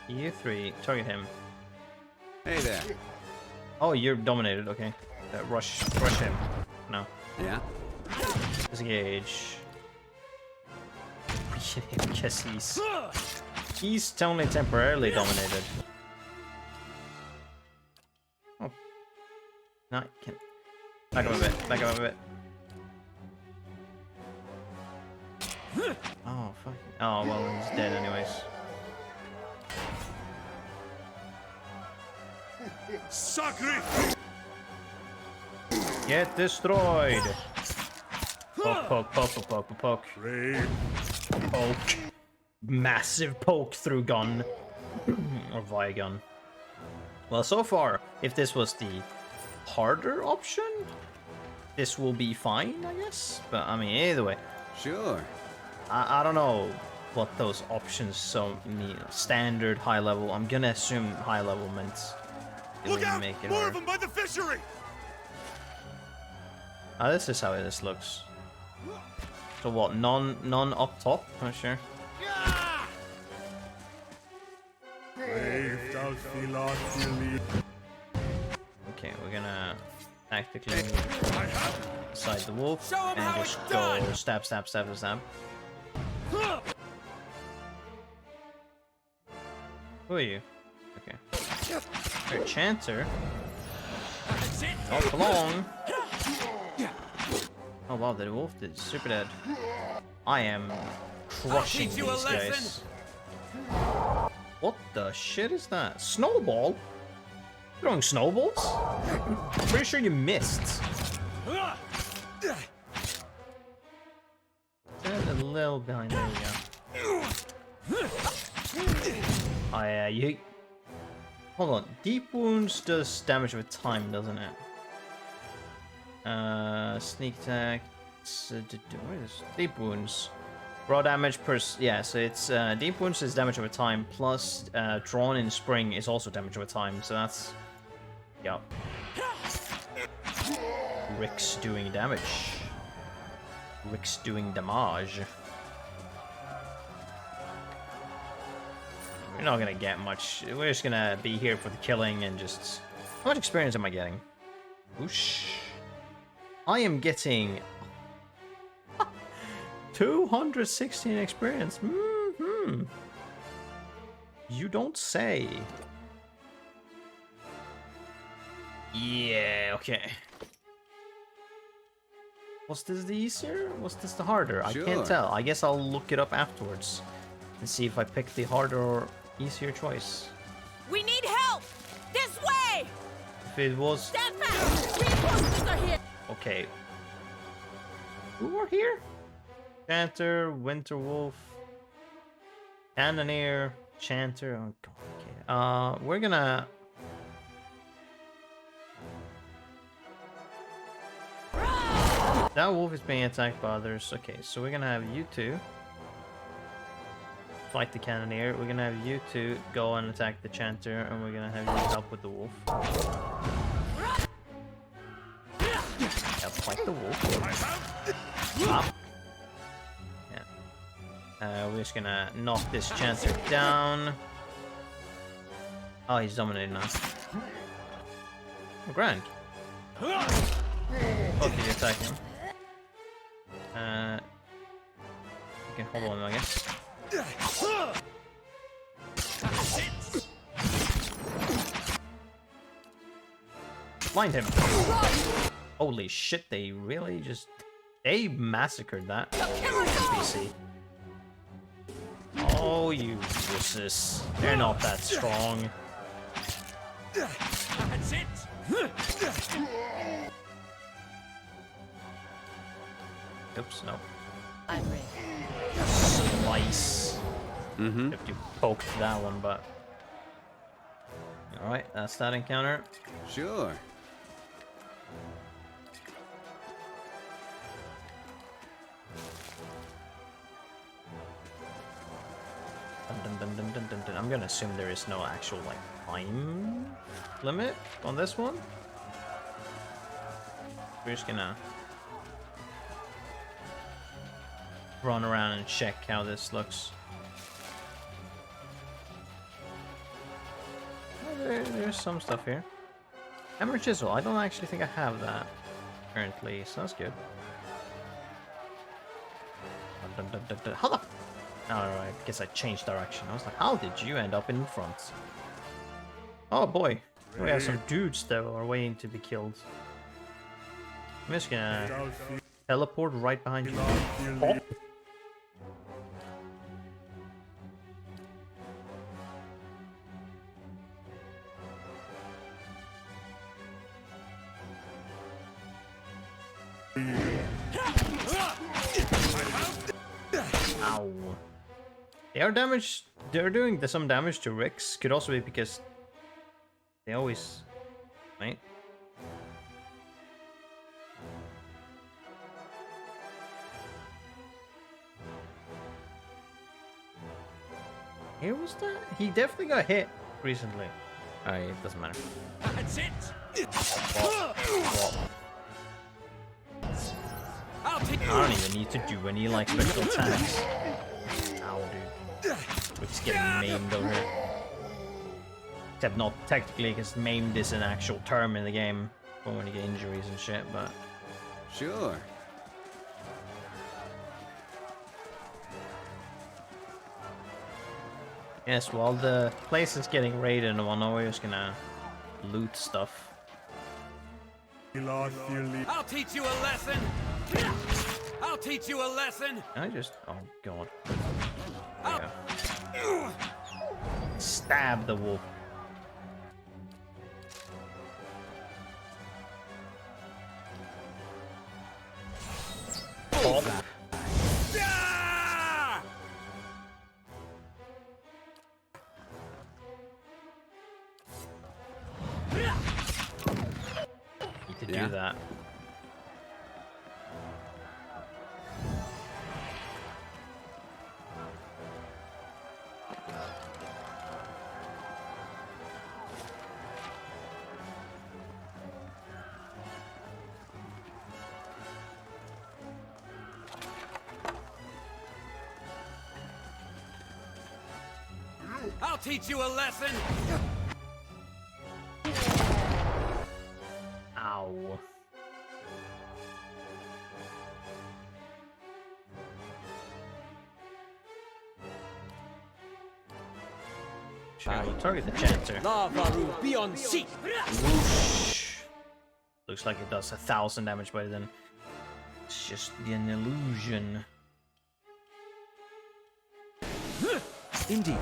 You 3, target him. Hey there. Oh, you're dominated, okay. Rush him. No. Yeah? Disengage. Guess he's only temporarily dominated. Oh. No, I can't. Back up a bit, back up a bit. Oh, fuck. Oh, well, he's dead anyways. Sacre! Get destroyed! Poke. Poke. Massive poke through gun. Or via gun. Well, so far, if this was the harder option, this will be fine, I guess. But, I mean, either way. Sure. I don't know what those options so mean. Standard, high level. I'm gonna assume high level meant it Look would out! make it More hard. of them by the fishery! This is how this looks. So what? None up top? Oh, sure. Okay, we're gonna tactically move inside the wolf and just go stab. Who are you? Okay. You're a chanter. Not for long. Oh wow, the wolf is super dead. I am crushing these guys. What the shit is that? Snowball? Throwing snowballs? Pretty sure you missed. A little behind. There we go. Oh yeah, you. Hold on. Deep wounds does damage with time, doesn't it? Sneak attack. What is deep wounds? Raw damage per. Yeah, so it's deep wounds is damage over time plus drawn in spring is also damage over time. So that's. Yep. Rick's doing damage. Rick's doing damage. We're not gonna get much. We're just gonna be here for the killing and just. How much experience am I getting? Whoosh. I am getting 216 experience. You don't say. Yeah, okay. Was this the easier? Was this the harder? Sure. I can't tell. I guess I'll look it up afterwards and see if I pick the harder or easier choice. We need help! This way! If it was... Stand fast! Reinforcements are here! Okay. Who are here? Chanter, Winterwolf, Cannoneer, Chanter. Oh god. Okay. We're gonna. That wolf is being attacked by others. Okay, so we're gonna have you two fight the Cannoneer. We're gonna have you two go and attack the Chanter, and we're gonna have you help with the wolf. Yeah, fight the wolf. Stop. Yeah. We're just gonna knock this Chancer down. Oh, he's dominated now. Oh, grand. Both of you attack him. You can hold on, I guess. Blind him. Holy shit, they really just... They massacred that NPC. Oh, you wusses. They're not that strong. That's it! Oops, no. I'm ready. Slice. Mm-hmm. If you poked that one, but... Alright, that's that encounter. Sure. Dun. I'm gonna assume there is no actual, like, time limit on this one. We're just gonna run around and check how this looks. Oh, there's some stuff here. Hammer Chisel. I don't actually think I have that currently, so that's good. How the... Alright, I guess I changed direction. I was like, how did you end up in front? Oh boy. We have some dudes that are waiting to be killed. I'm just gonna teleport right behind you. Pop. Ow. They are damaged. They're doing some damage to Rix. Could also be because they always, right? Here was that? He definitely got hit recently. Alright, it doesn't matter. That's it! I don't even need to do any like special attacks. Ow, dude. We're just getting maimed over here. Except not technically, because maimed is an actual term in the game for when you get injuries and shit, but... Sure. Yes, while the place is getting raided and whatnot, we're just gonna loot stuff. I'll teach you a lesson! I'll teach you a lesson! I just... Oh, God. Yeah. Stab the wolf. Pop. Need to do that. I'll teach you a lesson! Ow. Sure, we'll target the Chancer. Lavaru, be on seat! Whoosh. Looks like it does 1,000 damage, but then it's just an illusion. Indeed.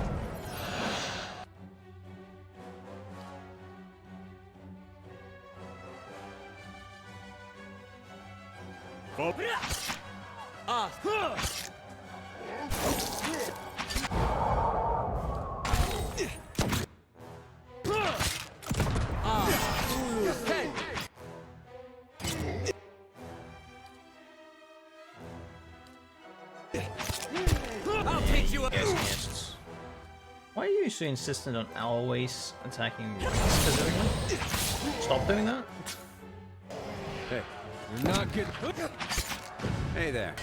I'll teach you a... Yes. Why are you so insistent on always attacking specifically? Stop doing that. Hey, you're not getting... Hey there.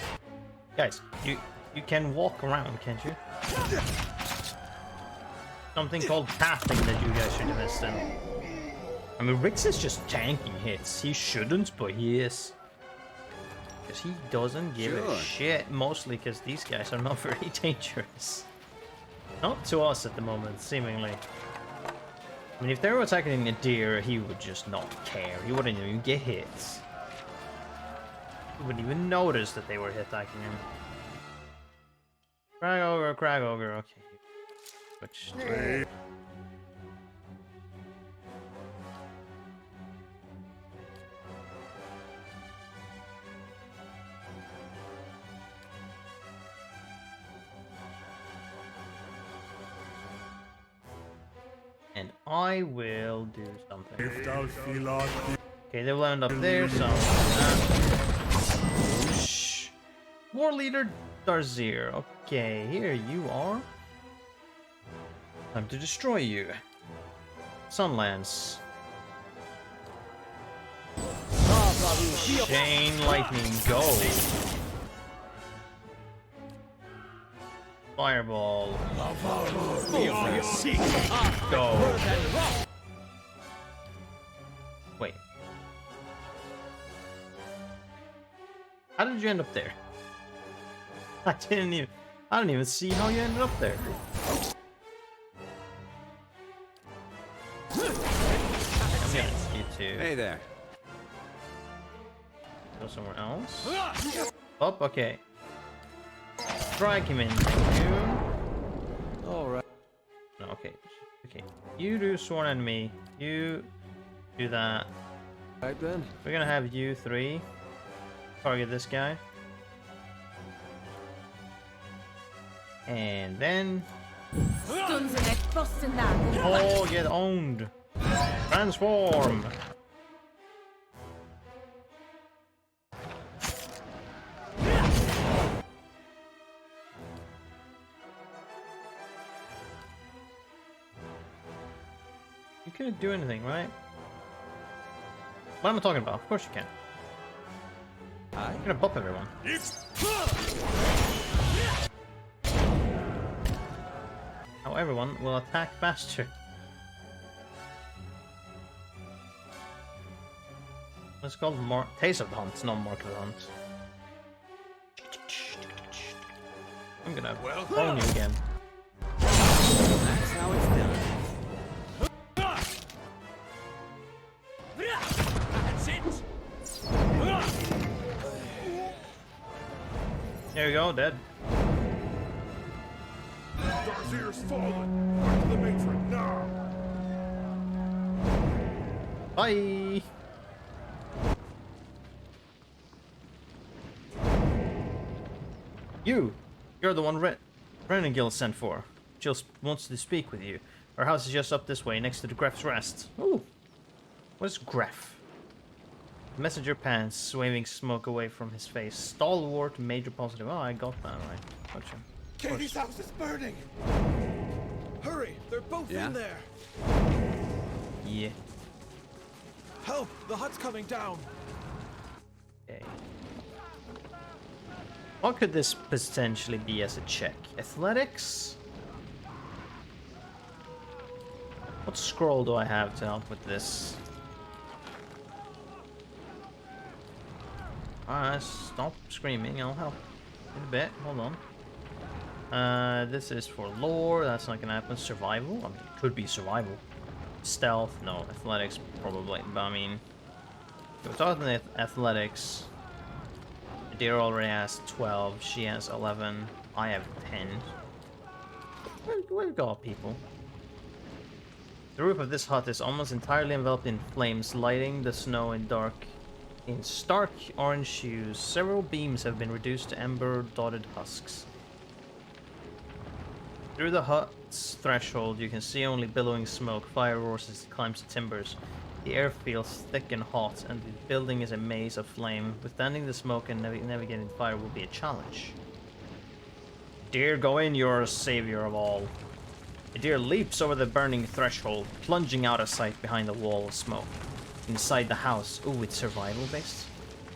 Guys, you You can walk around, can't you? Something called pathing that you guys should invest in. I mean, Rix is just tanking hits. He shouldn't, but he is. Because he doesn't give a shit. Mostly because these guys are not very dangerous. Not to us at the moment, seemingly. I mean, if they were attacking a deer, he would just not care. He wouldn't even get hits. He wouldn't even notice that they were attacking him. Crag ogre, okay. Switch to... And I will do something. Okay, they will end up there, so... War Leader Darzier. Okay, here you are. Time to destroy you. Sunlance. Chain Lightning, go. Fireball. Go. Wait. How did you end up there? I don't even see how you ended up there. I'm gonna you too. Hey there. Go somewhere else. Oh, okay. Strike him in, thank you. Alright. No, okay. Okay. You do Sworn Enemy. You do that. Right then. We're gonna have you three target this guy. And then... Oh, get owned! Transform! You couldn't do anything, right? What am I talking about? Of course you can. You're gonna bop everyone. Now everyone will attack faster. It's called Taste of the Hunt, not Mark of the Hunt. I'm gonna phone you again. That's how it's done. That's it! There you go, dead. Darzir's fallen. Back to the matron now. Bye! You're the one Renegil sent for. Jill wants to speak with you. Our house is just up this way, next to the Gref's Rest. Ooh! What is Gref? Messenger pants, waving smoke away from his face. Stalwart, major positive. Oh, I got that right. Gotcha. Katie's house is burning! Hurry! They're both in there! Yeah. Help! The hut's coming down! Okay. What could this potentially be as a check? Athletics? What scroll do I have to help with this? Alright, stop screaming, I'll help in a bit, hold on. This is for lore, that's not gonna happen. Survival? I mean, it could be survival. Stealth? No. Athletics? Probably, but I mean... If we're talking athletics... Deer already has 12, she has 11, I have 10. We've got people. The roof of this hut is almost entirely enveloped in flames, lighting the snow in stark orange hues. Several beams have been reduced to ember-dotted husks. Through the hut's threshold, you can see only billowing smoke. Fire roars as it climbs the timbers. The air feels thick and hot, and the building is a maze of flame. Withstanding the smoke and navigating the fire will be a challenge. Deer, go in, you're a savior of all. The deer leaps over the burning threshold, plunging out of sight behind a wall of smoke. Inside the house, ooh, it's survival based?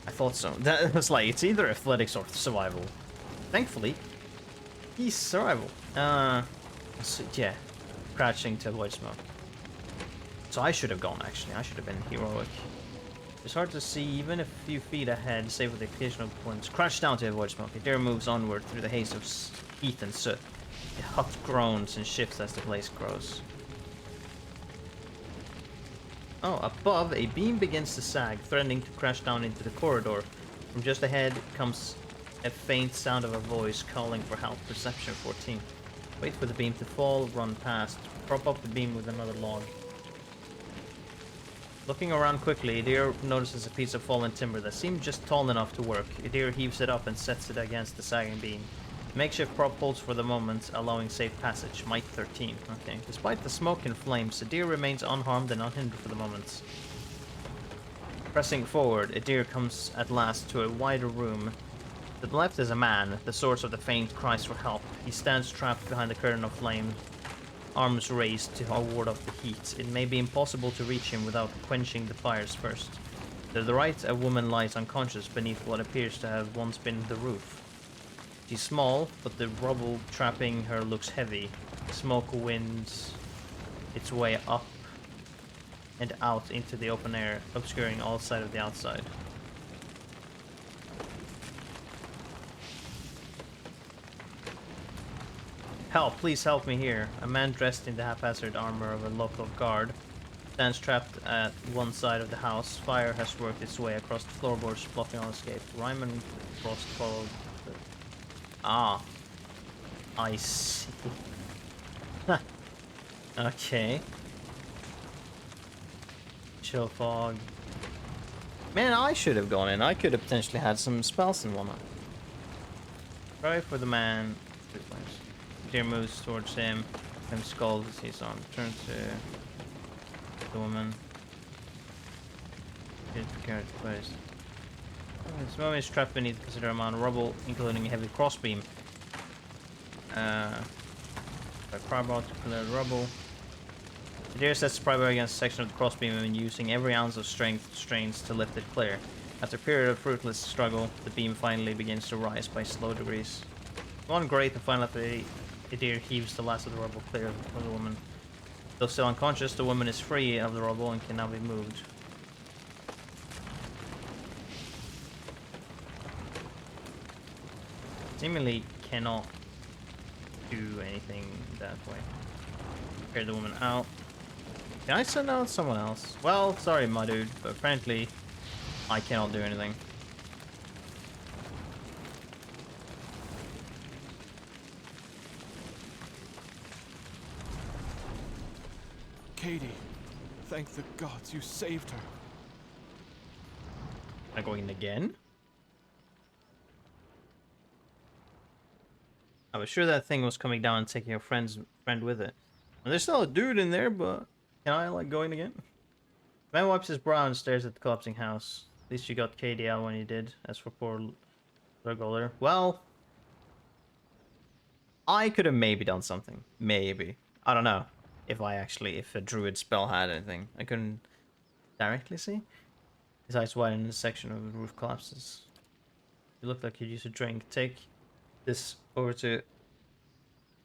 I thought so. That was like, it's either athletics or survival. Thankfully, He's survival. So, yeah. Crouching to avoid smoke. So I should have gone, actually. I should have been heroic. It's hard to see even a few feet ahead, save for the occasional points. Crouch down to avoid smoke. Adair moves onward through the haze of heat and soot. The hut groans and shifts as the blaze grows. Oh, above, a beam begins to sag, threatening to crash down into the corridor. From just ahead comes a faint sound of a voice calling for help. Perception 14. Wait for the beam to fall, run past. Prop up the beam with another log. Looking around quickly, Adair notices a piece of fallen timber that seemed just tall enough to work. Adair heaves it up and sets it against the sagging beam. The makeshift prop holds for the moment, allowing safe passage. Might 13. Okay. Despite the smoke and flames, Adair remains unharmed and unhindered for the moment. Pressing forward, Adair comes at last to a wider room. To the left is a man, the source of the faint cries for help. He stands trapped behind a curtain of flame, arms raised to ward off the heat. It may be impossible to reach him without quenching the fires first. To the right, a woman lies unconscious beneath what appears to have once been the roof. She's small, but the rubble trapping her looks heavy. Smoke winds its way up and out into the open air, obscuring all sight of the outside. Help, please help me here. A man dressed in the haphazard armor of a local guard stands trapped at one side of the house. Fire has worked its way across the floorboards, blocking all escape. Ryman Frost followed. Ah, I see. Okay. Chill fog. Man, I should have gone in. I could have potentially had some spells and whatnot. Try for the man. Deer moves towards him. Him skulls as he's on. Turn to the woman. Get carried to place. This woman is trapped beneath a considerable amount of rubble, including a heavy crossbeam. Crowbar to clear the rubble. The deer sets the crowbar against a section of the crossbeam and using every ounce of strength strains to lift it clear. After a period of fruitless struggle, the beam finally begins to rise by slow degrees. One great and finally the deer heaves the last of the rubble clear of the woman. Though still unconscious, the woman is free of the rubble and can now be moved. Seemingly cannot do anything that way. Clear the woman out. Can I send out someone else? Well, sorry, my dude, but apparently I cannot do anything. Katie, thank the gods you saved her. Am I going in again? I was sure that thing was coming down and taking a friend with it. And there's still a dude in there, but can I like go in again? The man wipes his brow and stares at the collapsing house. At least you got KDL when you did. As for poor Lurgoler, well, I could have maybe done something. Maybe. I don't know. If a druid spell had anything. I couldn't directly see. His eyes widen in the section of the roof collapses. You look like you'd use a drink. Take this over to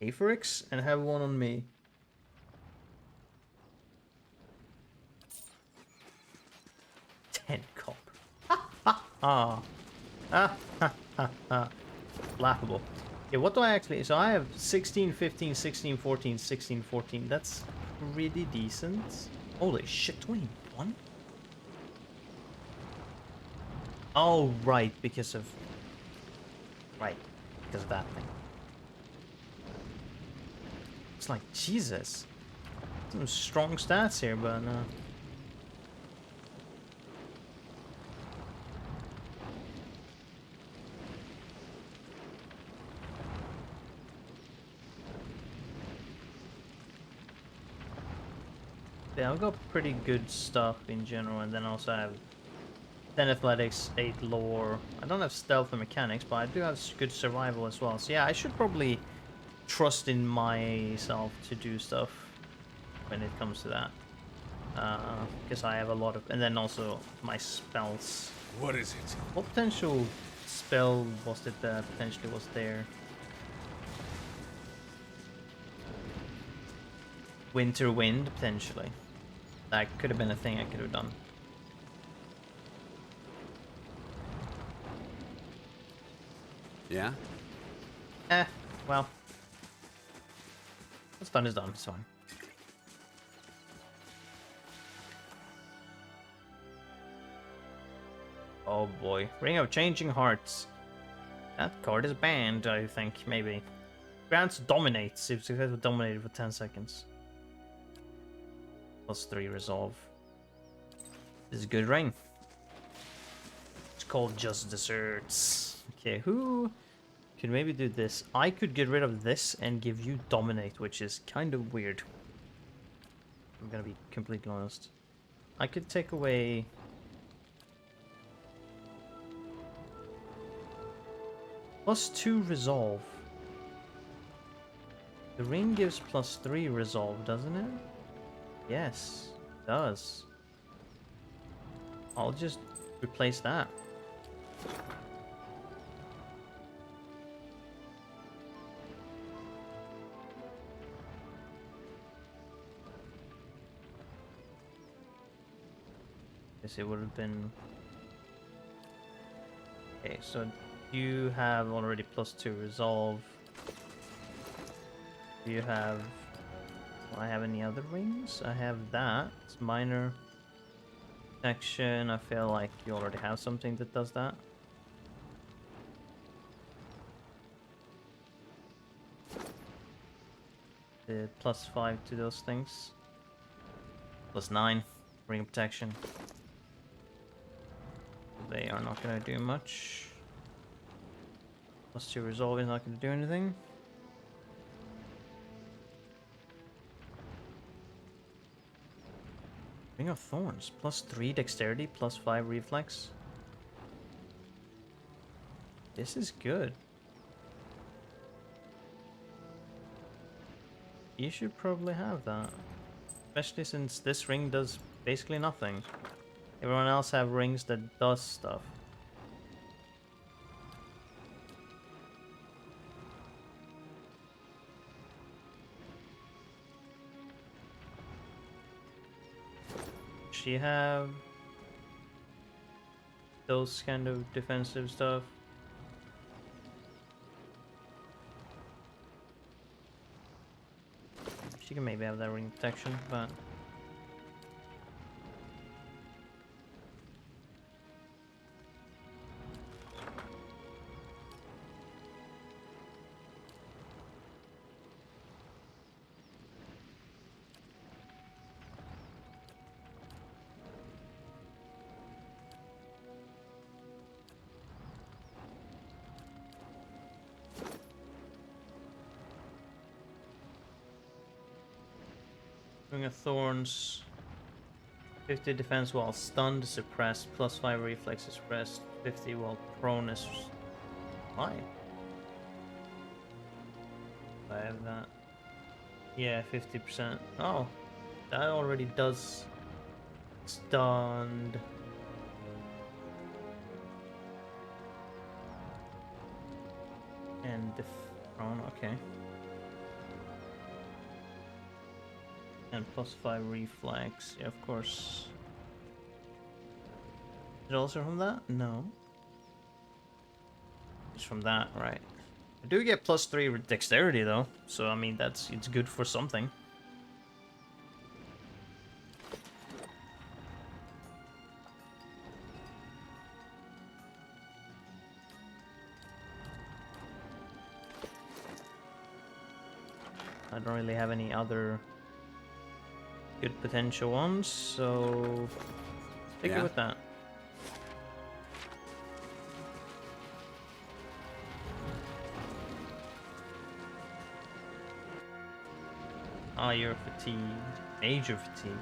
Aphorix and have one on me. Copper. Laughable. Yeah, what do I actually... So I have 16, 15, 16, 14, 16, 14. That's pretty decent. Holy shit, 21? Oh, right, because of... Right, because of that thing. It's like, Jesus. Some strong stats here, but no. Yeah, I've got pretty good stuff in general, and then also I have 10 athletics, 8 lore. I don't have stealth or mechanics, but I do have good survival as well. So yeah, I should probably trust in myself to do stuff when it comes to that. Because I have a lot of... And then also my spells. What is it? What potential spell was it that potentially was there? Winter Wind, potentially. That could have been a thing I could have done. Yeah? Well. What's done is done, it's fine. Oh boy. Ring of Changing Hearts. That card is banned, I think, maybe. Grants Dominates if successful dominated for 10 seconds. +3 resolve. This is a good ring. It's called Just Desserts. Okay, who could maybe do this? I could get rid of this and give you Dominate, which is kind of weird. I'm gonna be completely honest. I could take away... +2 resolve. The ring gives +3 resolve, doesn't it? Yes, it does. I'll just replace that. Guess it would have been... Okay, so you have already +2 resolve. Do you have... Do I have any other rings? I have that. It's minor protection. I feel like you already have something that does that. The +5 to those things. +9 ring of protection. They are not going to do much. +2 resolve is not going to do anything. Ring of Thorns, +3 dexterity, +5 reflex. This is good. You should probably have that. Especially since this ring does basically nothing. Everyone else have rings that does stuff. She have those kind of defensive stuff. She can maybe have that ring protection, but Ring of Thorns, 50 defense while stunned, suppressed, +5 reflex is suppressed, 50 while prone is... Why? I have that. Yeah, 50%. Oh, that already does stunned. And prone, okay. And +5 reflex, yeah, of course. Is it also from that? No. It's from that, right. I do get +3 with dexterity though, so I mean it's good for something. I don't really have any other good potential ones, so stick it with that. Ah, you're fatigued. Major fatigue.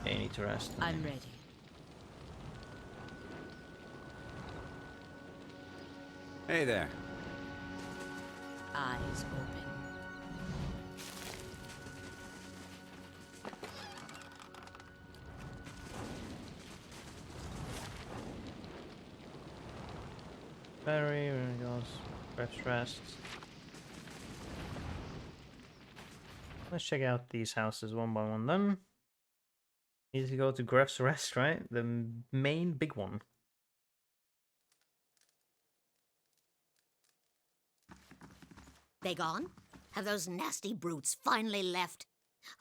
Okay, you need to rest. I'm ready. Hey there. Eyes open. Battery, there it goes. Perhaps rest. let's check out these houses one by one then. Need to go to Gref's Rest, right? The main big one. They gone? Have those nasty brutes finally left?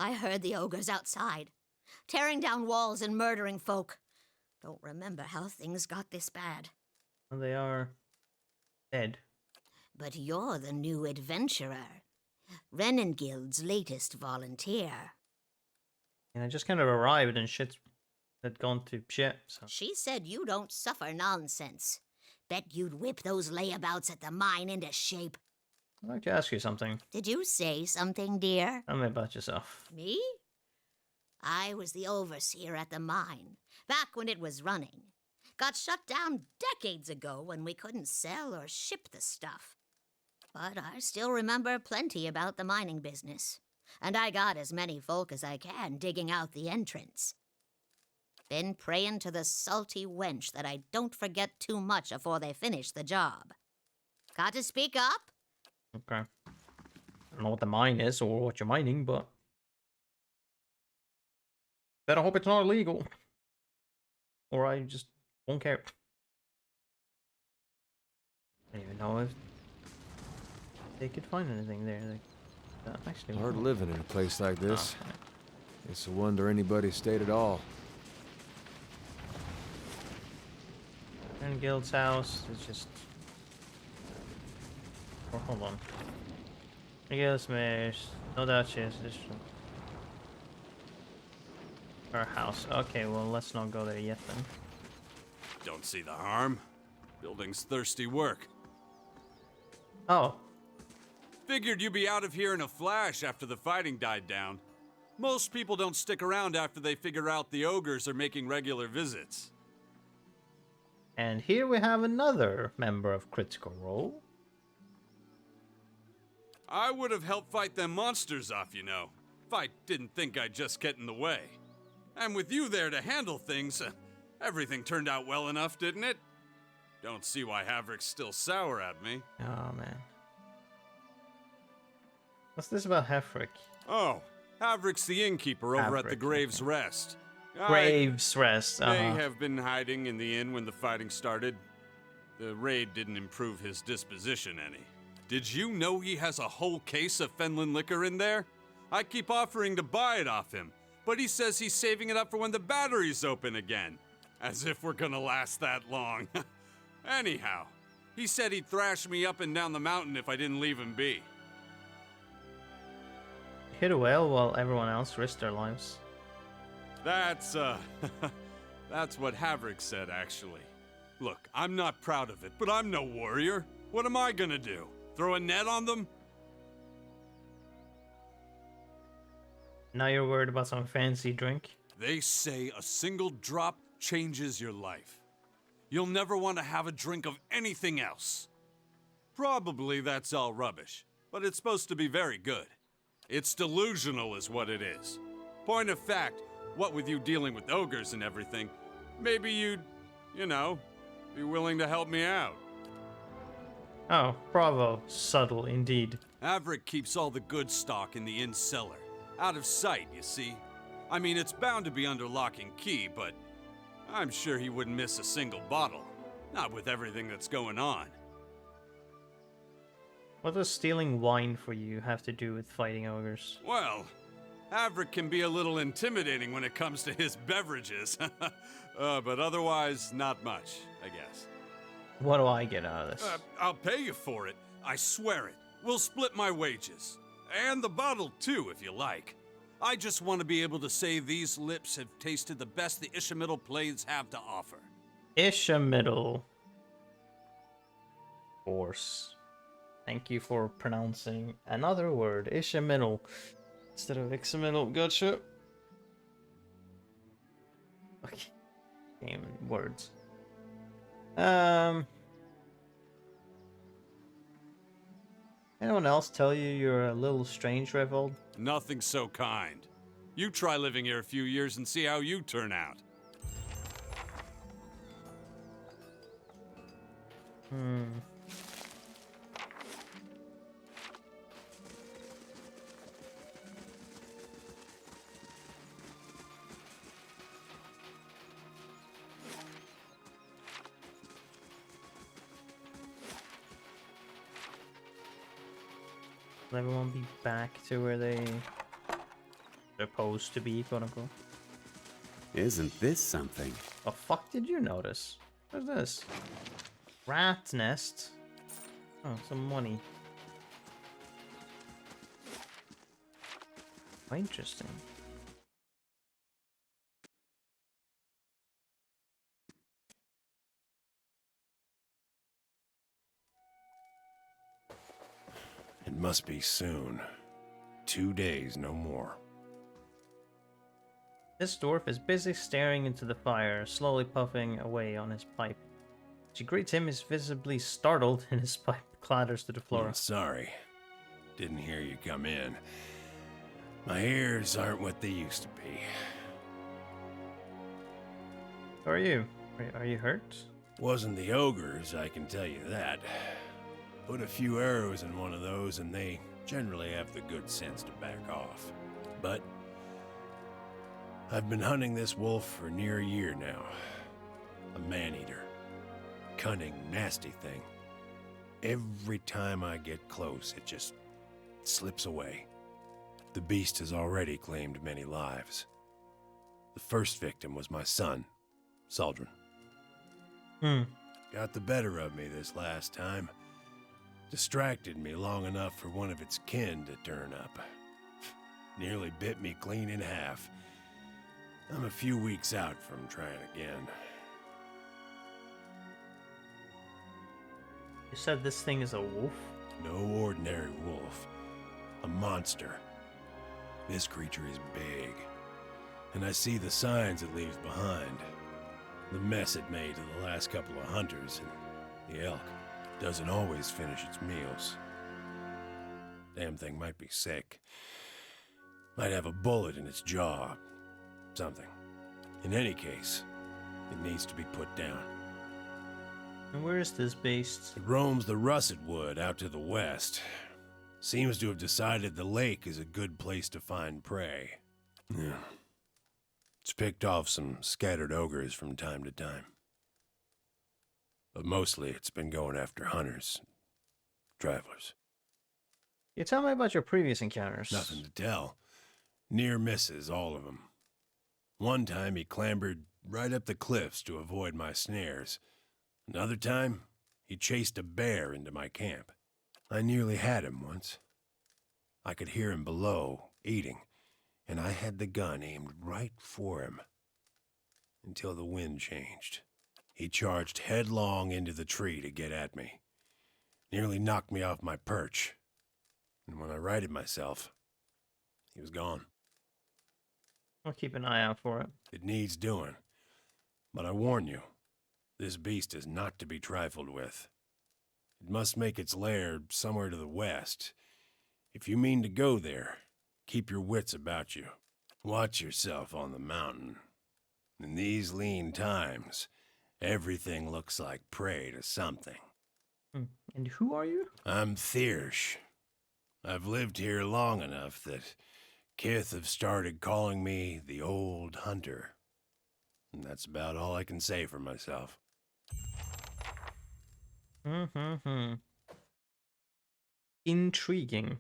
I heard the ogres outside, tearing down walls and murdering folk. Don't remember how things got this bad. Well, they are dead. But you're the new adventurer. Renengild's latest volunteer. And I just kind of arrived and shit had gone to shit, so. She said you don't suffer nonsense. Bet you'd whip those layabouts at the mine into shape. I'd like to ask you something. Did you say something, dear? Tell me about yourself. Me? I was the overseer at the mine, back when it was running. Got shut down decades ago when we couldn't sell or ship the stuff. But I still remember plenty about the mining business. And I got as many folk as I can digging out the entrance. Been praying to the salty wench that I don't forget too much afore they finish the job. Got to speak up? Okay. I don't know what the mine is or what you're mining, but better hope it's not illegal. Or I just won't care. I don't even know if they could find anything there. Actually, Hard living in a place like this. Okay. It's a wonder anybody stayed at all. And Guild's house is just. Oh, hold on. I guess Mayor's. No doubt she is. Her house. Okay, well, let's not go there yet then. Don't see the harm. Building's thirsty work. Oh. Figured you'd be out of here in a flash after the fighting died down. Most people don't stick around after they figure out the ogres are making regular visits. And here we have another member of Critical Role. I would have helped fight them monsters off, you know, if I didn't think I'd just get in the way. And with you there to handle things, everything turned out well enough, didn't it? Don't see why Havrick's still sour at me. Oh, man. What's this about Havrick? Oh, Havrick's the innkeeper over at the Graves Rest. Graves Rest, May have been hiding in the inn when the fighting started. The raid didn't improve his disposition any. Did you know he has a whole case of Fenlin liquor in there? I keep offering to buy it off him, but he says he's saving it up for when the batteries open again. As if we're gonna last that long. Anyhow, he said he'd thrash me up and down the mountain if I didn't leave him be. Hit a whale while everyone else risked their lives. That's what Havrick said, actually. Look, I'm not proud of it, but I'm no warrior. What am I gonna do? Throw a net on them? Now you're worried about some fancy drink? They say a single drop changes your life. You'll never want to have a drink of anything else. Probably that's all rubbish, but it's supposed to be very good. It's delusional is what it is. Point of fact, what with you dealing with ogres and everything, maybe you'd, you know, be willing to help me out. Oh, bravo. Subtle indeed. Havrick keeps all the good stock in the inn cellar. Out of sight, you see. I mean, it's bound to be under lock and key, but I'm sure he wouldn't miss a single bottle. Not with everything that's going on. What does stealing wine for you have to do with fighting ogres? Well, Havrick can be a little intimidating when it comes to his beverages. But otherwise, not much, I guess. What do I get out of this? I'll pay you for it. I swear it. We'll split my wages. And the bottle, too, if you like. I just want to be able to say these lips have tasted the best the Ishamiddle Blades have to offer. Ishamiddle. Force. Thank you for pronouncing another word, Ishamiddle, instead of Ixamiddle. Gotcha. Okay. Game words. Anyone else tell you you're a little strange, Revold? Nothing so kind. You try living here a few years and see how you turn out. Will everyone be back to where they're supposed to be, quote unquote? Isn't this something? The fuck did you notice? What's this? Rat nest. Oh, some money. Quite interesting. It must be soon. 2 days, no more. This dwarf is busy staring into the fire, slowly puffing away on his pipe. She greets him, is visibly startled, and his pipe clatters to the floor. I'm sorry. Didn't hear you come in. My ears aren't what they used to be. How are you? Are you hurt? Wasn't the ogres, I can tell you that. Put a few arrows in one of those and they generally have the good sense to back off. But I've been hunting this wolf for near a year now. A man-eater. Cunning, nasty thing. Every time I get close, it just slips away. The beast has already claimed many lives. The first victim was my son, Saldrin. Got the better of me this last time. Distracted me long enough for one of its kin to turn up. Nearly bit me clean in half. I'm a few weeks out from trying again. You said this thing is a wolf? No ordinary wolf. A monster. This creature is big. And I see the signs it leaves behind. The mess it made to the last couple of hunters, and the elk doesn't always finish its meals. Damn thing might be sick. Might have a bullet in its jaw. Something. In any case, it needs to be put down. And where is this beast? It roams the russet wood out to the west. Seems to have decided the lake is a good place to find prey. Yeah. It's picked off some scattered ogres from time to time. But mostly it's been going after hunters, travelers. You tell me about your previous encounters. Nothing to tell. Near misses, all of them. One time he clambered right up the cliffs to avoid my snares. Another time, he chased a bear into my camp. I nearly had him once. I could hear him below, eating, and I had the gun aimed right for him. Until the wind changed. He charged headlong into the tree to get at me. Nearly knocked me off my perch. And when I righted myself, he was gone. I'll keep an eye out for it. It needs doing. But I warn you, this beast is not to be trifled with. It must make its lair somewhere to the west. If you mean to go there, keep your wits about you. Watch yourself on the mountain. In these lean times, everything looks like prey to something. And who are you? I'm Thiersch. I've lived here long enough that Kith have started calling me the Old Hunter. And that's about all I can say for myself. Intriguing.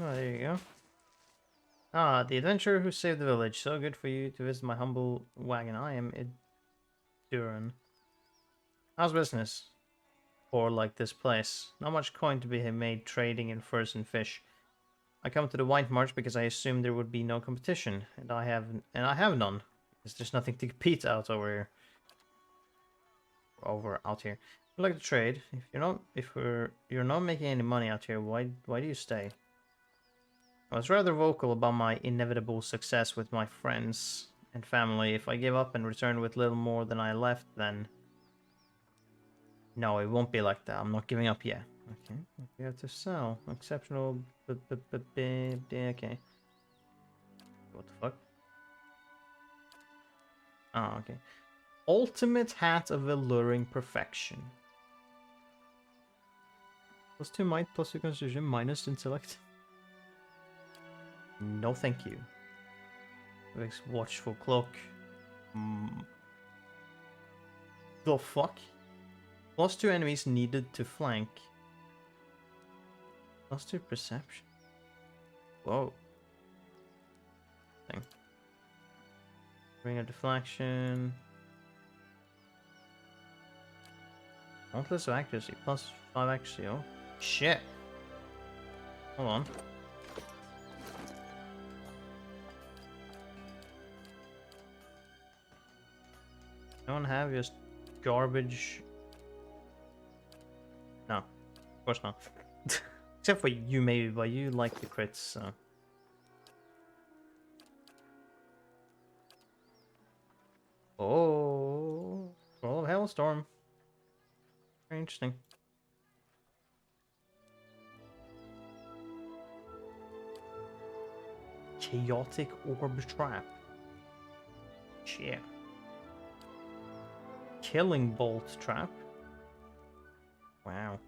Oh, there you go. Ah, the adventurer who saved the village. So good for you to visit my humble wagon. I am Duran. How's business? Or like this place. Not much coin to be made trading in furs and fish. I come to the White March because I assumed there would be no competition, and I have none. Because there's nothing to compete out over here. Out here. I'd like to trade. If you're not making any money out here, why do you stay? I was rather vocal about my inevitable success with my friends and family. If I give up and return with little more than I left, then... No, it won't be like that. I'm not giving up yet. Okay, what do you have to sell? Exceptional... Okay. What the fuck? Oh, okay. Ultimate hat of alluring perfection. +2 might, +2 constitution, -intellect. No, thank you. Watchful cloak. The fuck? +2 enemies needed to flank. +2 perception. Whoa. Thing. Ring of deflection. Countless of accuracy. +5 accuracy. Oh, shit. Hold on. Don't have just garbage. No, of course not. Except for you, maybe, but you like the crits, so. Oh, well, Hailstorm. Very interesting. Chaotic Orb Trap. Shit. Killing Bolt Trap. Wow.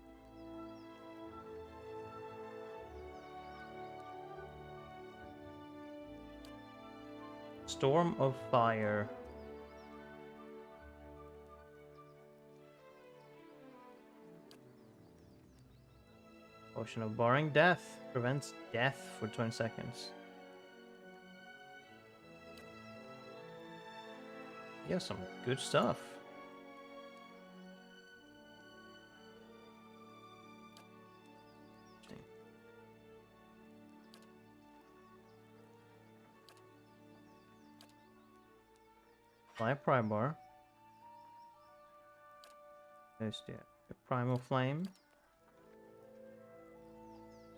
Storm of Fire. Potion of Barring Death. Prevents death for 20 seconds. Yeah, some good stuff. Fly Pry Bar. There's the Primal Flame.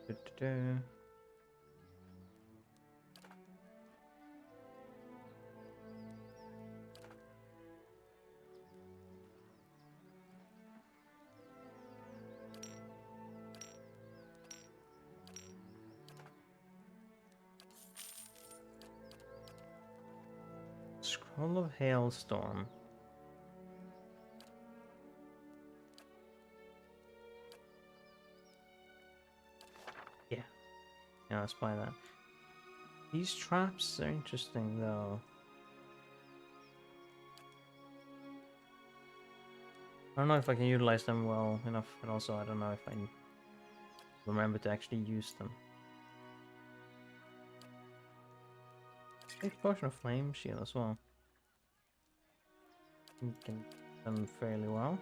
Du-du-du. Scroll of Hailstorm. Yeah. Yeah, let's buy that. These traps are interesting though. I don't know if I can utilize them well enough, and also I don't know if I remember to actually use them. Take Potion of Flame Shield as well. We can do them fairly well.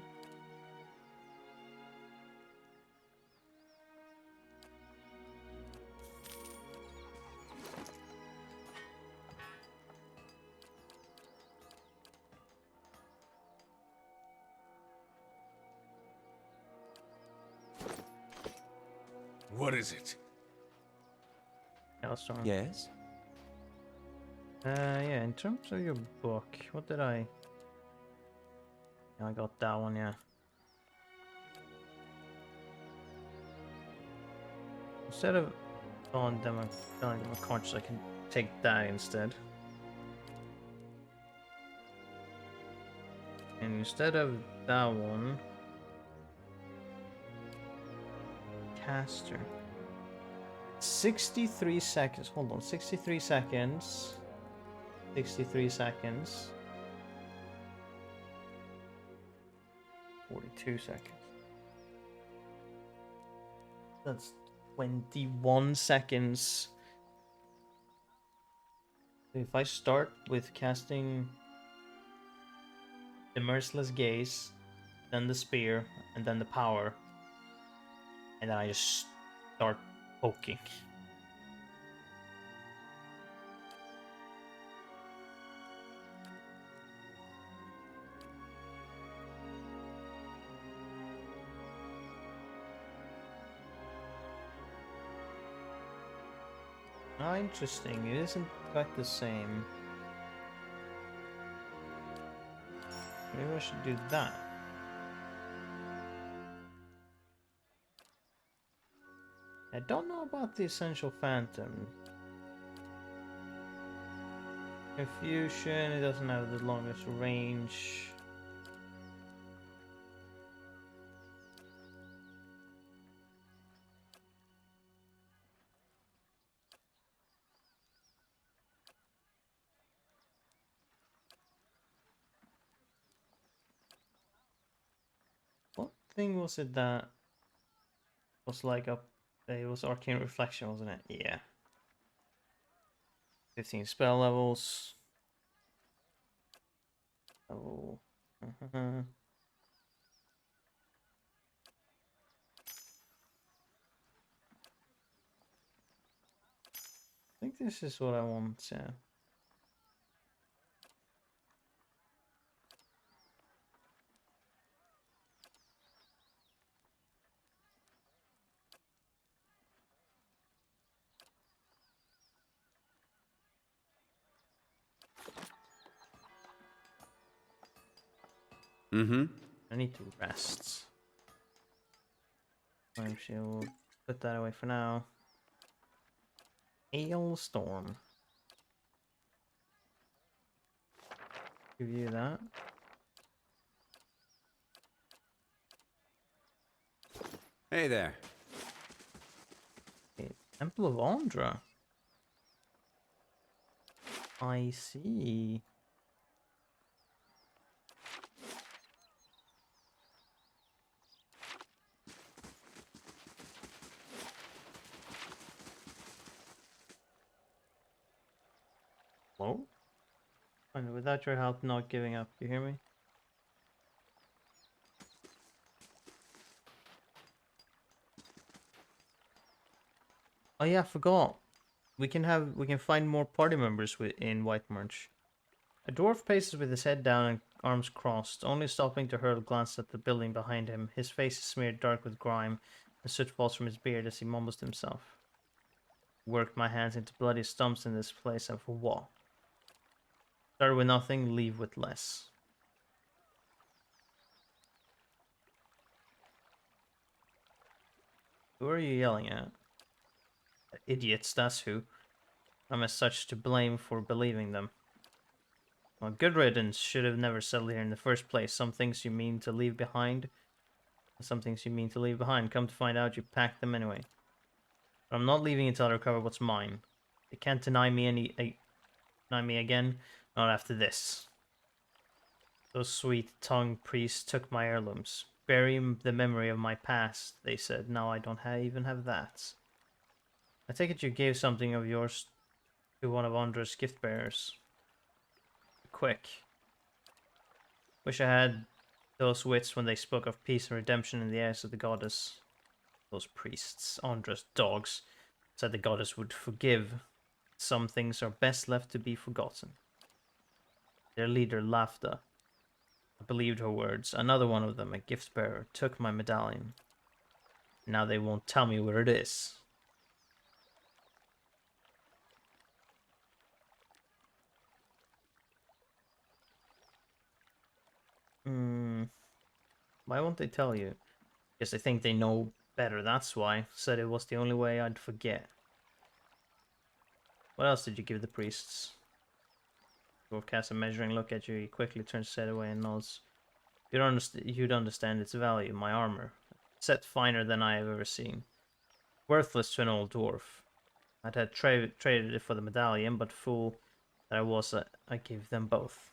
What is it? Hailstorm. Yes? Yeah, in terms of your book, what did I... Yeah, I got that one, yeah. Instead of on them, I'm filling them with conscious, I can take that instead. And instead of that one... Caster. 63 seconds. Hold on, 63 seconds. 63 seconds. 42 seconds. That's 21 seconds. If I start with casting the Merciless Gaze, then the Spear, and then the Power, and then I just start poking. Ah, interesting. It isn't quite the same. Maybe I should do that. I don't know about the Essential Phantom. Confusion, it doesn't have the longest range. thing was it that was like up? It was Arcane Reflection, wasn't it? Yeah. 15 spell levels. Oh. I think this is what I want. Yeah. Mm-hmm. I need to rest. Actually, we'll put that away for now. Hailstorm. Give you that. Hey there. Okay, Temple of Andra. I see. Hello? And without your help, not giving up. You hear me? Oh yeah, I forgot. We can find more party members in White March. A dwarf paces with his head down and arms crossed, only stopping to hurl a glance at the building behind him. His face is smeared dark with grime, and soot falls from his beard as he mumbles to himself. Worked my hands into bloody stumps in this place, and for what? Start with nothing, leave with less. Who are you yelling at? Idiots, that's who. I'm as such to blame for believing them. Well, good riddance. Should have never settled here in the first place. Some things you mean to leave behind. Some things you mean to leave behind. Come to find out, you packed them anyway. But I'm not leaving until I recover what's mine. They can't deny me again. Not after this. Those sweet-tongued priests took my heirlooms. Bury the memory of my past, they said. Now I don't even have that. I take it you gave something of yours to one of Andra's gift bearers. Quick. Wish I had those wits when they spoke of peace and redemption in the eyes of the goddess. Those priests, Andra's dogs, said the goddess would forgive. Some things are best left to be forgotten. Their leader, Laughter. I believed her words. Another one of them, a gift bearer, took my medallion. Now they won't tell me where it is. Why won't they tell you? Guess they think they know better, that's why. Said it was the only way I'd forget. What else did you give the priests? Dwarf casts a measuring look at you. He quickly turns his head away and nods. You'd understand its value, my armor. Set finer than I have ever seen. Worthless to an old dwarf. I'd had traded it for the medallion, but fool that I was, I gave them both.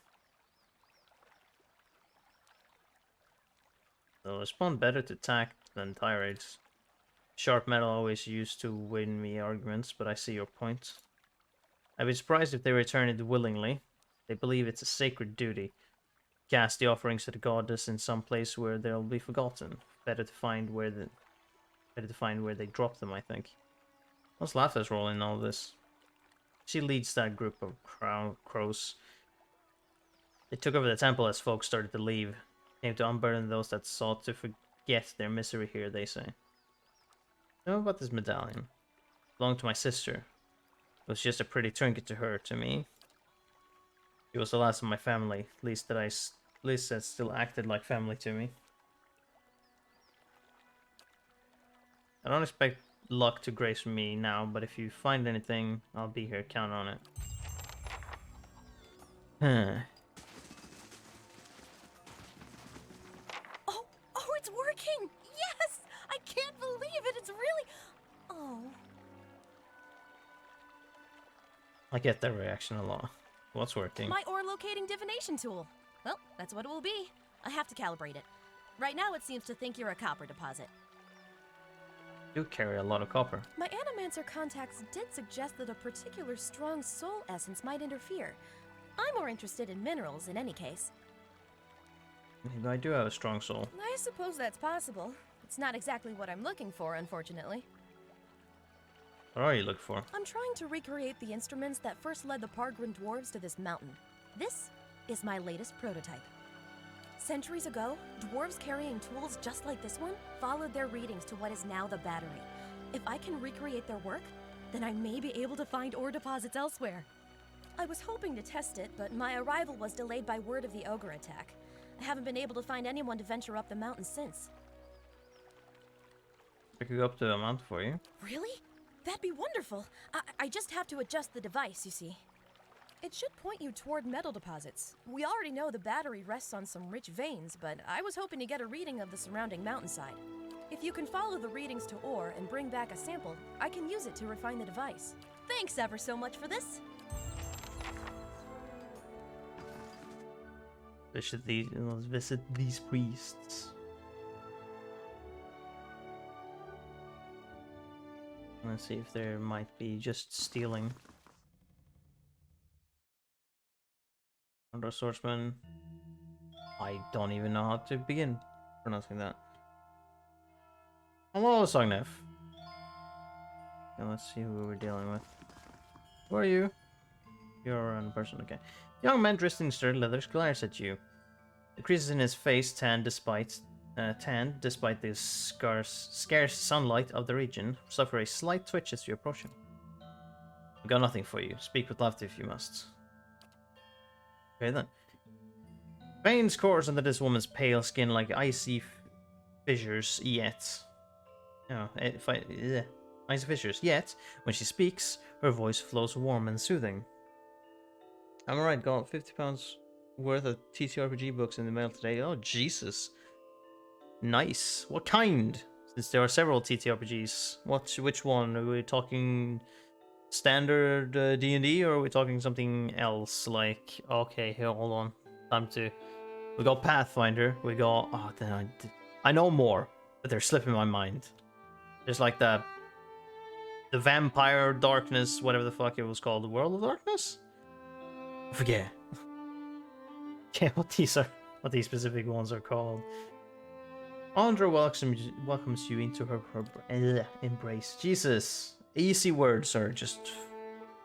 They'll respond better to tact than tirades. Sharp metal always used to win me arguments, but I see your point. I'd be surprised if they return it willingly. They believe it's a sacred duty. Cast the offerings to the goddess in some place where they'll be forgotten. Better to find where they drop them, I think. What's Lafa's role in all this? She leads that group of crows. They took over the temple as folks started to leave. Came to unburden those that sought to forget their misery here, they say. Know about this medallion? It belonged to my sister. It was just a pretty trinket to her, to me. She was the last of my family, at least that still acted like family to me. I don't expect luck to grace me now, but if you find anything, I'll be here, count on it. Oh, it's working! Yes! I can't believe it! It's really... Oh. I get that reaction a lot. What's working? My ore locating divination tool. Well, that's what it will be. I have to calibrate it. Right now it seems to think you're a copper deposit. You carry a lot of copper. My Animancer contacts did suggest that a particular strong soul essence might interfere. I'm more interested in minerals in any case. I do have a strong soul. I suppose that's possible. It's not exactly what I'm looking for, unfortunately. What are you looking for? I'm trying to recreate the instruments that first led the Pargrin dwarves to this mountain. This is my latest prototype. Centuries ago, dwarves carrying tools just like this one followed their readings to what is now the battery. If I can recreate their work, then I may be able to find ore deposits elsewhere. I was hoping to test it, but my arrival was delayed by word of the ogre attack. I haven't been able to find anyone to venture up the mountain since. I could go up to the mountain for you. Really? That'd be wonderful. I just have to adjust the device, you see. It should point you toward metal deposits. We already know the battery rests on some rich veins, but I was hoping to get a reading of the surrounding mountainside. If you can follow the readings to ore and bring back a sample, I can use it to refine the device. Thanks ever so much for this. Let's visit these priests. Let's see if there might be just stealing. Under swordsman. I don't even know how to begin pronouncing that. Hello, Sognef. Okay, let's see who we're dealing with. Who are you? You're a person, okay. Young man dressed in sturdy leather glares at you. The creases in his face tanned despite the scarce sunlight of the region, suffer a slight twitch as you approach him. I've got nothing for you. Speak with laughter if you must. Okay then. Veins course under this woman's pale skin like icy fissures, yet... icy fissures, yet, when she speaks, her voice flows warm and soothing. I'm alright, got £50 worth of TTRPG books in the mail today. Oh, Jesus. Nice. What kind? Since there are several TTRPGs. Which one? Are we talking standard D&D, or are we talking something else? Like, okay, here, hold on. Time to... We got Pathfinder. We got... Oh, then I know more, but they're slipping my mind. There's like the Vampire Darkness, whatever the fuck it was called. The World of Darkness? I forget. Okay, what these specific ones are called. Andra welcomes you into her embrace. Jesus. Easy words are just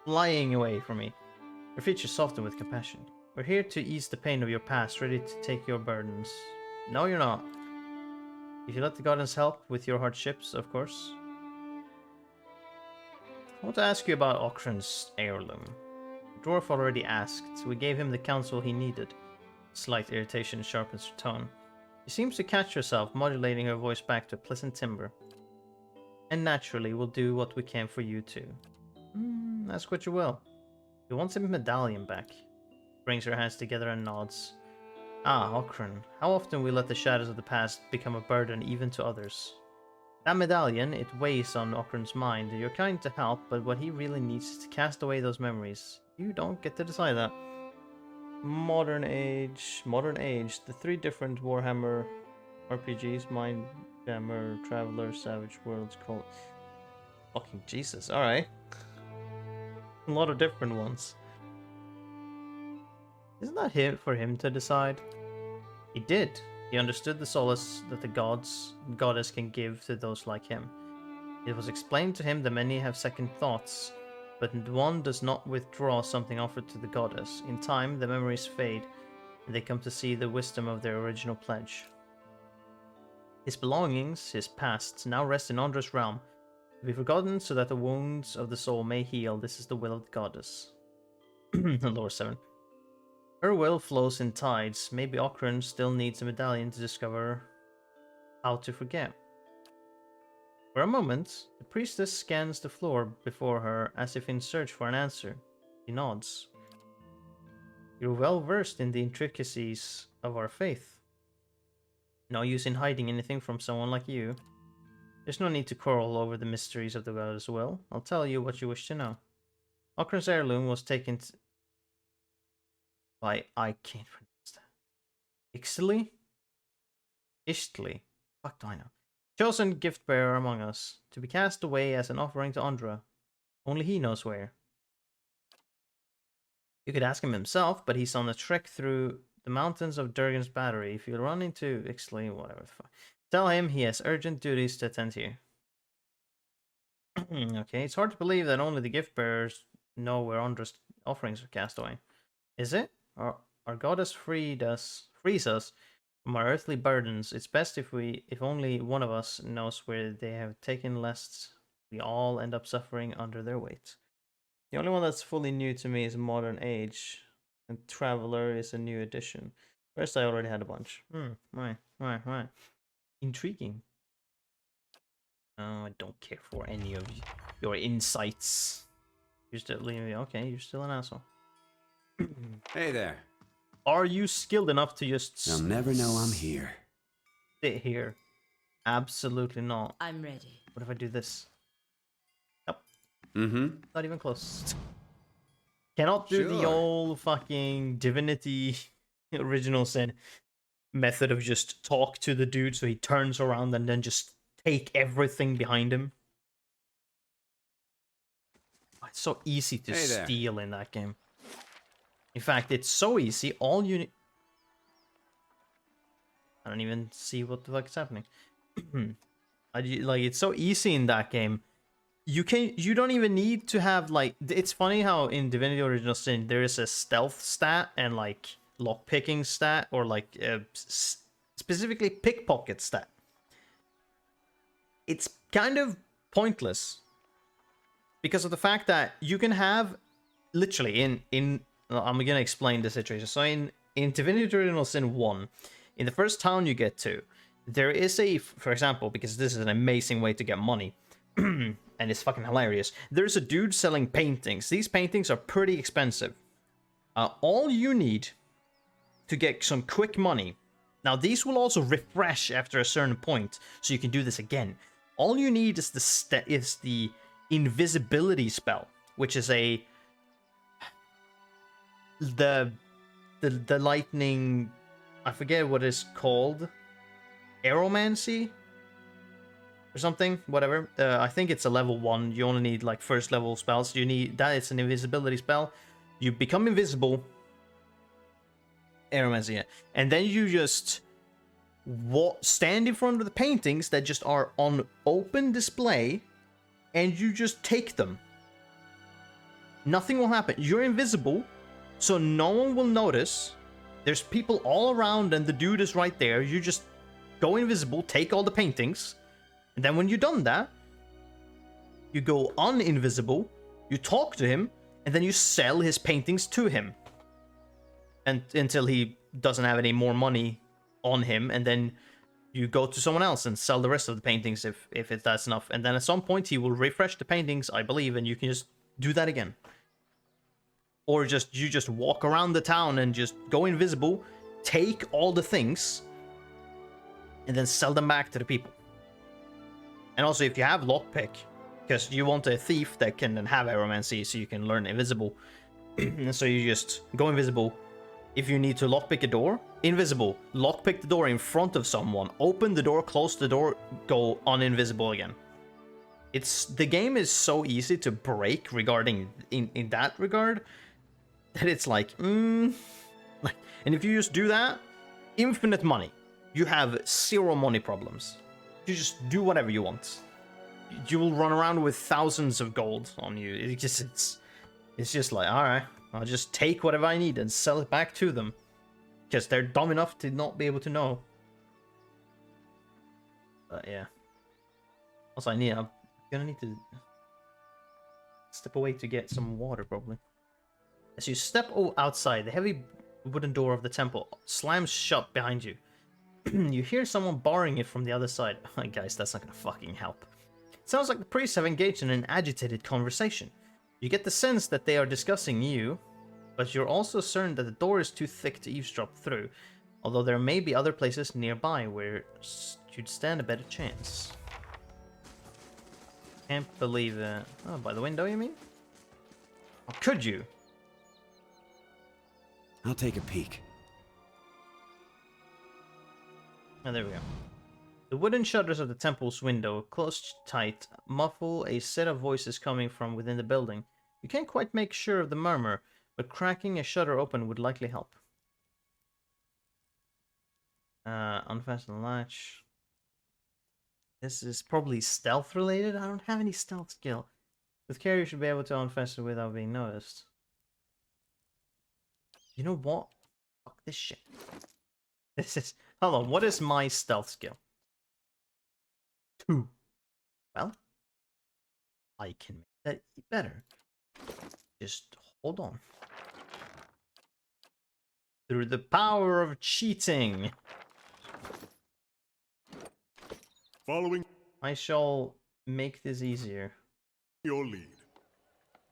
flying away from me. Her features soften with compassion. We're here to ease the pain of your past, ready to take your burdens. No, you're not. If you let the goddess help with your hardships, of course. I want to ask you about Okran's heirloom. The dwarf already asked. We gave him the counsel he needed. Slight irritation sharpens her tone. She seems to catch herself, modulating her voice back to a pleasant timbre. And naturally, we'll do what we can for you too. Ask what you will. He wants a medallion back. Brings her hands together and nods. Ah, Okran. How often we let the shadows of the past become a burden even to others. That medallion, it weighs on Okran's mind. You're kind to help, but what he really needs is to cast away those memories. You don't get to decide that. Modern Age, the 3 different Warhammer RPGs, Mindjammer, Traveler, Savage Worlds, Cold. Fucking Jesus, alright. A lot of different ones. Isn't that for him to decide? He did. He understood the solace that the goddess can give to those like him. It was explained to him that many have second thoughts, but one does not withdraw something offered to the goddess. In time, the memories fade, and they come to see the wisdom of their original pledge. His belongings, his past, now rest in Andra's realm. To be forgotten so that the wounds of the soul may heal, this is the will of the goddess. Lore 7. Her will flows in tides. Maybe Okran still needs a medallion to discover how to forget. For a moment, the priestess scans the floor before her as if in search for an answer. She nods. You're well versed in the intricacies of our faith. No use in hiding anything from someone like you. There's no need to quarrel over the mysteries of the goddess' will. I'll tell you what you wish to know. Okran's heirloom was taken by... I can't pronounce that. Ixtali? Ishtli. Fuck do I know. Chosen gift bearer among us, to be cast away as an offering to Andra. Only he knows where. You could ask him himself, but he's on a trek through the mountains of Durgan's Battery. If you run into Ixtli, whatever the fuck, tell him he has urgent duties to attend here. Okay, it's hard to believe that only the gift bearers know where Andra's offerings are cast away. Is it? Our goddess frees us from our earthly burdens. It's best if only one of us knows where they have taken, lest we all end up suffering under their weight. The only one that's fully new to me is Modern Age, and Traveler is a new addition. First, I already had a bunch. Right. Intriguing. I don't care for any of your insights. You're still okay. You're still an asshole. Hey there. Are you skilled enough to just? They'll never know I'm here. Sit here. Absolutely not. I'm ready. What if I do this? Yep. Mm-hmm. Not even close. Cannot do the Sure. old fucking Divinity Original Sin method of just talk to the dude so he turns around and then just take everything behind him. It's so easy to Hey there. steal in that game. In fact, it's so easy, all you need... I don't even see what the fuck is happening. Like, it's so easy in that game. You don't even need to have, like... It's funny how in Divinity Original Sin, there is a stealth stat and, like, lockpicking stat, or, like, specifically pickpocket stat. It's kind of pointless because of the fact that you can have literally in I'm gonna explain the situation. So in Divinity Original Sin 1, in the first town you get to, there is for example, because this is an amazing way to get money and it's fucking hilarious, there's a dude selling paintings. These paintings are pretty expensive. All you need to get some quick money, now these will also refresh after a certain point, so you can do this again. All you need is the invisibility spell, which is the lightning, I forget what it's called, aeromancy or something, whatever. I think it's a level 1. You only need like first level spells. You need that. It's an invisibility spell. You become invisible, aeromancy, yeah. And then you just stand in front of the paintings that just are on open display, and you just take them. Nothing will happen. You're invisible, so no one will notice. There's people all around and the dude is right there. You just go invisible, take all the paintings, and then when you're done that, you go uninvisible, you talk to him, and then you sell his paintings to him. And until he doesn't have any more money on him, and then you go to someone else and sell the rest of the paintings if that's enough. And then at some point he will refresh the paintings, I believe, and you can just do that again. Or you just walk around the town and just go invisible, take all the things, and then sell them back to the people. And also, if you have lockpick, because you want a thief that can then have aeromancy, so you can learn invisible. So you just go invisible. If you need to lockpick a door, invisible. Lockpick the door in front of someone. Open the door, close the door, go uninvisible again. The game is so easy to break regarding in that regard that it's like, and if you just do that, infinite money. You have zero money problems. You just do whatever you want. You will run around with thousands of gold on you. It's just like, all right, I'll just take whatever I need and sell it back to them, because they're dumb enough to not be able to know. But yeah. Also, I'm gonna need to step away to get some water, probably. As you step outside, the heavy wooden door of the temple slams shut behind you. You hear someone barring it from the other side. Guys, that's not gonna fucking help. It sounds like the priests have engaged in an agitated conversation. You get the sense that they are discussing you, but you're also certain that the door is too thick to eavesdrop through, although there may be other places nearby where you'd stand a better chance. Can't believe it. Oh, by the window, you mean? Or could you? I'll take a peek. And there we go. The wooden shutters of the temple's window, closed tight, muffle a set of voices coming from within the building. You can't quite make sure of the murmur, but cracking a shutter open would likely help. Unfasten the latch. This is probably stealth related. I don't have any stealth skill. With care, you should be able to unfasten without being noticed. You know what? Fuck this shit. This is... Hold on, what is my stealth skill? 2. Well, I can make that better. Just hold on. Through the power of cheating, Following I shall make this easier. your lead.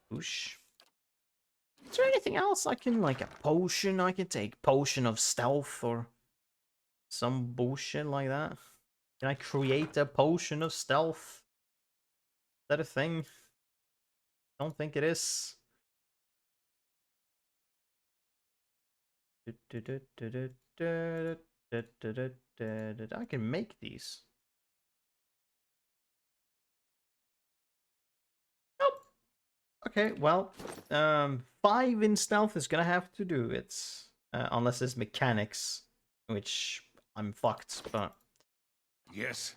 Whoosh. Is there anything else I can, like a potion I can take? Potion of stealth or some bullshit like that? Can I create a potion of stealth? Is that a thing? Don't think it is. I can make these. Nope. Okay, well, 5 in stealth is gonna have to do it. Unless it's mechanics, which I'm fucked, but... Yes.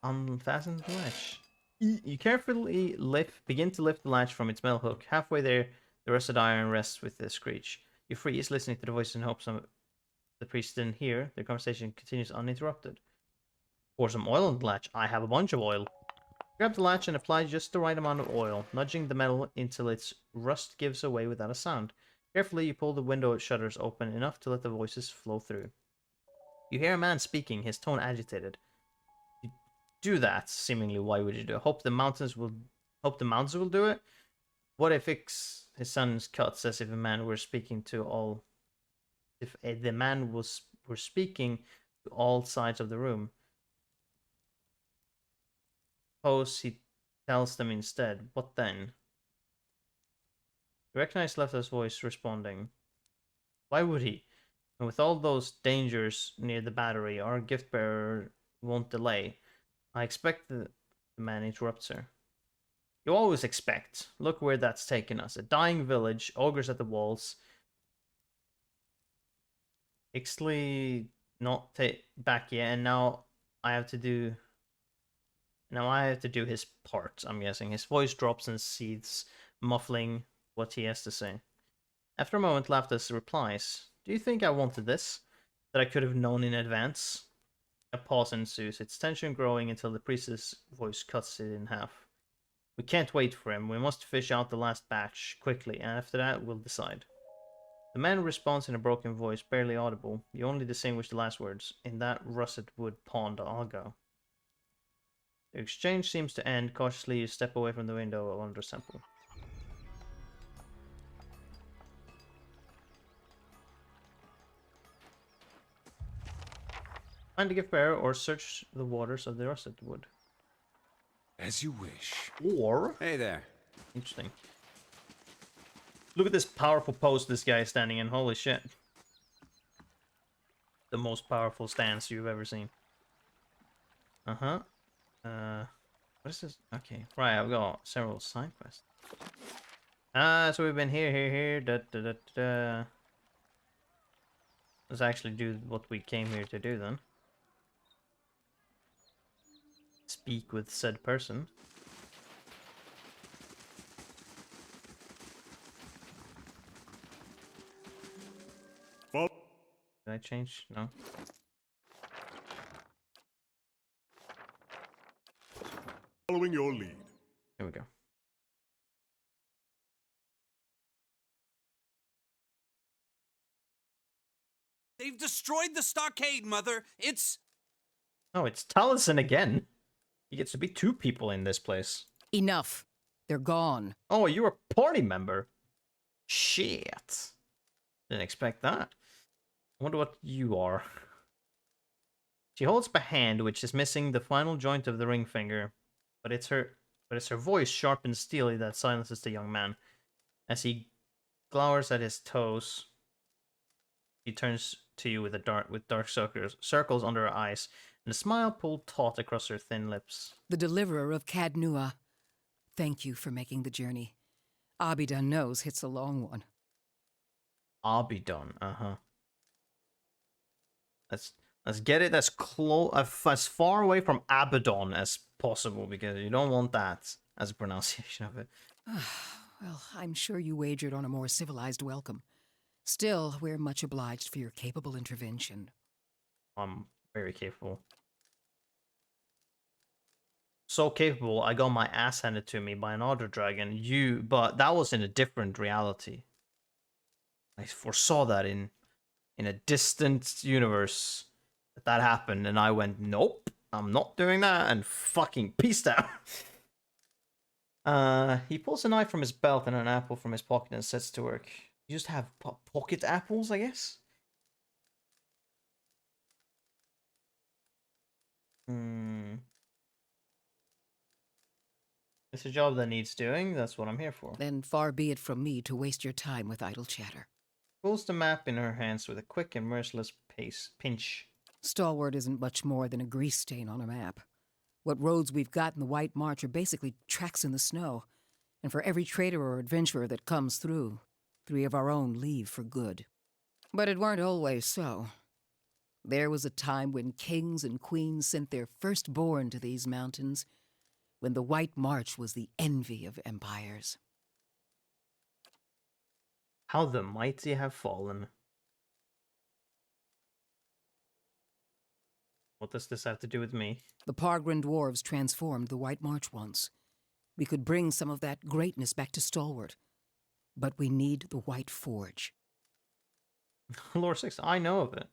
Unfasten the latch. You carefully begin to lift the latch from its metal hook. Halfway there, the rusted iron rests with a screech. You freeze, listening to the voice in hopes the priest didn't hear. The conversation continues uninterrupted. Pour some oil on the latch. I have a bunch of oil. Grab the latch and apply just the right amount of oil, nudging the metal until its rust gives away without a sound. Carefully, you pull the window shutters open enough to let the voices flow through. You hear a man speaking, his tone agitated. You do that, seemingly. Why would you do it? Hope the mountains will do it? What if his son's cut says if a man were speaking to all... If the man were speaking to all sides of the room? Suppose he tells them instead. What then? You recognize Lefto's voice responding. Why would he? And with all those dangers near the battery, our gift bearer won't delay. I expect the man interrupts her. You always expect. Look where that's taken us. A dying village, ogres at the walls. Ixtli not back yet, and now I have to do... Now I have to do his part, I'm guessing. His voice drops and seethes, muffling what he has to say. After a moment, Laftus replies, "Do you think I wanted this? That I could have known in advance?" A pause ensues, its tension growing until the priest's voice cuts it in half. "We can't wait for him. We must fish out the last batch, quickly, and after that, we'll decide." The man responds in a broken voice, barely audible. You only distinguish the last words. "In that russet wood pond, I'll go." The exchange seems to end. Cautiously, you step away from the window of Wondrous Temple. Find the gift bearer or search the waters of the russet wood. As you wish. Or... Hey there. Interesting. Look at this powerful pose this guy is standing in. Holy shit. The most powerful stance you've ever seen. Uh-huh. What is this? Okay, right, I've got several side quests. So we've been here, da. Let's actually do what we came here to do then. Speak with said person. Follow Did I change? No. Following your lead. Here we go. They've destroyed the stockade, Mother. It's... Oh, it's Taliesin again. He gets to be 2 people in this place. Enough. They're gone. Oh, you're a party member. Shit. Didn't expect that. I wonder what you are. She holds up a hand which is missing the final joint of the ring finger, but it's her voice, sharp and steely, that silences the young man. As he glowers at his toes, she turns to you with dark circles under her eyes, and a smile pulled taut across her thin lips. The deliverer of Cadnua. Thank you for making the journey. Abidan knows it's a long one. Abidan, Let's get it as as far away from Abaddon as possible, because you don't want that as a pronunciation of it. Well, I'm sure you wagered on a more civilized welcome. Still, we're much obliged for your capable intervention. I'm very capable. So capable, I got my ass handed to me by another dragon. But that was in a different reality. I foresaw that in a distant universe that happened, and I went, nope, I'm not doing that, and fucking peaced out. He pulls a knife from his belt and an apple from his pocket and sets to work. You just have pocket apples, I guess? It's a job that needs doing, that's what I'm here for. Then far be it from me to waste your time with idle chatter. Pulls the map in her hands with a quick and merciless pinch. Stalwart isn't much more than a grease stain on a map. What roads we've got in the White March are basically tracks in the snow, and for every trader or adventurer that comes through, 3 of our own leave for good. But it weren't always so. There was a time when kings and queens sent their firstborn to these mountains, when the White March was the envy of empires. How the mighty have fallen. What does this have to do with me? The Pargrin dwarves transformed the White March once. We could bring some of that greatness back to Stalwart. But we need the White Forge. Lore 6, I know of it.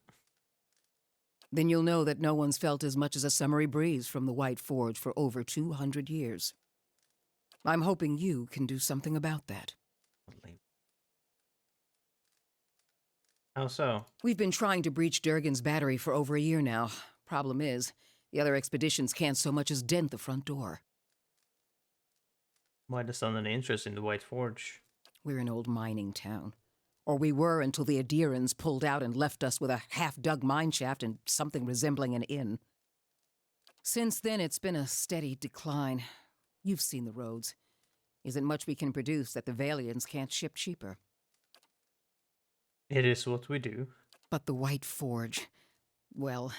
Then you'll know that no one's felt as much as a summery breeze from the White Forge for over 200 years. I'm hoping you can do something about that. How so? We've been trying to breach Durgan's battery for over a year now. Problem is, the other expeditions can't so much as dent the front door. Why the sudden interest in the White Forge? We're an old mining town. Or we were until the Adirans pulled out and left us with a half-dug mine shaft and something resembling an inn. Since then, it's been a steady decline. You've seen the roads. Isn't much we can produce that the Valians can't ship cheaper. It is what we do. But the White Forge... Well,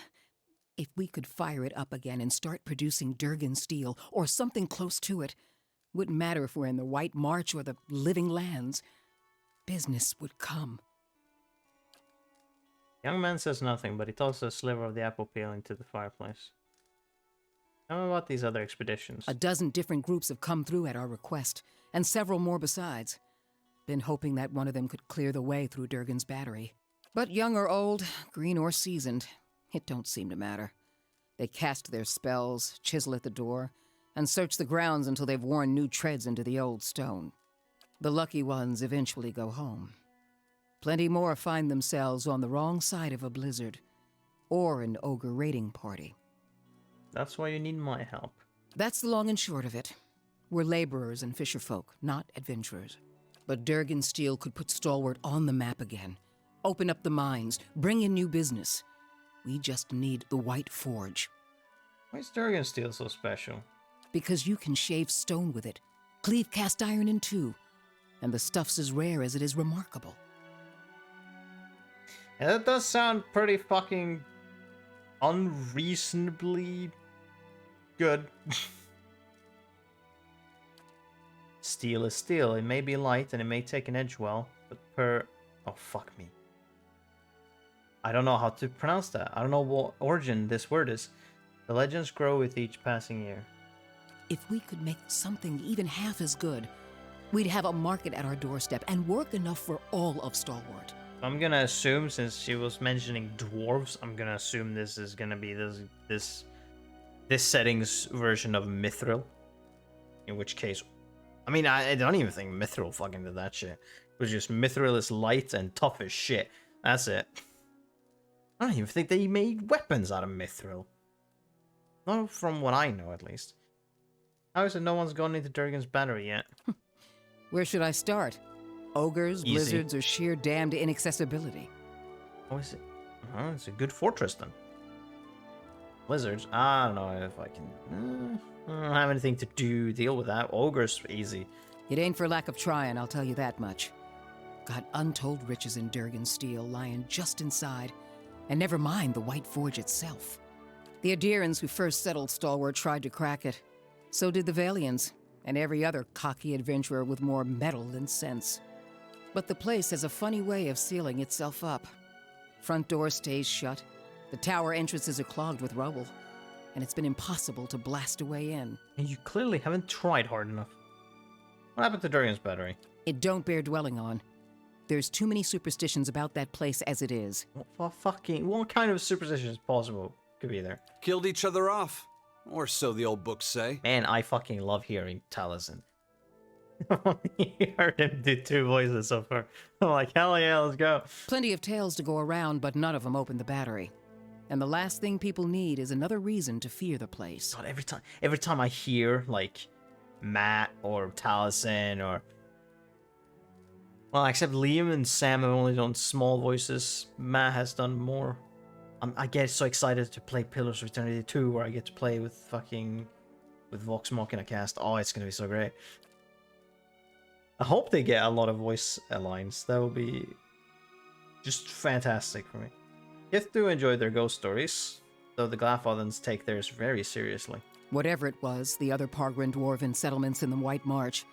if we could fire it up again and start producing Durgan steel, or something close to it, wouldn't matter if we're in the White March or the Living Lands, business would come. Young man says nothing, but he tosses a sliver of the apple peel into the fireplace. Tell me about these other expeditions. A dozen different groups have come through at our request, and several more besides. Been hoping that one of them could clear the way through Durgan's battery. But young or old, green or seasoned, it don't seem to matter. They cast their spells, chisel at the door, and search the grounds until they've worn new treads into the old stone. The lucky ones eventually go home. Plenty more find themselves on the wrong side of a blizzard, or an ogre raiding party. That's why you need my help. That's the long and short of it. We're laborers and fisherfolk, not adventurers. But Durgan Steel could put Stalwart on the map again, open up the mines, bring in new business. We just need the White Forge. Why is Durgan Steel so special? Because you can shave stone with it, cleave cast iron in two, and the stuff's as rare as it is remarkable. Yeah, that does sound pretty fucking unreasonably good. Steel is steel. It may be light and it may take an edge well, but oh, fuck me. I don't know how to pronounce that. I don't know what origin this word is. The legends grow with each passing year. If we could make something even half as good, we'd have a market at our doorstep and work enough for all of Stalwart. I'm gonna assume, since she was mentioning dwarves, I'm gonna assume this is gonna be this setting's version of Mithril. In which case, I mean, I don't even think Mithril fucking did that shit. It was just Mithril is light and tough as shit. That's it. I don't even think they made weapons out of Mithril. Not from what I know, at least. How is it no one's gone into Durgan's battery yet? Where should I start? Ogres, Easy. blizzards, or sheer damned inaccessibility? How is it? It's a good fortress then. Lizards? I don't know if I can... I don't have anything to deal with that. Ogres, easy. It ain't for lack of trying, I'll tell you that much. Got untold riches in Durgan steel lying just inside, and never mind the White Forge itself. The Adirans who first settled Stalwart tried to crack it. So did the Valians, and every other cocky adventurer with more metal than sense. But the place has a funny way of sealing itself up. Front door stays shut, the tower entrances are clogged with rubble, and it's been impossible to blast a way in. And you clearly haven't tried hard enough. What happened to Durgan's battery? It don't bear dwelling on. There's too many superstitions about that place as it is. What kind of superstition is possible could be there? Killed each other off. Or so the old books say. Man, I fucking love hearing Taliesin. You heard him do 2 voices so far. I'm like, hell yeah, let's go. Plenty of tales to go around, but none of them open the battery. And the last thing people need is another reason to fear the place. God, every time I hear, like, Matt or Taliesin or... Well, except Liam and Sam have only done small voices. Matt has done more. I get so excited to play Pillars of Eternity 2, where I get to play with Vox Machina cast. Oh, it's gonna be so great. I hope they get a lot of voice lines. That would be just fantastic for me. Get to enjoy their ghost stories, though the Glathodans take theirs very seriously. Whatever it was, the other Pargrin dwarven settlements in the White March,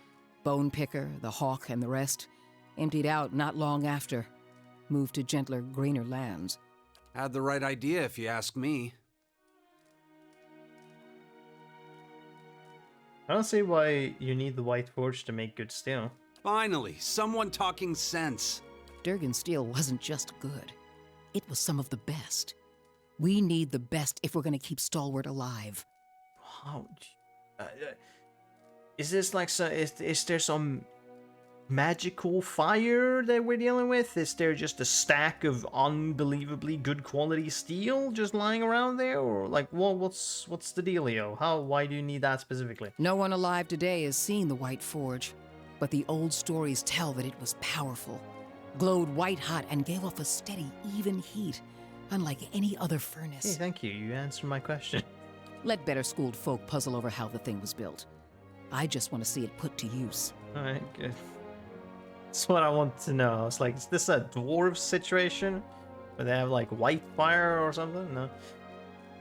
Bone Picker, the Hawk, and the rest, emptied out not long after, moved to gentler, greener lands. Had the right idea, if you ask me. I don't see why you need the White Forge to make good steel. Finally, someone talking sense. Durgan steel wasn't just good. It was some of the best. We need the best if we're going to keep Stalwart alive. How? Is this like so? Is there some magical fire that we're dealing with? Is there just a stack of unbelievably good quality steel just lying around there, or like what's the dealio? Why do you need that specifically? No one alive today has seen the White Forge, but the old stories tell that it was powerful, glowed white hot, and gave off a steady, even heat, unlike any other furnace. Hey, thank you. You answered my question. Let better-schooled folk puzzle over how the thing was built. I just want to see it put to use. All right, good. That's what I want to know. It's like, is this a dwarf situation where they have like white fire or something? No,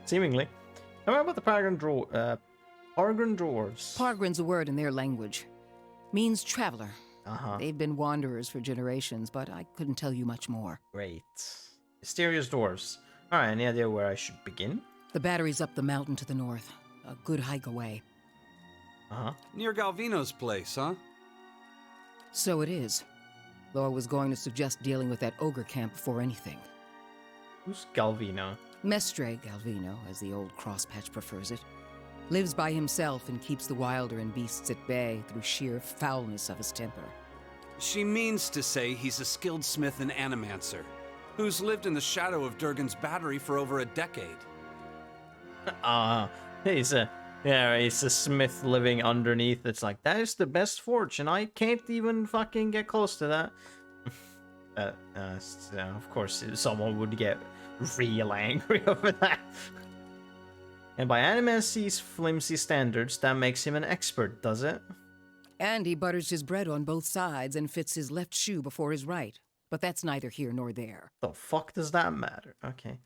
seemingly. How about the Pargrin dwarves? Pargrin's a word in their language. Means traveler. Uh-huh. They've been wanderers for generations, but I couldn't tell you much more. Great. Mysterious dwarves. All right, any idea where I should begin? The battery's up the mountain to the north. A good hike away. Uh-huh. Near Galvino's place, huh? So it is. Though I was going to suggest dealing with that ogre camp before anything. Who's Galvino? Mestre Galvino, as the old crosspatch prefers it, lives by himself and keeps the wilder and beasts at bay through sheer foulness of his temper. She means to say he's a skilled smith and animancer, who's lived in the shadow of Durgan's battery for over a decade. He's a smith living underneath. It's like, that is the best forge, and I can't even fucking get close to that. Of course, someone would get real angry over that. And by Animancy's flimsy standards, that makes him an expert, does it? And he butters his bread on both sides and fits his left shoe before his right. But that's neither here nor there. The fuck does that matter? Okay.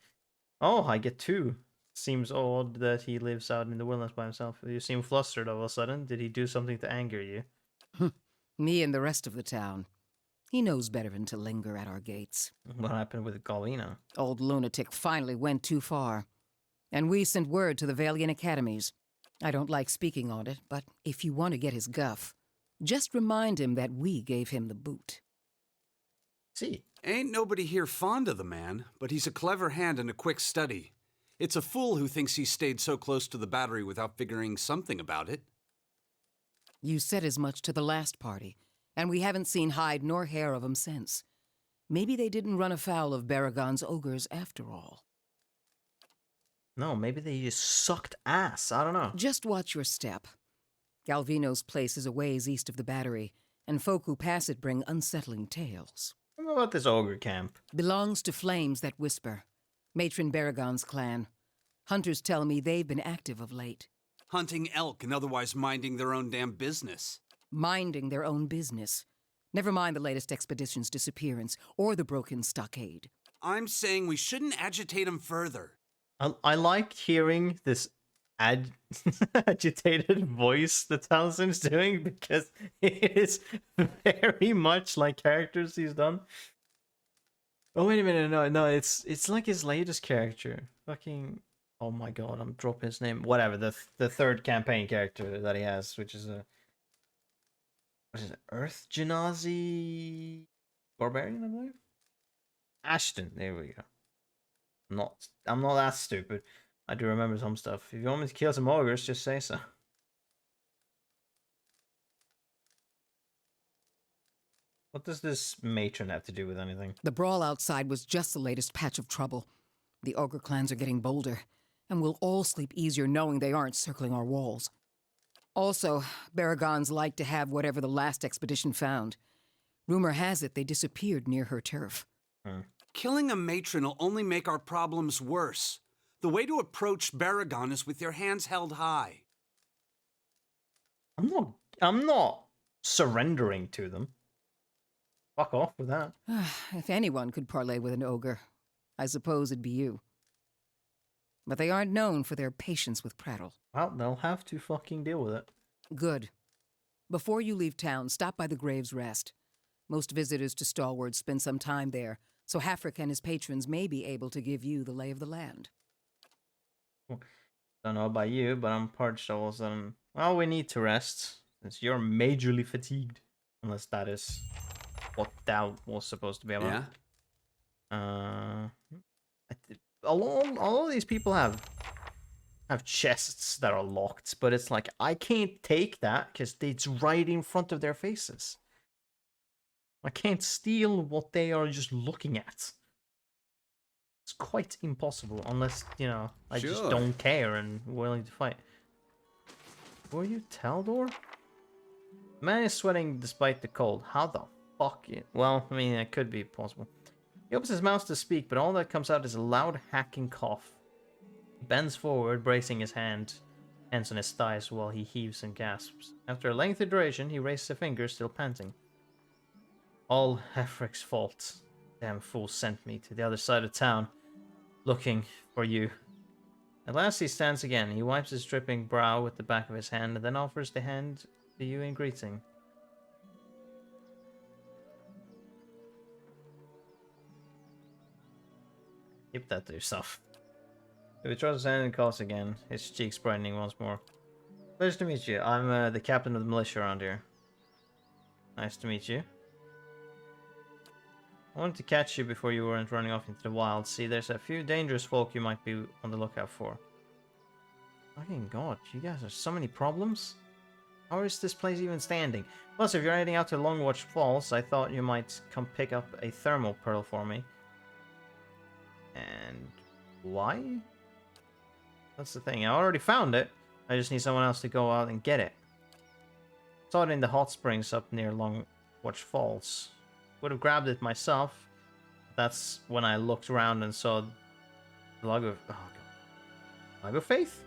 Oh, I get 2. Seems odd that he lives out in the wilderness by himself. You seem flustered all of a sudden. Did he do something to anger you? Me and the rest of the town. He knows better than to linger at our gates. What happened with Galvino? Old lunatic finally went too far. And we sent word to the Valian academies. I don't like speaking on it, but if you want to get his guff, just remind him that we gave him the boot. See. Ain't nobody here fond of the man, but he's a clever hand and a quick study. It's a fool who thinks he stayed so close to the battery without figuring something about it. You said as much to the last party, and we haven't seen hide nor hair of him since. Maybe they didn't run afoul of Baragon's ogres after all. No, maybe they just sucked ass. I don't know. Just watch your step. Galvino's place is a ways east of the battery, and folk who pass it bring unsettling tales. What about this ogre camp? Belongs to flames that whisper, Matron Baragon's clan. Hunters tell me they've been active of late. Hunting elk and otherwise minding their own damn business. Minding their own business. Never mind the latest expedition's disappearance or the broken stockade. I'm saying we shouldn't agitate them further. I like hearing this agitated voice that Townsend's doing because it is very much like characters he's done. Oh wait a minute, no, it's like his latest character. Fucking, oh my god, I'm dropping his name. Whatever, the third campaign character that he has, which is a, what is it, Earth Genasi Barbarian, I believe. Ashton, there we go. I'm not that stupid. I do remember some stuff. If you want me to kill some ogres, just say so. What does this matron have to do with anything? The brawl outside was just the latest patch of trouble. The ogre clans are getting bolder, and we'll all sleep easier knowing they aren't circling our walls. Also, Baragons like to have whatever the last expedition found. Rumor has it they disappeared near her turf. Killing a matron will only make our problems worse. The way to approach Baragon is with your hands held high. I'm not surrendering to them. Fuck off with that. If anyone could parley with an ogre, I suppose it'd be you. But they aren't known for their patience with prattle. Well, they'll have to fucking deal with it. Good. Before you leave town, stop by the Grave's Rest. Most visitors to Stalwart spend some time there, so Hafric and his patrons may be able to give you the lay of the land. Don't know about you, but I'm parched all of a sudden. Well, we need to rest, since you're majorly fatigued. Unless that is what that was supposed to be about. Yeah? A lot of these people have chests that are locked, but it's like, I can't take that, because it's right in front of their faces. I can't steal what they are just looking at. It's quite impossible, unless, you know, I just don't care and willing to fight. Were you Taldor? Man is sweating despite the cold. How the fuck? Well, I mean, it could be possible. He opens his mouth to speak, but all that comes out is a loud hacking cough. He bends forward, bracing his hands on his thighs while he heaves and gasps. After a lengthy duration, he raises a finger, still panting. All Hefric's fault. Damn fool sent me to the other side of town, looking for you. At last he stands again. He wipes his dripping brow with the back of his hand, and then offers the hand to you in greeting. Keep that to yourself. He withdraws his hand and calls again, his cheeks brightening once more. Pleasure to meet you. I'm the captain of the militia around here. Nice to meet you. I wanted to catch you before you weren't running off into the wild. See, there's a few dangerous folk you might be on the lookout for. Fucking god, you guys have so many problems? How is this place even standing? Plus, if you're heading out to Longwatch Falls, I thought you might come pick up a thermal pearl for me. And why? That's the thing, I already found it. I just need someone else to go out and get it. Saw it in the hot springs up near Longwatch Falls. Would have grabbed it myself. That's when I looked around and saw the log of... Oh god. Log of Faith?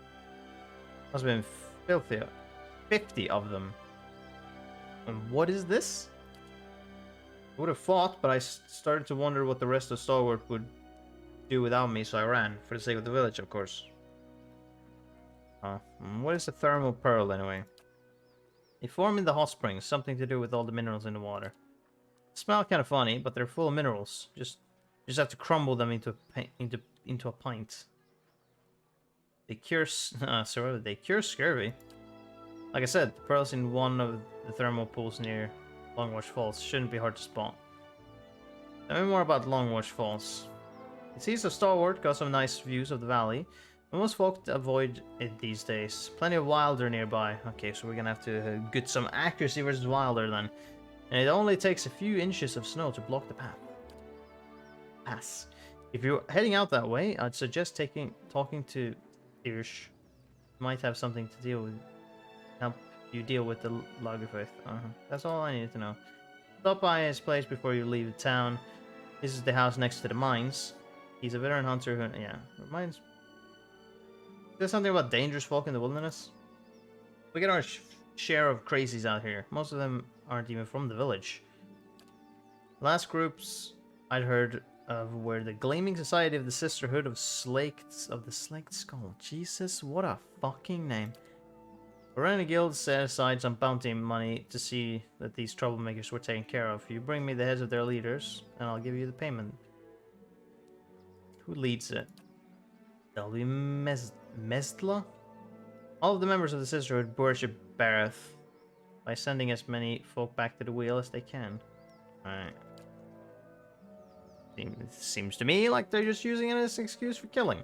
Must have been filthy. 50 of them. And what is this? I would have fought, but I started to wonder what the rest of Stalwart would do without me, so I ran. For the sake of the village, of course. What is a thermal pearl, anyway? They form in the hot springs, something to do with all the minerals in the water. Smell kind of funny, but they're full of minerals. Just have to crumble them into a pint. They cure scurvy. Like I said, the pearls in one of the thermal pools near Longwatch Falls shouldn't be hard to spot. Tell me more about Longwatch Falls. It's east of Stalwart, got some nice views of the valley. But most folk avoid it these days. Plenty of wilder nearby. Okay, so we're gonna have to get some accuracy versus wilder then. And it only takes a few inches of snow to block the pass. If you're heading out that way, I'd suggest talking to Irsch. Might have something to deal with. Help you deal with the Log of Faith. That's all I need to know. Stop by his place before you leave the town. This is the house next to the mines. He's a veteran hunter who, yeah, reminds. There's something about dangerous folk in the wilderness. We get our share of crazies out here. Most of them aren't even from the village. Last groups I'd heard of were the Gleaming Society of the Sisterhood of the Slaked Skull. Jesus, what a fucking name. Arena Guild set aside some bounty money to see that these troublemakers were taken care of. You bring me the heads of their leaders, and I'll give you the payment. Who leads it? That'll be Mesdla? All of the members of the Sisterhood worship Bareth by sending as many folk back to the wheel as they can. Alright. Seems to me like they're just using it as an excuse for killing.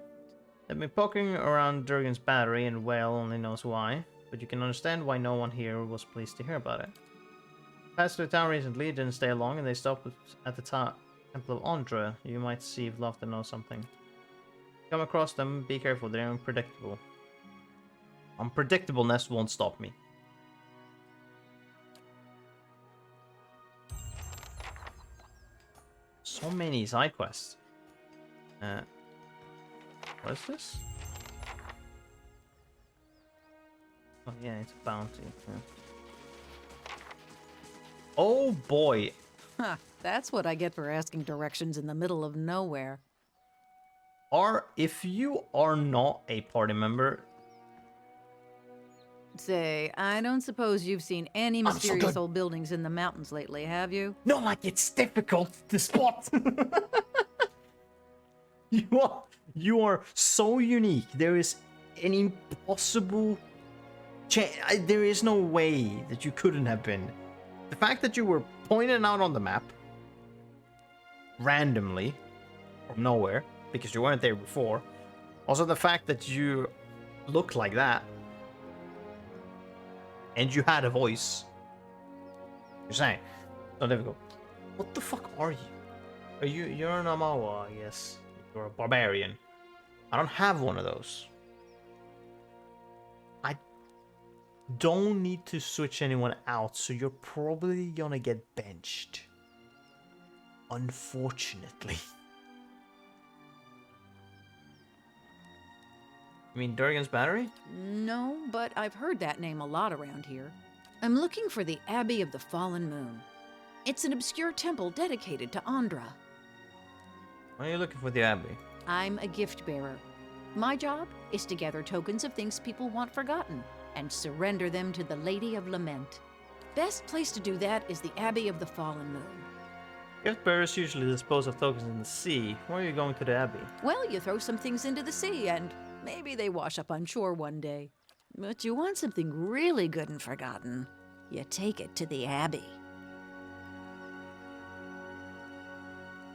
They've been poking around Durgan's battery, and Whale only knows why, but you can understand why no one here was pleased to hear about it. Passed through town recently, didn't stay long, and they stopped at the Temple of Andra. You might see if Lofton knows something. Come across them, be careful, they're unpredictable. Unpredictableness won't stop me. So many side quests. What is this? Oh yeah, it's a bounty. Yeah. Oh boy! Huh, that's what I get for asking directions in the middle of nowhere. If you are not a party member... Say, I don't suppose you've seen any mysterious old buildings in the mountains lately, have you? No, like it's difficult to spot. You are so unique. There is an impossible there is no way that you couldn't have been. The fact that you were pointed out on the map randomly from nowhere because you weren't there before. Also the fact that you look like that and you had a voice. You're saying, so difficult. What the fuck are you? You're an Amawa, I guess. You're a barbarian. I don't have one of those. I don't need to switch anyone out, so you're probably gonna get benched. Unfortunately. You mean Durgan's Battery? No, but I've heard that name a lot around here. I'm looking for the Abbey of the Fallen Moon. It's an obscure temple dedicated to Andra. Why are you looking for the Abbey? I'm a gift bearer. My job is to gather tokens of things people want forgotten and surrender them to the Lady of Lament. Best place to do that is the Abbey of the Fallen Moon. Gift bearers usually dispose of tokens in the sea. Why are you going to the Abbey? Well, you throw some things into the sea and maybe they wash up on shore one day. But you want something really good and forgotten, you take it to the Abbey.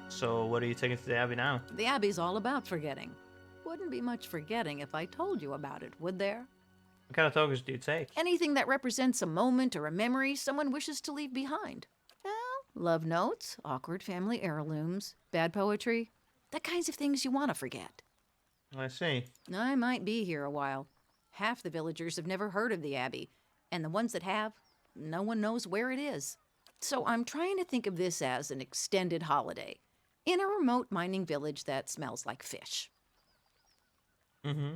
So what are you taking to the Abbey now? The Abbey's all about forgetting. Wouldn't be much forgetting if I told you about it, would there? What kind of tokens do you take? Anything that represents a moment or a memory someone wishes to leave behind. Well, love notes, awkward family heirlooms, bad poetry, the kinds of things you want to forget. I see. I might be here a while. Half the villagers have never heard of the Abbey, and the ones that have, no one knows where it is. So I'm trying to think of this as an extended holiday in a remote mining village that smells like fish. Mm-hmm.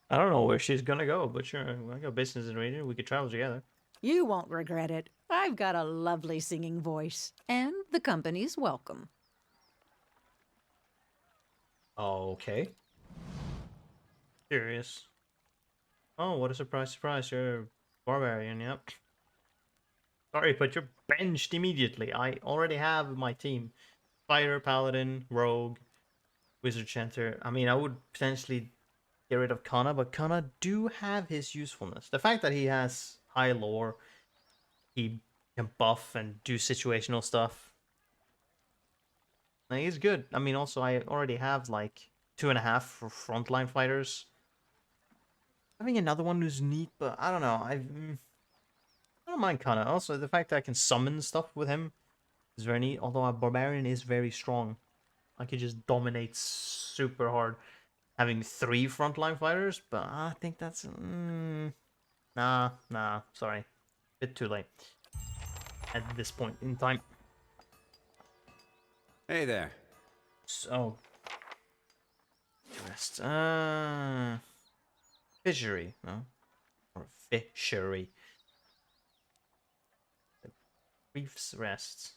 I don't know where she's gonna go, but sure, I got business in the region. We could travel together. You won't regret it. I've got a lovely singing voice, and the company's welcome. Okay. Curious. Oh, what a surprise, surprise. You're a barbarian, yep. Sorry, but you're benched immediately. I already have my team. Fighter, Paladin, Rogue, Wizard Chanter. I mean, I would potentially get rid of Kana, but Kana do have his usefulness. The fact that he has high lore, he can buff and do situational stuff. He's good. I mean, also, I already have like 2.5 for frontline fighters. Having another one who's neat, but I don't know. I don't mind Kana. Also, the fact that I can summon stuff with him is very neat. Although a barbarian is very strong. I could just dominate super hard having 3 frontline fighters, but I think that's... Nah, sorry. Bit too late at this point in time. Hey there. So, rest. Fishery, no, or fishery. The Reef's Rest.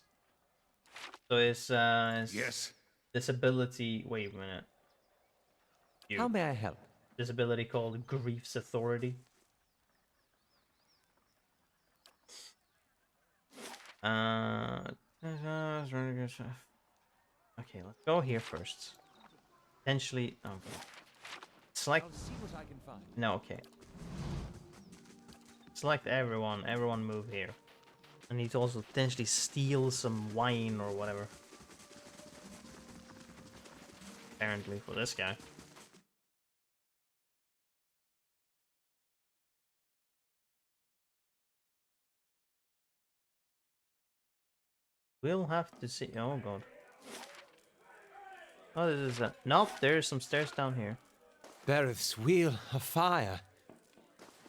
So it's Yes. this ability. Wait a minute. How may I help? This ability called Grief's Authority. Okay, let's go here first. Potentially, okay. It's like I'll see what I can find. no, okay. Select everyone. Everyone move here. I need to also potentially steal some wine or whatever. Apparently for this guy. We'll have to see. Oh god. Oh, this is a. Nope, there's some stairs down here. Berith's wheel of fire.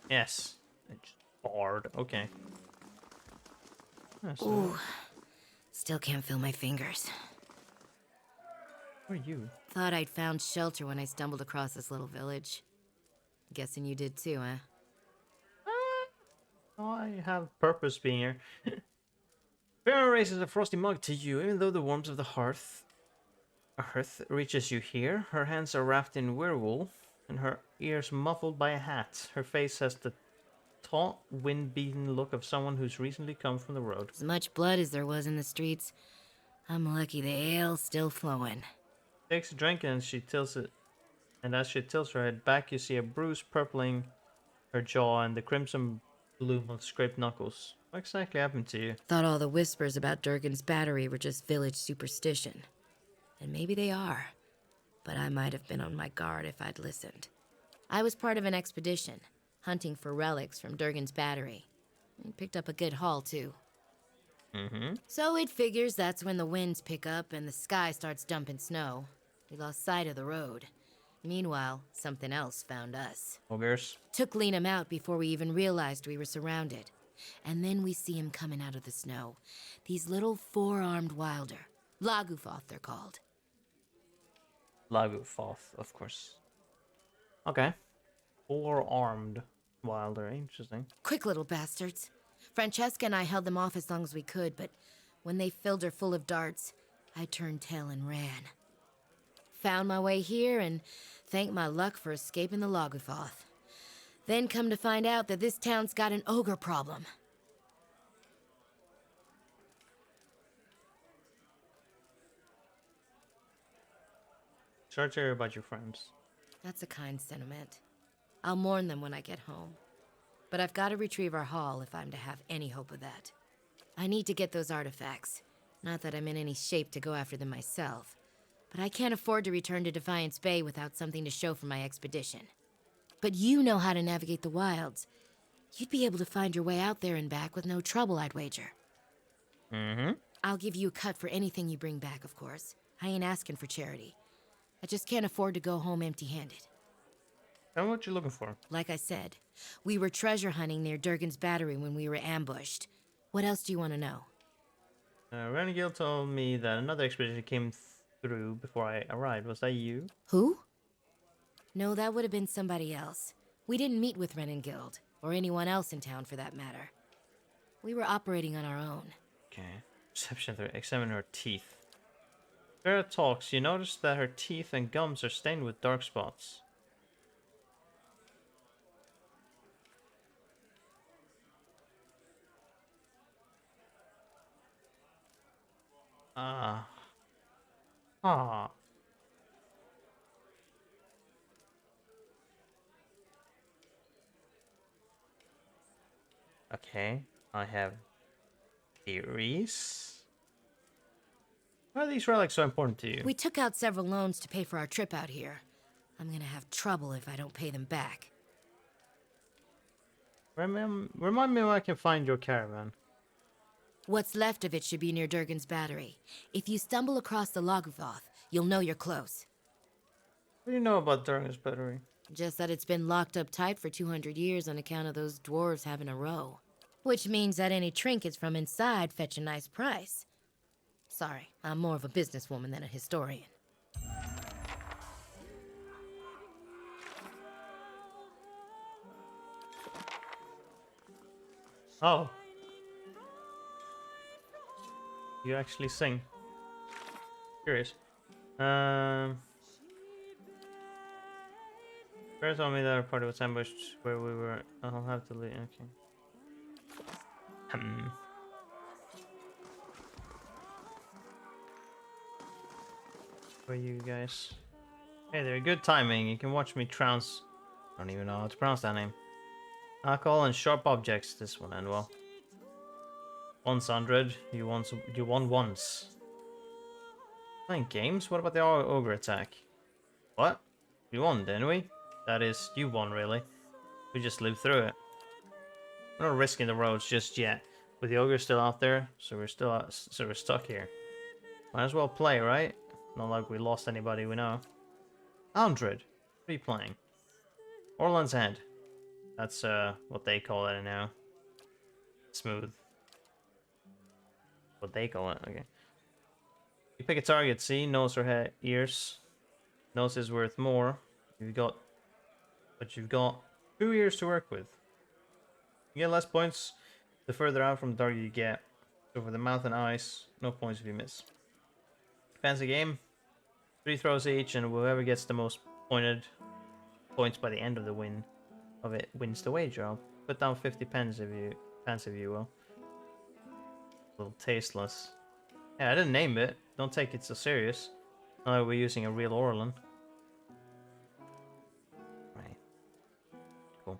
Yes. It's barred. Okay. Oh, Ooh. Still can't feel my fingers. Who are you? Thought I'd found shelter when I stumbled across this little village. Guessing you did too, huh? Oh, I have purpose being here. Pharaoh raises a frosty mug to you, even though the warmth of the hearth reaches you here. Her hands are wrapped in werewool, and her ears muffled by a hat. Her face has the taut, wind-beaten look of someone who's recently come from the road. As much blood as there was in the streets, I'm lucky the ale's still flowing. Takes a drink and she tilts it, and as she tilts her head back, you see a bruise purpling her jaw and the crimson bloom of scraped knuckles. What exactly happened to you? Thought all the whispers about Durgan's battery were just village superstition. And maybe they are. But I might have been on my guard if I'd listened. I was part of an expedition, hunting for relics from Durgan's battery. We picked up a good haul, too. Mm-hmm. So it figures that's when the winds pick up and the sky starts dumping snow. We lost sight of the road. Meanwhile, something else found us. Ogres. Took Liam out before we even realized we were surrounded. And then we see him coming out of the snow. These little four-armed wilder. Lagufoth, they're called. Lagufoth, of course. Okay. Four-armed wilder. Interesting. Quick little bastards. Francesca and I held them off as long as we could, but when they filled her full of darts, I turned tail and ran. Found my way here and thanked my luck for escaping the Lagufoth. Then come to find out that this town's got an ogre problem. Sorry to hear about your friends. That's a kind sentiment. I'll mourn them when I get home. But I've got to retrieve our haul if I'm to have any hope of that. I need to get those artifacts. Not that I'm in any shape to go after them myself. But I can't afford to return to Defiance Bay without something to show for my expedition. But you know how to navigate the wilds. You'd be able to find your way out there and back with no trouble, I'd wager. Mm-hmm. I'll give you a cut for anything you bring back, of course. I ain't asking for charity. I just can't afford to go home empty-handed. Tell me what you're looking for. Like I said, we were treasure hunting near Durgan's battery when we were ambushed. What else do you want to know? Renegil told me that another expedition came through before I arrived. Was that you? Who? No, that would have been somebody else. We didn't meet with Renengild, or anyone else in town for that matter. We were operating on our own. Okay. Perception, examine her teeth. Vera talks. You notice that her teeth and gums are stained with dark spots. Ah. Okay, I have theories. Why are these relics so important to you? We took out several loans to pay for our trip out here. I'm gonna have trouble if I don't pay them back. Remind me where I can find your caravan. What's left of it should be near Durgan's battery. If you stumble across the Lagufoth, you'll know you're close. What do you know about Durgan's battery? Just that it's been locked up tight for 200 years on account of those dwarves having a row. Which means that any trinkets from inside fetch a nice price. Sorry, I'm more of a businesswoman than a historian. Oh. You actually sing. Curious. Bear told me that our party was ambushed where we were. I'll have to leave. Okay. Where are you guys? Hey there, good timing. You can watch me trounce. I don't even know how to pronounce that name. Alcohol and sharp objects. This one and well. 100. You won once. Playing games? What about the ogre attack? What? We won, didn't we? That is, you won really. We just lived through it. We're not risking the roads just yet. With the ogre still out there, so we're stuck here. Might as well play, right? Not like we lost anybody we know. 100. What are you playing? Orland's Head. That's what they call it now. Smooth. What they call it, okay. You pick a target, see? Nose or head, ears. Nose is worth more. You've got 2 ears to work with. You get less points the further out from the target you get. So for the mouth and eyes, no points if you miss. Depends the game. 3 throws each, and whoever gets the most points by the end of the wins the wager. I'll put down 50 pence if you will. A little tasteless. Yeah, I didn't name it. Don't take it so serious. Not like we're using a real Orlan. Right. Cool.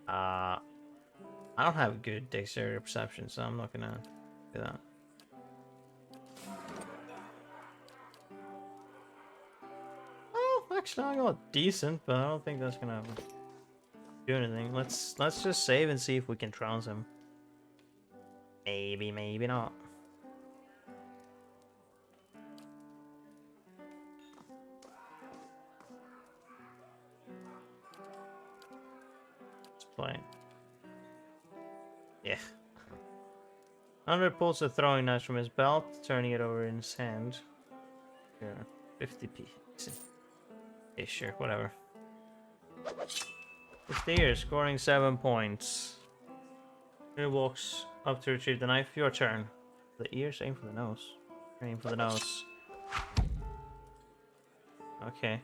I don't have good dexterity perception, so I'm not gonna do that. Oh, actually, I got decent, but I don't think that's gonna do anything. Let's just save and see if we can trounce him. Maybe, maybe not. Let's play. Yeah. Andre pulls a throwing knife from his belt, turning it over in his hand. Here, 50p. Yeah, sure, whatever. 50 years, scoring 7 points. He walks up to retrieve the knife. Your turn. The ears, aim for the nose. Aim for the nose. Okay.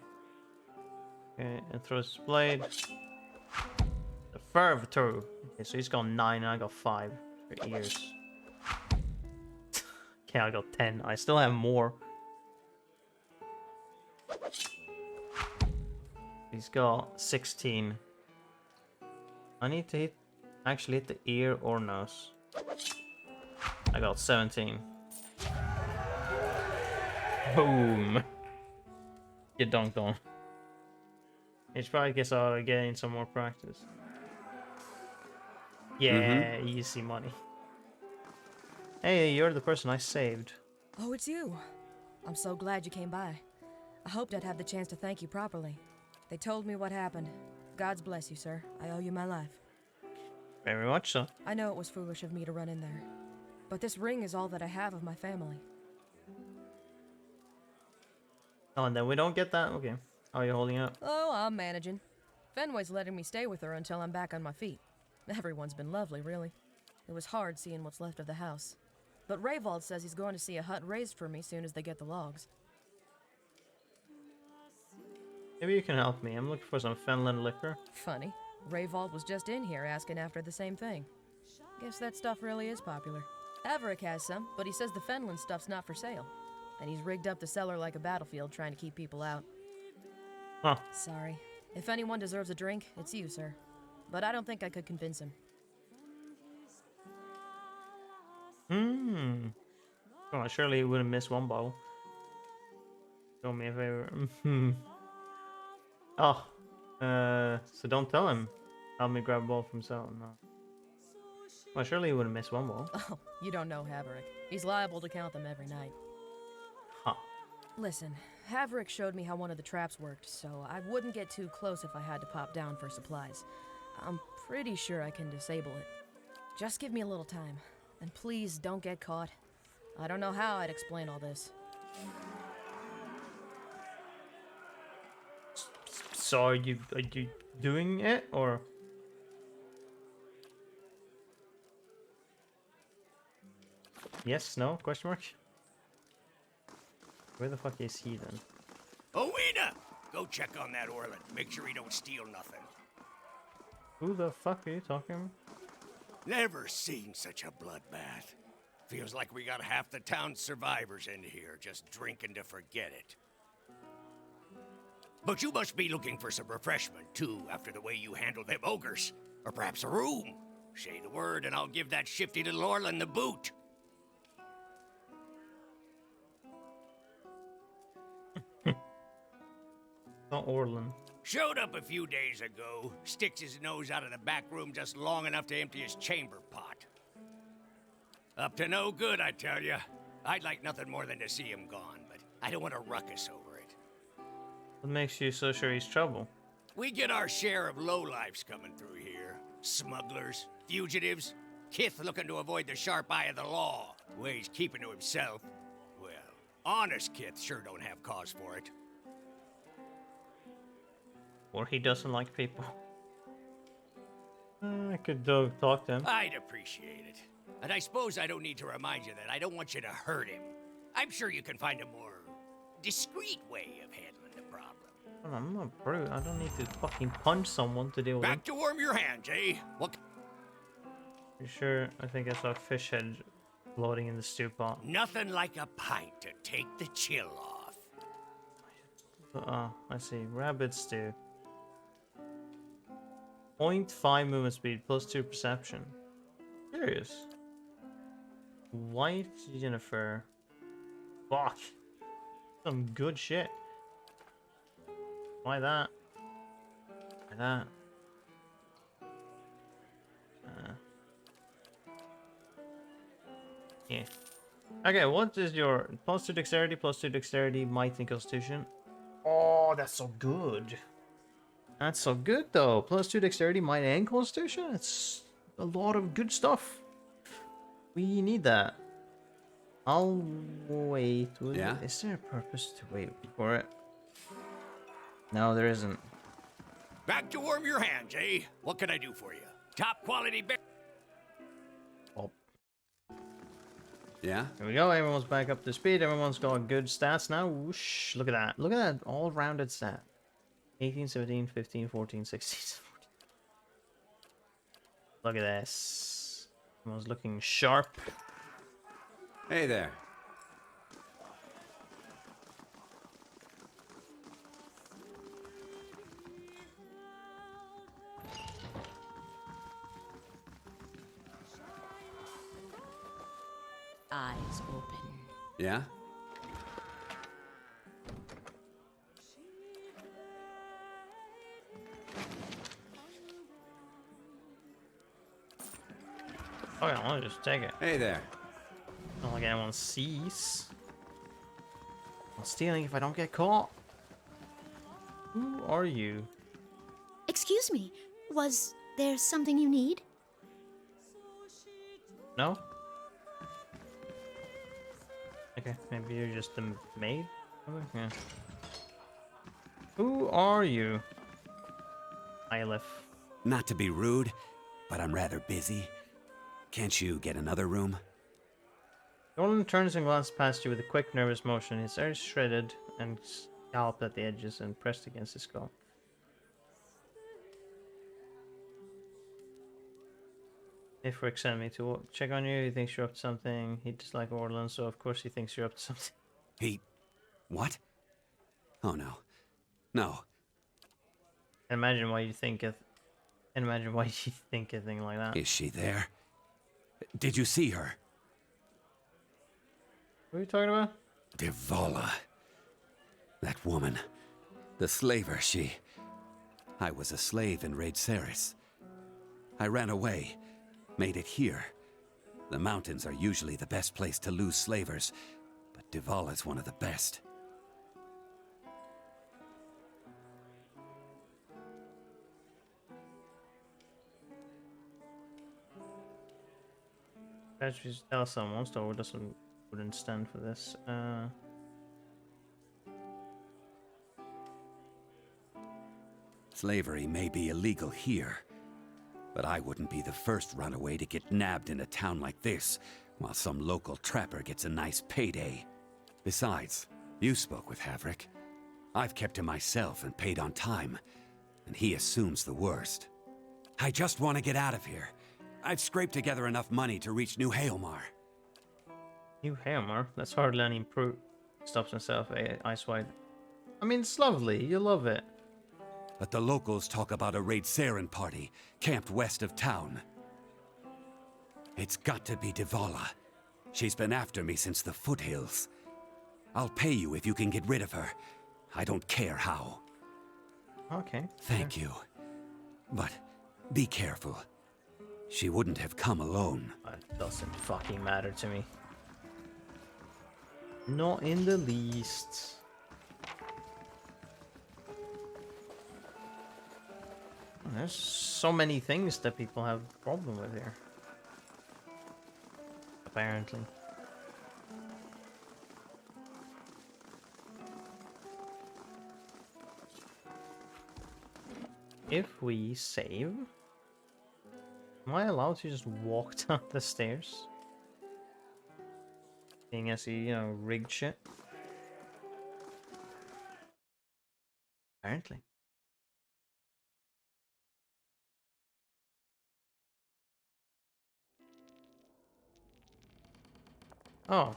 Okay, and throws his blade. A ferv through. Okay, so he's got 9 and I got 5 for ears. Okay, I got 10. I still have more. He's got 16. I need to actually hit the ear or nose. I got 17. Boom. Get dunked on. It's probably guess I'll gain some more practice. Yeah, easy money. Hey, you're the person I saved. Oh, it's you. I'm so glad you came by. I hoped I'd have the chance to thank you properly. They told me what happened. God's bless you, sir. I owe you my life. Very much so. I know it was foolish of me to run in there, but this ring is all that I have of my family. Oh, and then we don't get that? Okay. How are you holding up? Oh, I'm managing. Fenway's letting me stay with her until I'm back on my feet. Everyone's been lovely, really. It was hard seeing what's left of the house. But Rayvald says he's going to see a hut raised for me soon as they get the logs. Maybe you can help me. I'm looking for some Fenland liquor. Funny. Rayvald was just in here asking after the same thing. Guess that stuff really is popular. Averick has some, but he says the Fenland stuff's not for sale. And he's rigged up the cellar like a battlefield trying to keep people out. Huh. Sorry. If anyone deserves a drink, it's you, sir. But I don't think I could convince him. Oh, surely he wouldn't miss one bottle. Do me a favor. Oh. So don't tell him. Help me grab a ball from himself. No. Well, surely he wouldn't miss one ball. Oh, you don't know Haverick. He's liable to count them every night. Huh. Listen, Haverick showed me how one of the traps worked, so I wouldn't get too close if I had to pop down for supplies. I'm pretty sure I can disable it. Just give me a little time. And please don't get caught. I don't know how I'd explain all this. So are you doing it, or? Yes, no, question mark? Where the fuck is he then? Owena! Go check on that Orland. Make sure he don't steal nothing. Who the fuck are you talking about? Never seen such a bloodbath. Feels like we got half the town's survivors in here, just drinking to forget it. But you must be looking for some refreshment, too, after the way you handled them ogres. Or perhaps a room. Say the word, and I'll give that shifty little Orland the boot. Not Orland. Showed up a few days ago, sticks his nose out of the back room just long enough to empty his chamber pot. Up to no good, I tell you. I'd like nothing more than to see him gone, but I don't want a ruckus over it. What makes you so sure he's trouble? We get our share of lowlifes coming through here. Smugglers, fugitives, Kith looking to avoid the sharp eye of the law. Ways keeping to himself. Well, honest Kith sure don't have cause for it. Or he doesn't like people. I could talk to him. I'd appreciate it. And I suppose I don't need to remind you that I don't want you to hurt him. I'm sure you can find a more discreet way of handling the problem. Well, I'm not brute. I don't need to fucking punch someone to deal with Back to warm your hands, eh? What? You sure? I think I saw a fish head floating in the stew pot. Nothing like a pint to take the chill off. I see. Rabbit stew. 0.5 movement speed, +2 perception. Serious? White Jennifer. Fuck. Some good shit. Why that? Why that? Yeah. Okay, what is your +2 dexterity, +2 dexterity, might and constitution? Oh, that's so good. That's so good though. +2 dexterity, might and constitution. It's a lot of good stuff. We need that. I'll wait. Yeah? Is there a purpose to wait for it? No, there isn't. Back to warm your hands, eh? What can I do for you? Top quality bear. Oh. Yeah? Here we go. Everyone's back up to speed. Everyone's got good stats now. Whoosh. Look at that. Look at that all-rounded stat. 18, 17, 15, 14, 16, 14. Look at this. Everyone's looking sharp. Hey there. Eyes open. Yeah? Oh yeah, I'll just take it. Hey there. Not like anyone sees. I'm stealing if I don't get caught. Who are you? Excuse me, was there something you need? No? Okay, maybe you're just the maid? Yeah. Who are you? Ylif. Not to be rude, but I'm rather busy. Can't you get another room? Nolan turns and glances past you with a quick, nervous motion. His hair is shredded and scalloped at the edges and pressed against his skull. If Rick sent me to check on you, he thinks you're up to something. He dislikes Orland, so of course he thinks you're up to something. He... what? Oh no. No. Imagine why you think a thing like that. Is she there? Did you see her? What are you talking about? Devala. That woman. The slaver, she... I was a slave in Raid Ceres. I ran away. Made it here. The mountains are usually the best place to lose slavers, but Devala's one of the best. Actually, tell someone, so wouldn't stand for this. Slavery may be illegal here, but I wouldn't be the first runaway to get nabbed in a town like this, while some local trapper gets a nice payday. Besides, you spoke with Havric. I've kept him myself and paid on time, and he assumes the worst. I just want to get out of here. I've scraped together enough money to reach New Haelmar. New Haelmar? That's hardly any improve. Stops himself, Ice White. I mean, it's lovely. You love it. But the locals talk about a Raid Saren party camped west of town. It's got to be Devala. She's been after me since the foothills. I'll pay you if you can get rid of her. I don't care how. Okay. Thank you. But be careful. She wouldn't have come alone. It doesn't fucking matter to me. Not in the least. There's so many things that people have a problem with here. Apparently. If we save, am I allowed to just walk down the stairs? Being as he, rigged shit. Apparently. Oh.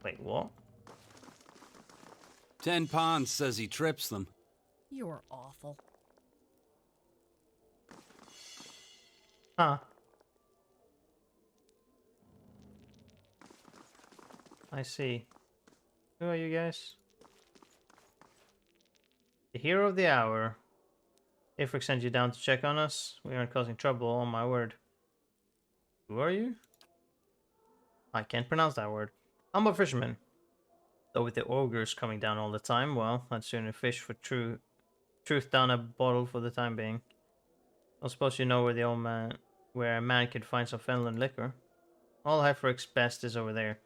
Wait, what? 10 Ponds says he trips them. You're awful. Huh. I see. Who are you guys? The hero of the hour. Ifrik sent you down to check on us. We aren't causing trouble, on my word. Who are you? I can't pronounce that word. I'm a fisherman. Though with the ogres coming down all the time, well, I'd sooner fish for truth down a bottle for the time being. I suppose you know where a man could find some Fenland liquor. All Hefrik's best is over there.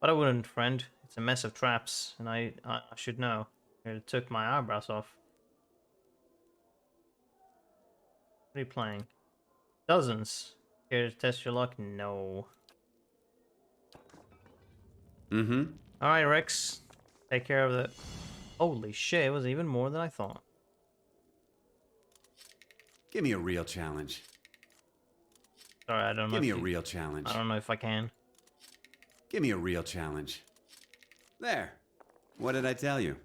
But I wouldn't, friend. It's a mess of traps, and I should know. It took my eyebrows off. What are you playing? Dozens. Here to test your luck? No. Mm-hmm. Alright, Rex. Take care of the... Holy shit, it was even more than I thought. Give me a real challenge. Sorry, I don't know. Give me a real challenge. I don't know if I can. Give me a real challenge. There. What did I tell you?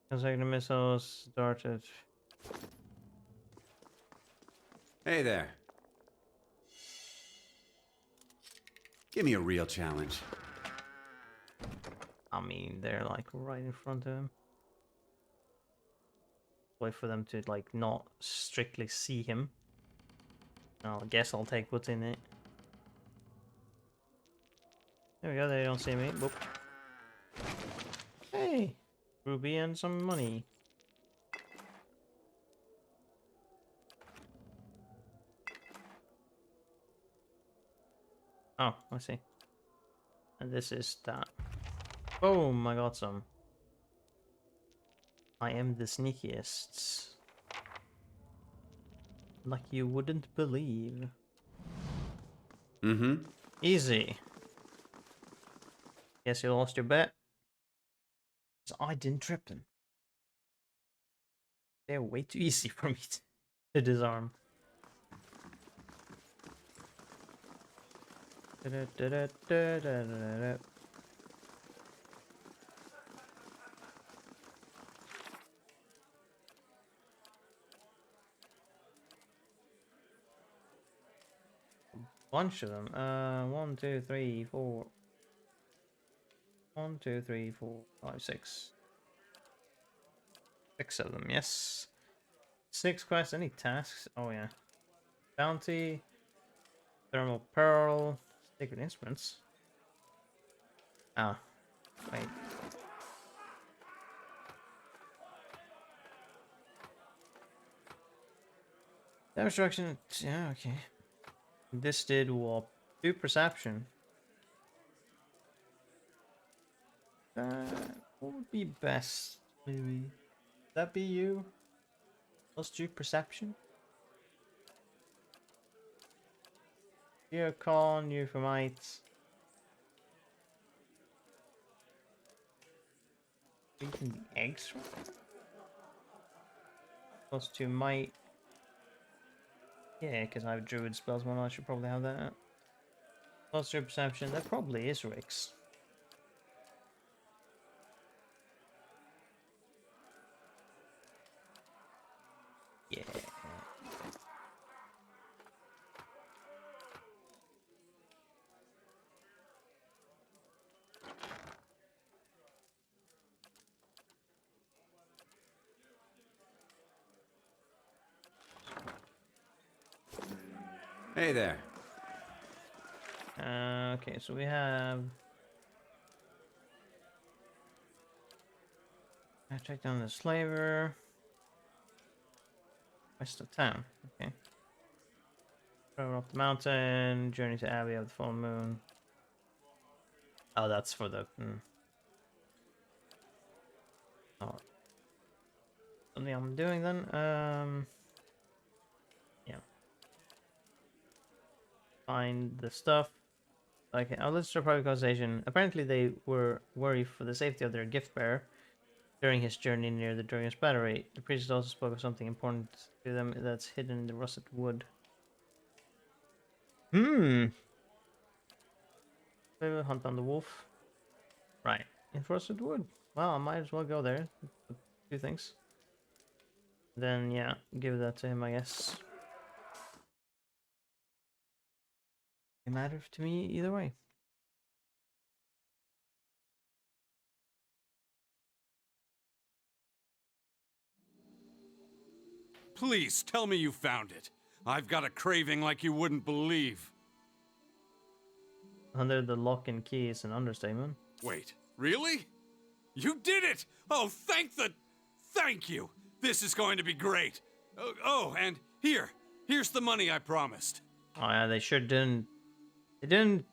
Consecutive missiles darted. Hey there. Give me a real challenge. I mean, they're like right in front of him. Wait for them to like not strictly see him. I guess I'll take what's in it. There we go, they don't see me. Boop. Hey! Ruby and some money. Oh, I see. And this is that. Boom, I got some. I am the sneakiest. Like you wouldn't believe. Mm-hmm. Easy. Guess you lost your bet. So I didn't trip them. They're way too easy for me to disarm. Bunch of them. 1, 2, 3, 4. 1, 2, 3, 4, 5, 6. 6 of them, yes. 6 quests, any tasks? Oh yeah. Bounty. Thermal Pearl. Sacred Instruments. Ah. Wait. Destruction. Yeah, okay. This did what? 2 perception. What would be best? Maybe. Would that be you? Plus 2 perception? Earcon, Euphemite. Eating the eggs from plus 2 might. Yeah, because I have druid spells, well, I should probably have that. Plus 2 perception, that probably is Rick's. Yeah. Hey there. Okay, so we have. I check down the slaver. West of town. Okay. Travel up the mountain. Journey to Abbey of the Full Moon. Oh, that's for the. Oh. Something I'm doing then. Yeah. Find the stuff. Okay, I'll list a private conversation. Apparently, they were worried for the safety of their gift bearer during his journey near the Dragon's Battery. The priest also spoke of something important to them that's hidden in the rusted wood. Maybe we'll hunt down the wolf. Right, in rusted wood. Well, I might as well go there. 2 things. Then, yeah, give that to him, I guess. It matters to me either way. Please tell me you found it. I've got a craving like you wouldn't believe. Under the lock and key is an understatement. Wait, really? You did it! Oh, thank you! This is going to be great. Oh, and here's the money I promised. Oh yeah, they sure didn't. They didn't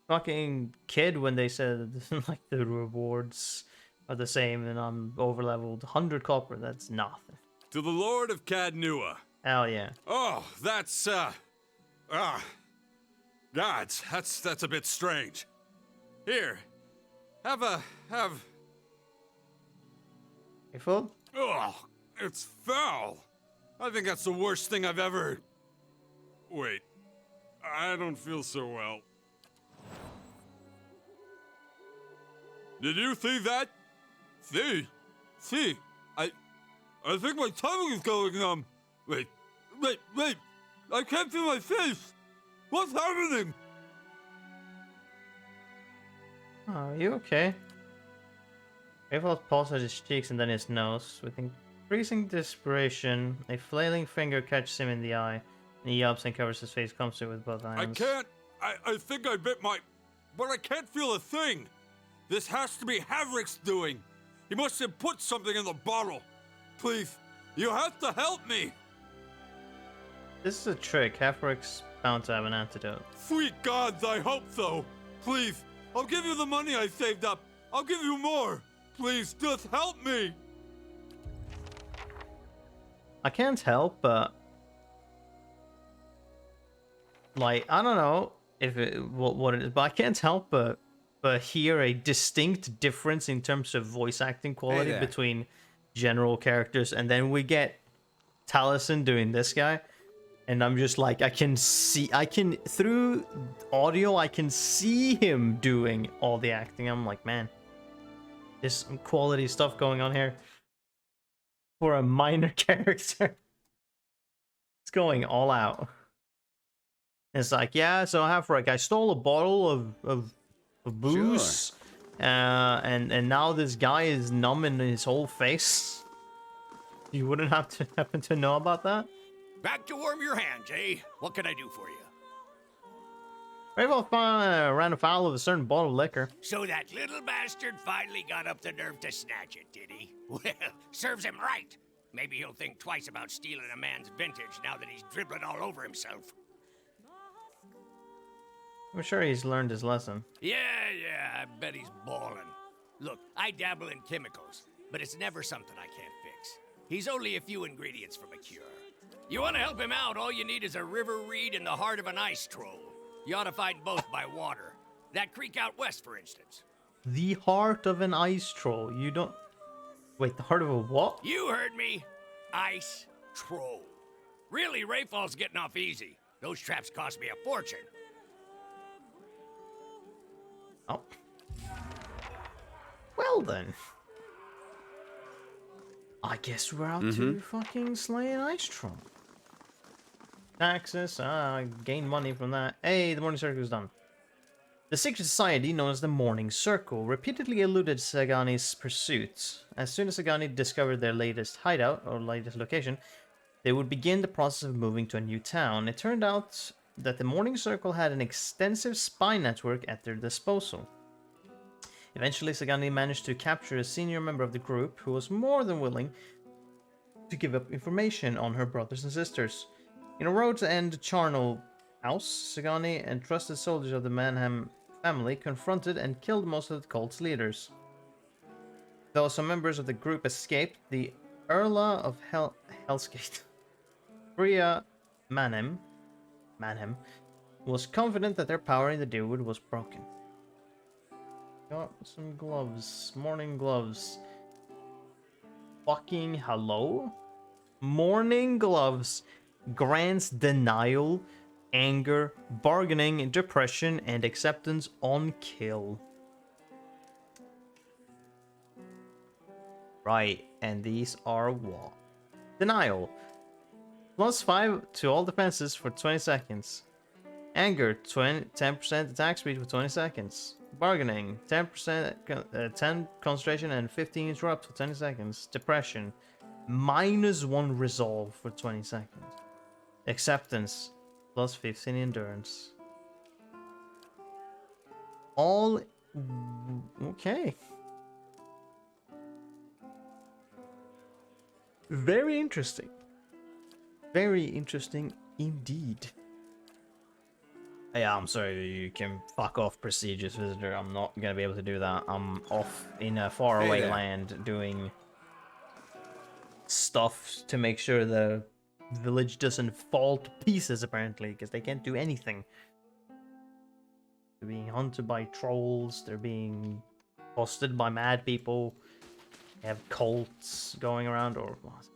fucking kid when they said like the rewards are the same and I'm overleveled 100 copper. That's nothing. To the Lord of Cadnua. Hell yeah. Oh, that's gods, that's a bit strange. Here, have. You full? Oh, it's foul. I think that's the worst thing I've ever. Wait, I don't feel so well. Did you see that? See, I think my tongue is going numb. Wait, I can't feel my face. What's happening? Oh, are you okay? Rayfall pulses his cheeks and then his nose. With increasing desperation, a flailing finger catches him in the eye, and he yelps and covers his face comfortably with both hands. I think I bit my... But I can't feel a thing. This has to be Havrick's doing. He must have put something in the bottle. Please, you have to help me. This is a trick. Havrick's bound to have an antidote. Sweet gods, I hope so. Please, I'll give you the money I saved up. I'll give you more. Please, just help me. I can't help but... Like, I don't know if what it is, but I can't help but hear a distinct difference in terms of voice acting quality between general characters, and then we get Taliesin doing this guy, and I'm just like, through audio, I can see him doing all the acting. I'm like, man, there's some quality stuff going on here for a minor character. It's going all out. It's like, yeah, so Havrick, I stole a bottle of booze, and now this guy is numb in his whole face. You wouldn't have to happen to know about that? Back to warm your hands, eh? What can I do for you? Rayfall ran afoul of a certain bottle of liquor. So that little bastard finally got up the nerve to snatch it, did he? Well, serves him right. Maybe he'll think twice about stealing a man's vintage now that he's dribbling all over himself. I'm sure he's learned his lesson. Yeah, I bet he's ballin'. Look, I dabble in chemicals, but it's never something I can't fix. He's only a few ingredients from a cure. You want to help him out, all you need is a river reed in the heart of an ice troll. You ought to fight both by water. That creek out west, for instance. The heart of an ice troll. You don't... Wait, the heart of a what? You heard me. Ice troll. Really, Rayfall's getting off easy. Those traps cost me a fortune. Oh. Well then. I guess we're out to fucking slay an ice troll. Taxes, gain money from that. Hey, the Morning Circle is done. The secret society, known as the Morning Circle, repeatedly eluded Sagani's pursuits. As soon as Sagani discovered their latest hideout, or latest location, they would begin the process of moving to a new town. It turned out that the Morning Circle had an extensive spy network at their disposal. Eventually, Sagani managed to capture a senior member of the group who was more than willing to give up information on her brothers and sisters. In a road to end Charnel House, Sagani and trusted soldiers of the Manham family confronted and killed most of the cult's leaders. Though some members of the group escaped, the Erla of Hellsgate, Bria Manham, was confident that their power in the Deerwood was broken. Got some gloves. Morning gloves. Fucking hello? Morning gloves grants denial, anger, bargaining, depression, and acceptance on kill. Right, and these are what? Denial. +5 to all defenses for 20 seconds. Anger, 10% attack speed for 20 seconds. Bargaining, 10%, 10 concentration and 15 interrupt for 20 seconds. Depression, -1 resolve for 20 seconds. Acceptance, +15 endurance. All... okay. Very interesting. Very interesting indeed. Yeah, I'm sorry, you can fuck off, prestigious visitor. I'm not gonna be able to do that. I'm off in a faraway land doing stuff to make sure the village doesn't fall to pieces, apparently, because they can't do anything. They're being hunted by trolls, they're being hosted by mad people, they have cults going around, or what?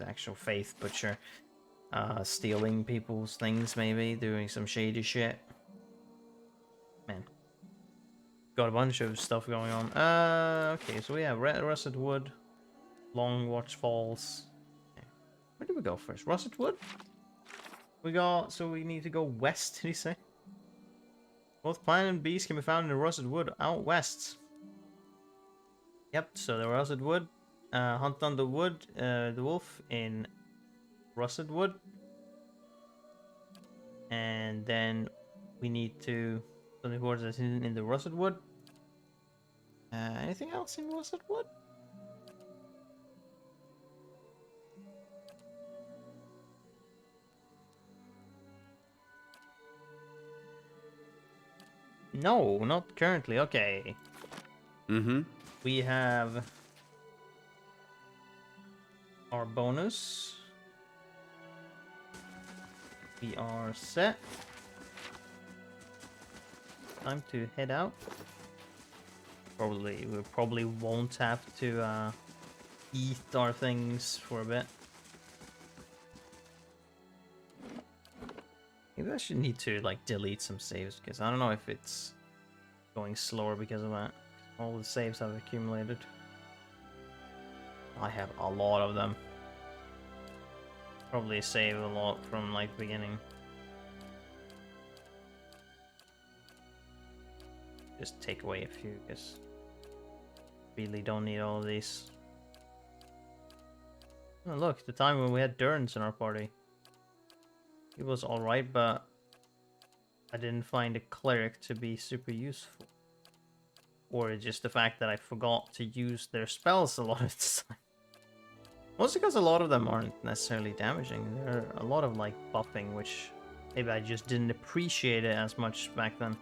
Actual faith, but sure. Stealing people's things, maybe, doing some shady shit. Man. Got a bunch of stuff going on. Okay, so we have Russet Wood, Long Watch Falls. Okay. Where did we go first? Russet Wood? So we need to go west, did he say? Both plant and beast can be found in the Russet Wood out west. Yep, so the Russet Wood. Hunt down the wood, the wolf in Russet Wood. And then we need to something towards us in the Russet Wood. Anything else in Russet Wood? No, not currently. Okay. We have our bonus. We are set. Time to head out. We probably won't have to eat our things for a bit. Maybe I should need to like delete some saves, because I don't know if it's going slower because of that. All the saves have accumulated. I have a lot of them. Probably save a lot from like the beginning. Just take away a few, because really don't need all of these. Oh look, the time when we had Durns in our party. It was alright, but I didn't find a cleric to be super useful. Or just the fact that I forgot to use their spells a lot of the time. Mostly because a lot of them aren't necessarily damaging. There are a lot of like buffing, which maybe I just didn't appreciate it as much back then.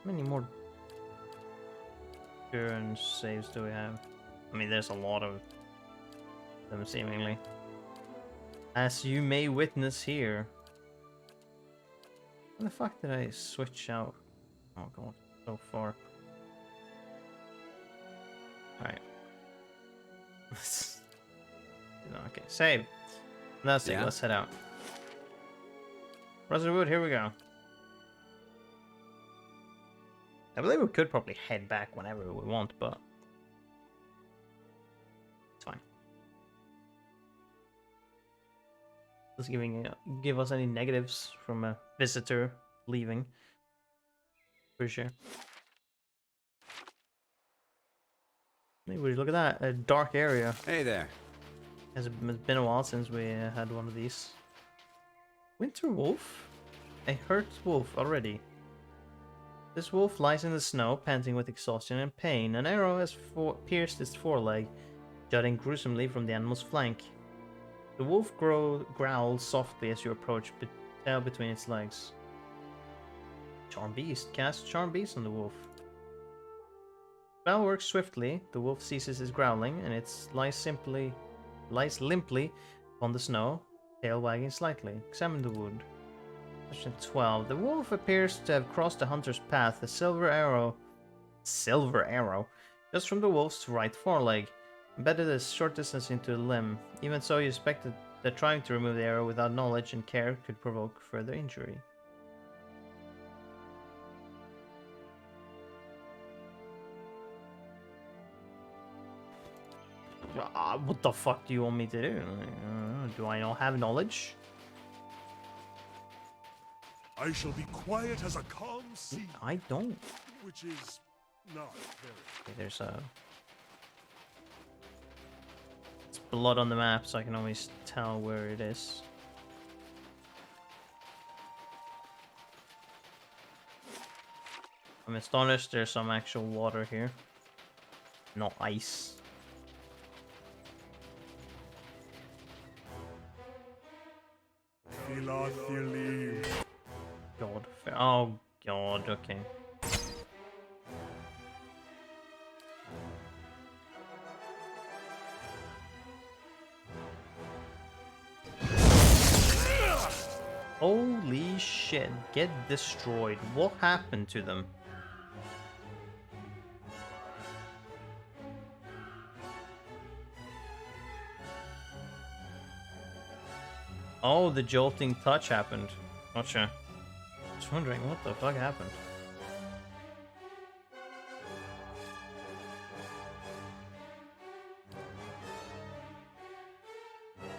How many more turn saves do we have? I mean, there's a lot of them, seemingly. As you may witness here. When the fuck did I switch out? Oh god, so far. Alright. Okay, save. That's it, let's head out. Reserwood, here we go. I believe we could probably head back whenever we want, but it's fine. Doesn't give us any negatives from a visitor leaving. For sure. Anyway, look at that, a dark area. Hey there. It's been a while since we had one of these. Winter wolf? A hurt wolf already. This wolf lies in the snow, panting with exhaustion and pain. An arrow has pierced its foreleg, jutting gruesomely from the animal's flank. The wolf growls softly as you approach, tail between its legs. Charm Beast. Cast Charm Beast on the wolf. Spell works swiftly. The wolf ceases his growling, and it lies limply on the snow, tail wagging slightly. Examine the wound. Question 12. The wolf appears to have crossed the hunter's path. A silver arrow, just from the wolf's right foreleg, embedded a short distance into the limb. Even so, you suspect that trying to remove the arrow without knowledge and care could provoke further injury. What the fuck do you want me to do? Do I not have knowledge? I shall be quiet as a calm sea. I don't. Which is not very. Okay, there's a. It's blood on the map, so I can always tell where it is. I'm astonished there's some actual water here. Not ice. God. Oh god, okay. Holy shit, get destroyed. What happened to them? Oh, the jolting touch happened. Gotcha. Just wondering what the fuck happened.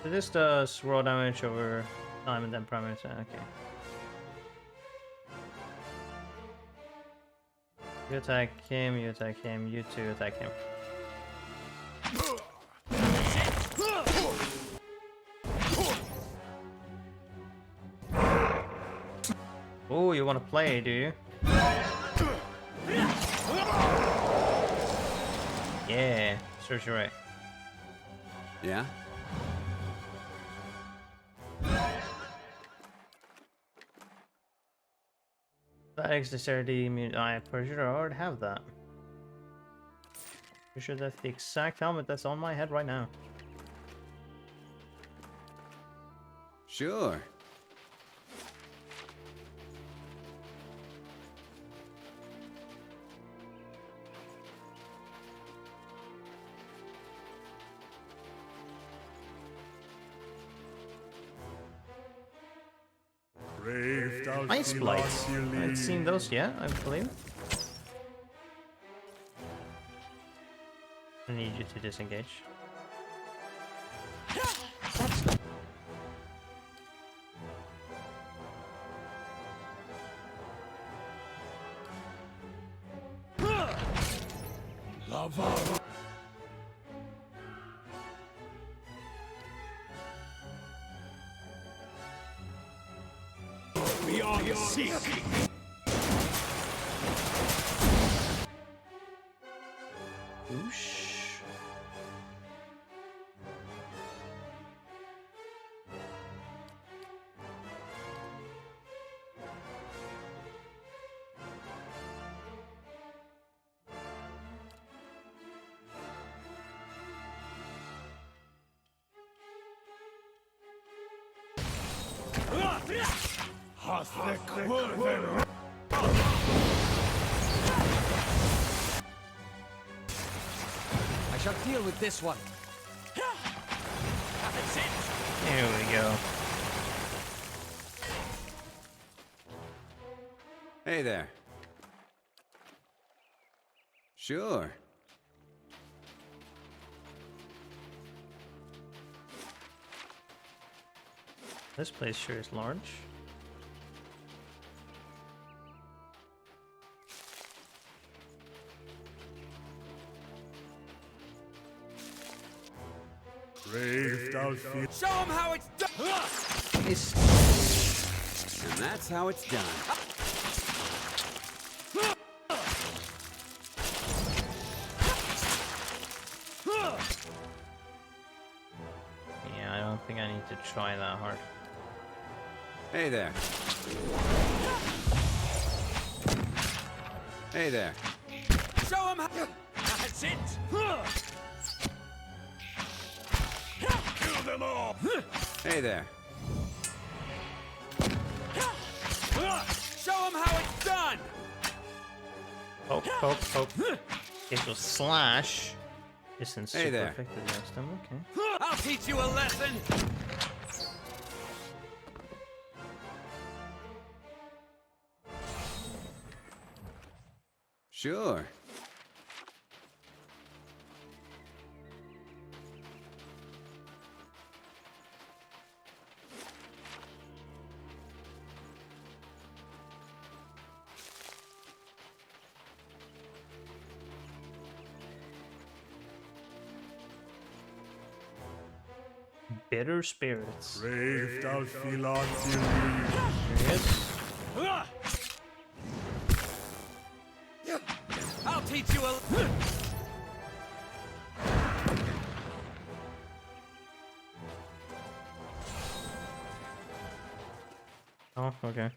So this does raw damage over time and then primary attack. Okay. You attack him, you attack him, you two attack him. Oh, you want to play, do you? Yeah, serves you right. Yeah? That dexterity immunity. I'm pretty sure I already have that. Pretty sure that's the exact helmet that's on my head right now. Sure. Ice blights. I haven't seen those yet, I believe. I need you to disengage. Lava. Beyond seek. Oosh. I shall deal with this one. Here we go. Hey there. Sure. This place sure is large. Brave Dalfi. Show him how it's done! And that's how it's done. Yeah, I don't think I need to try that hard. Hey there. Hey there. Show him how... That's it! Kill them all! Hey there. Show him how it's done! Poke, poke, poke. Okay, so slash isn't super Hey there. effective against them, okay. I'll teach you a lesson! Sure. Bitter spirits. Brave Dalfi. I'll teach you a... Oh, okay.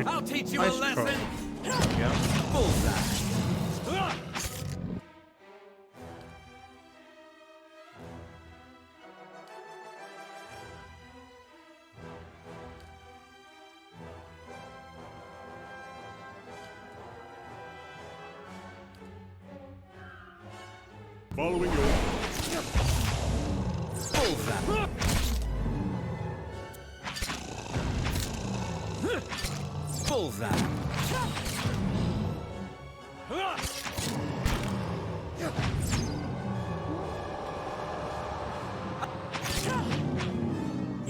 I'll teach you a nice lesson! There we go. Bullseye! Following your... Bullseye! Bullseye!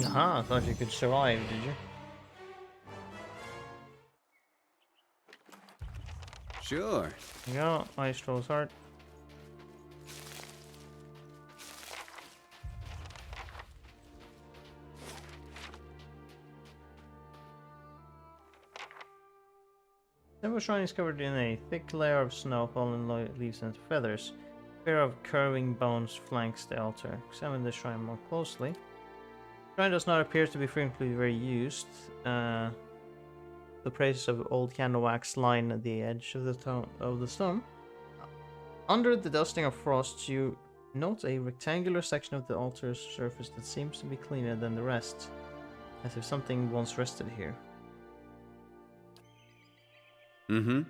Aha, I thought you could survive, did you? Sure. There you go, Ice Rose Heart. Silver shrine is covered in a thick layer of snow, fallen leaves and feathers. A pair of curving bones flanks the altar. Examine the shrine more closely. The shrine does not appear to be frequently very used. The traces of old candle wax line the edge of the stone. Under the dusting of frost, you note a rectangular section of the altar's surface that seems to be cleaner than the rest, as if something once rested here. Mm-hmm.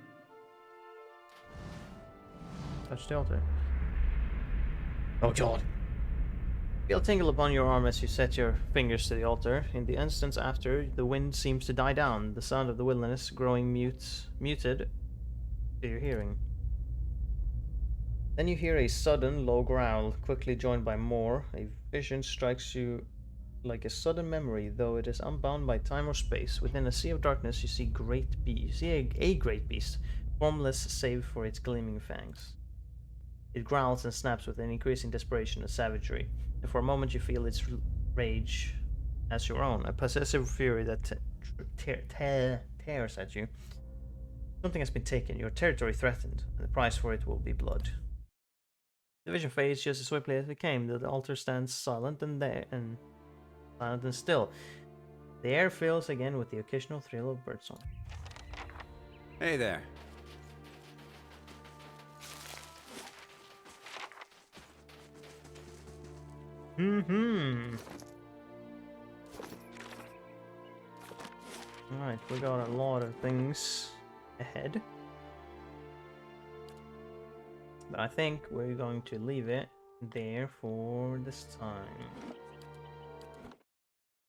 Touch the altar. Oh god. Feel a tingle upon your arm as you set your fingers to the altar. In the instance after, the wind seems to die down, the sound of the wilderness growing muted to your hearing. Then you hear a sudden low growl, quickly joined by more. A vision strikes you like a sudden memory, though it is unbound by time or space. Within a sea of darkness, you see a great beast, formless save for its gleaming fangs. It growls and snaps with an increasing desperation and savagery, and for a moment you feel its rage as your own, a possessive fury that tears at you. Something has been taken, your territory threatened, and the price for it will be blood. The vision fades just as swiftly as it came. The altar stands silent and silent and still. The air fills again with the occasional thrill of birdsong. Hey there. Alright, we got a lot of things ahead. But I think we're going to leave it there for this time.